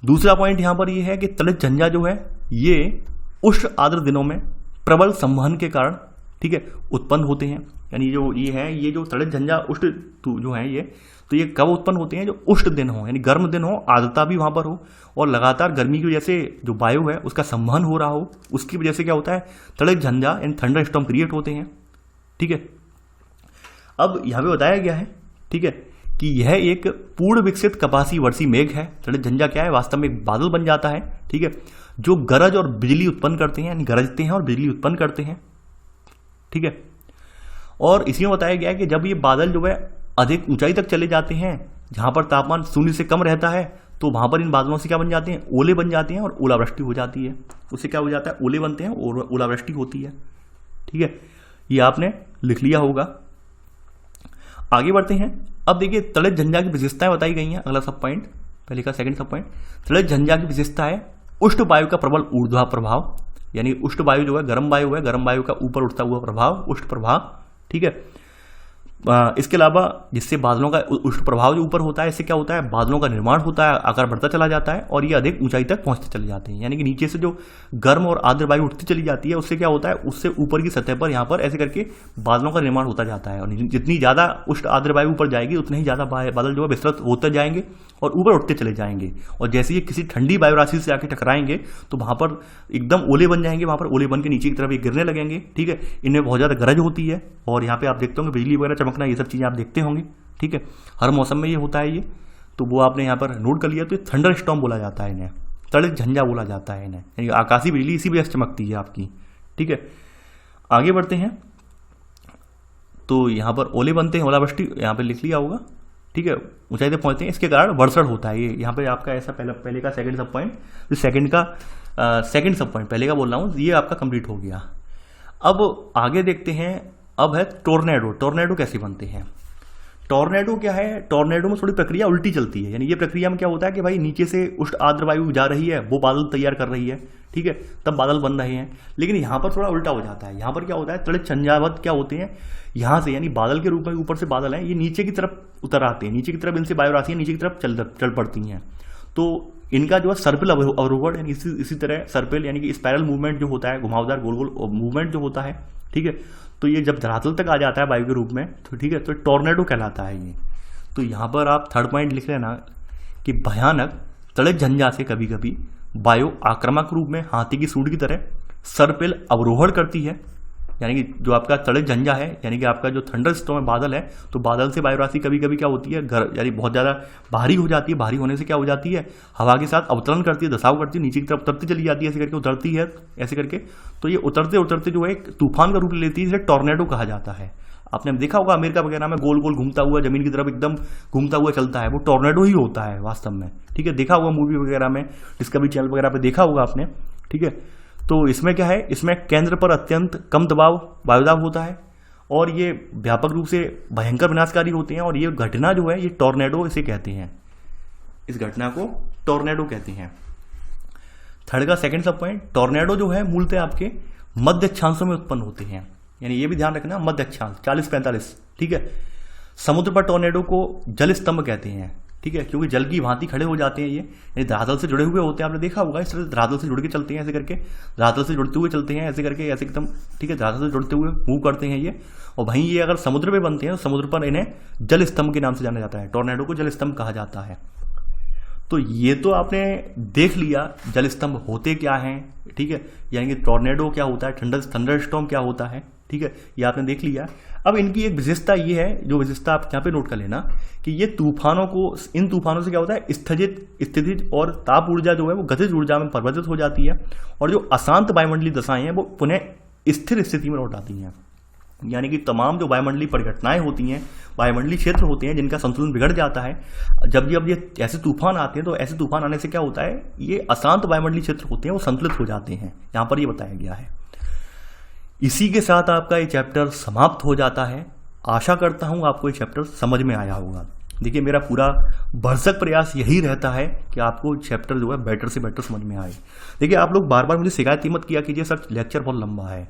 दूसरा पॉइंट यहाँ पर ये है कि तड़ित झंझा जो है ये उष्ण आर्द्र दिनों में प्रबल संवहन के कारण ठीक है उत्पन्न होते हैं। यानी जो ये है, ये जो तड़ित झंझा उष्ण जो है ये, तो ये कब उत्पन्न होते हैं, जो उष्ण दिन हो यानी गर्म दिन हो, आर्द्रता भी वहाँ पर हो और लगातार गर्मी की वजह से जो वायु है उसका संवहन हो रहा हो, उसकी वजह से क्या होता है, तड़ित झंझा यानी थंडर स्टॉर्म क्रिएट होते हैं। ठीक है, अब यहाँ पे बताया गया है ठीक है कि यह एक पूर्ण विकसित कपासी वर्षी मेघ है। तड़ित झंझा क्या है, वास्तव में एक बादल बन जाता है ठीक है, जो गरज और बिजली उत्पन्न करते हैं, यानी गरजते हैं और बिजली उत्पन्न करते हैं। ठीक है, और इसी में बताया गया है कि जब ये बादल जो है अधिक ऊंचाई तक चले जाते हैं जहां पर तापमान शून्य से कम रहता है तो वहां पर इन बादलों से क्या बन जाते हैं, ओले बन जाते हैं और ओलावृष्टि हो जाती है। उससे क्या हो जाता है, ओले बनते हैं और ओलावृष्टि होती है। ठीक है, ये आपने लिख लिया होगा। आगे बढ़ते हैं। अब देखिए तड़ित झंझा की विशेषताएं बताई गई हैं। अगला सब पॉइंट, पहले का सेकंड सब पॉइंट, तड़ित झंझा की विशेषता है उष्ण वायु का प्रबल ऊर्ध्वा प्रभाव। यानी उष्ण वायु जो है, गर्म वायु का ऊपर उठता हुआ प्रभाव, उष्ण प्रभाव। ठीक है, इसके अलावा जिससे बादलों का उष्ण प्रभाव जो ऊपर होता है, इससे क्या होता है, बादलों का निर्माण होता है, आकार बढ़ता चला जाता है और ये अधिक ऊंचाई तक पहुंचते चले जाते हैं। यानी कि नीचे से जो गर्म और आर्द्र वायु उठती चली जाती है उससे क्या होता है, उससे ऊपर की सतह पर यहाँ पर ऐसे करके बादलों का निर्माण होता जाता है। और जितनी ज़्यादा उष्ण आर्द्र वायु ऊपर जाएगी उतने ही ज़्यादा बादल जो है विस्तृत होते जाएंगे और ऊपर उठते चले जाएंगे। और जैसे ये किसी ठंडी वायु राशि से आके टकराएंगे तो वहाँ पर एकदम ओले बन जाएंगे, वहाँ पर ओले बन के नीचे की तरफ ये गिरने लगेंगे। ठीक है, इनमें बहुत ज़्यादा गरज होती है और यहाँ पे आप देखते होंगे बिजली वगैरह चमकना, ये सब चीज़ें आप देखते होंगे। ठीक है, हर मौसम में ये होता है ये, तो वो आपने यहाँ पर नोट कर लिया। तो थंडर स्टॉर्म बोला जाता है इन्हें, तड़ित झंझा बोला जाता है इन्हें, यानी आकाशीय बिजली इसी वजह से चमकती है आपकी। ठीक है, आगे बढ़ते हैं। तो यहाँ पर ओले बनते हैं, ओलावृष्टि यहाँ पे लिख लिया होगा। ठीक है, ऊंचाई तक पहुंचते हैं, इसके कारण वर्षण होता है। ये यहाँ पे आपका ऐसा पहले का सेकंड सब पॉइंट, जो सेकंड का सेकंड सब पॉइंट पहले का बोल रहा हूँ, ये आपका कंप्लीट हो गया। अब आगे देखते हैं। अब है टोर्नेडो। टोर्नेडो कैसे बनते हैं? टॉर्नेडो क्या है, टॉर्नेडो में थोड़ी प्रक्रिया उल्टी चलती है। यानी ये प्रक्रिया में क्या होता है कि भाई नीचे से उष्ण आर्द्र वायु जा रही है, वो बादल तैयार कर रही है। ठीक है, तब बादल बन रहे हैं। लेकिन यहाँ पर थोड़ा उल्टा हो जाता है। यहाँ पर क्या होता है, तड़ित झंझावत क्या होते हैं, यहाँ से यानी बादल के रूप में ऊपर से बादल हैं, ये नीचे की तरफ उतर आते हैं, नीचे की तरफ इनसे वायु राशियाँ नीचे की तरफ चल पड़ती हैं। तो इनका जो है सर्पिल अवरोहण, यानी इसी तरह सर्पिल यानी कि स्पाइरल मूवमेंट जो होता है, घुमावदार गोल गोल मूवमेंट जो होता है। ठीक है, तो ये जब धरातल तक आ जाता है वायु के रूप में, तो ठीक है, तो टॉर्नेडो कहलाता है ये। तो यहाँ पर आप थर्ड पॉइंट लिख लेना कि भयानक तड़ित झंझा से कभी कभी वायु आक्रामक रूप में हाथी की सूंड की तरह सर्पिल अवरोहण करती है। यानी कि जो आपका तड़ित झंझा है, यानी कि आपका जो थंडर स्टॉर्म बादल है, तो बादल से वायु राशि कभी कभी क्या होती है, यानी बहुत ज़्यादा भारी हो जाती है। भारी होने से क्या हो जाती है, हवा के साथ अवतरण करती है, दसाव करती है, नीचे की तरफ उतरती चली जाती है, ऐसे करके उतरती है ऐसे करके। तो ये उतरते उतरते जो है एक तूफान का रूप लेती है, इसे टॉर्नेडो कहा जाता है। आपने देखा होगा अमेरिका वगैरह में गोल गोल घूमता हुआ, जमीन की तरफ एकदम घूमता हुआ चलता है, वो टॉर्नेडो ही होता है वास्तव में। ठीक है, देखा होगा मूवी वगैरह में, डिस्कवरी चैनल वगैरह पे देखा होगा आपने। ठीक है, तो इसमें क्या है, इसमें केंद्र पर अत्यंत कम दबाव वायुदाब होता है और ये व्यापक रूप से भयंकर विनाशकारी होते हैं। और ये घटना जो है, ये टॉर्नेडो इसे कहते हैं। इस घटना को टॉर्नेडो कहते हैं। थर्ड का सेकंड सब पॉइंट, टॉर्नेडो जो है मूलतः आपके मध्य अक्षांशों में उत्पन्न होते हैं, यानी ये भी ध्यान रखना मध्य अक्षांश 40-45, ठीक है। समुद्र पर टॉर्नेडो को जल स्तंभ कहते हैं, ठीक है, क्योंकि जल की भांति खड़े हो जाते हैं ये धरातल से जुड़े हुए होते हैं। आपने देखा होगा इस तरह धरातल से जुड़ के चलते हैं, ऐसे करके धरातल से जुड़ते हुए चलते हैं, ऐसे करके ऐसे एकदम, ठीक है, धरातल से जुड़ते हुए मूव करते हैं ये। और वहीं ये अगर समुद्र में बनते हैं तो समुद्र पर इन्हें जल स्तंभ के नाम से जाना जाता है, टॉर्नेडो को जल स्तंभ कहा जाता है। तो ये तो आपने देख लिया जल स्तंभ होते क्या हैं, ठीक है, यानी कि टॉर्नेडो क्या होता है, थंडरस्टॉर्म क्या होता है, ठीक है, ये आपने देख लिया। अब इनकी एक विशेषता ये है, जो विशेषता आप यहाँ पे नोट कर लेना, कि ये तूफानों को, इन तूफानों से क्या होता है, स्थितिज और ताप ऊर्जा जो है वो गतिज ऊर्जा में परिवर्तित हो जाती है, और जो अशांत वायुमंडलीय दशाएं हैं वो पुनः स्थिर स्थिति में लौट आती हैं। यानी कि तमाम जो वायुमंडलीय परिघटनाएं होती हैं, वायुमंडलीय क्षेत्र होते हैं जिनका संतुलन बिगड़ जाता है, जब ये ऐसे तूफान आते हैं तो ऐसे तूफान आने से क्या होता है, ये अशांत वायुमंडलीय क्षेत्र होते हैं वो संतुलित हो जाते हैं, यहाँ पर ये बताया गया है। इसी के साथ आपका ये चैप्टर समाप्त हो जाता है। आशा करता हूँ आपको ये चैप्टर समझ में आया होगा। देखिए मेरा पूरा भरसक प्रयास यही रहता है कि आपको चैप्टर जो है बेटर से बेटर समझ में आए। देखिए आप लोग बार बार मुझे शिकायत ही मत किया कीजिए सर लेक्चर बहुत लंबा है,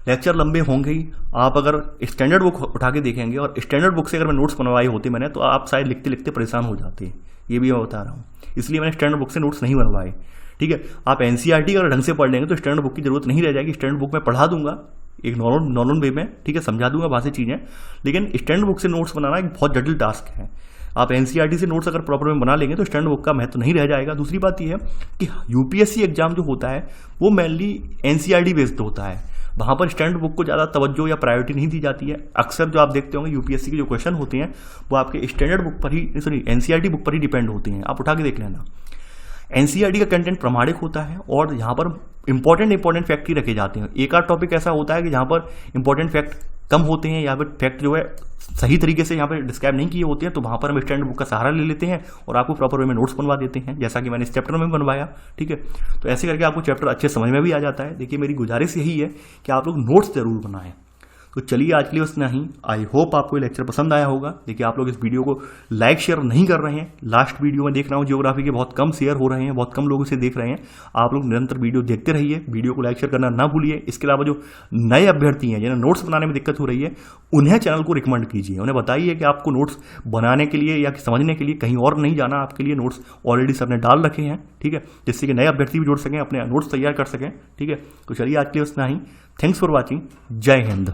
लेक्चर लंबे होंगे ही। आप अगर स्टैंडर्ड बुक उठा के देखेंगे और स्टैंडर्ड बुक से अगर मैं नोट्स बनवाए होते मैंने, तो आप शायद लिखते लिखते परेशान हो जाते। ये भी मैं बता रहा हूँ, इसलिए मैंने स्टैंडर्ड बुक से नोट्स नहीं बनवाए, ठीक है। आप एनसीईआरटी अगर ढंग से पढ़ लेंगे तो स्टैंडर्ड बुक की जरूरत नहीं रह जाएगी। स्टैंडर्ड बुक में पढ़ा दूंगा एक नॉर्मल वे में, ठीक है, समझा दूंगा वहाँ से चीज़ें, लेकिन स्टैंडर्ड बुक से नोट्स बनाना एक बहुत जटिल टास्क है। आप एनसीईआरटी से नोट्स अगर प्रॉपर में बना लेंगे तो स्टैंडर्ड बुक का महत्व नहीं रह जाएगा। दूसरी बात यह है कि यूपीएससी एग्जाम जो होता है वो मेनली एनसीईआरटी बेस्ड होता है, वहाँ पर स्टैंडर्ड बुक को ज़्यादा तवज्जो या प्रायोरिटी नहीं दी जाती है। अक्सर जो आप देखते होंगे यूपीएससी के जो क्वेश्चन होते हैं वो आपके स्टैंडर्ड बुक पर ही, सॉरी एनसीईआरटी बुक पर ही डिपेंड होते हैं। आप उठा के देख लेना, एनसीईआरटी का कंटेंट प्रामाणिक होता है और यहाँ पर इंपॉर्टेंट फैक्ट ही रखे जाते हैं। एक आध टॉपिक ऐसा होता है कि जहाँ पर इंपॉर्टेंट फैक्ट कम होते हैं या फिर फैक्ट जो है सही तरीके से यहाँ पर डिस्क्राइब नहीं किए होते हैं, तो वहाँ पर हम स्टैंडर्ड बुक का सहारा ले लेते हैं और आपको प्रॉपर वे में नोट्स बनवा देते हैं, जैसा कि मैंने इस चैप्टर में बनवाया, ठीक है। तो ऐसे करके आपको चैप्टर अच्छे समझ में भी आ जाता है। देखिए मेरी गुजारिश यही है कि आप लोग नोट्स जरूर बनाएं। तो चलिए आज के लिए उतना ही। आई होप आपको ये लेक्चर पसंद आया होगा। देखिए आप लोग इस वीडियो को लाइक शेयर नहीं कर रहे हैं, लास्ट वीडियो में देख रहा हूँ जियोग्राफी के बहुत कम शेयर हो रहे हैं, बहुत कम लोग इसे देख रहे हैं। आप लोग निरंतर वीडियो देखते रहिए, वीडियो को लाइक शेयर करना ना भूलिए। इसके अलावा जो नए अभ्यर्थी हैं जिन्हें नोट्स बनाने में दिक्कत हो रही है, उन्हें चैनल को रिकमेंड कीजिए, उन्हें बताइए कि आपको नोट्स बनाने के लिए या समझने के लिए कहीं और नहीं जाना, आपके लिए नोट्स ऑलरेडी सर ने डाल रखे हैं, ठीक है, जिससे कि नए अभ्यर्थी भी जुड़ सकें, अपने नोट्स तैयार कर सकें, ठीक है। तो चलिए आज के लिए उतना ही। Thanks for watching. जय हिंद।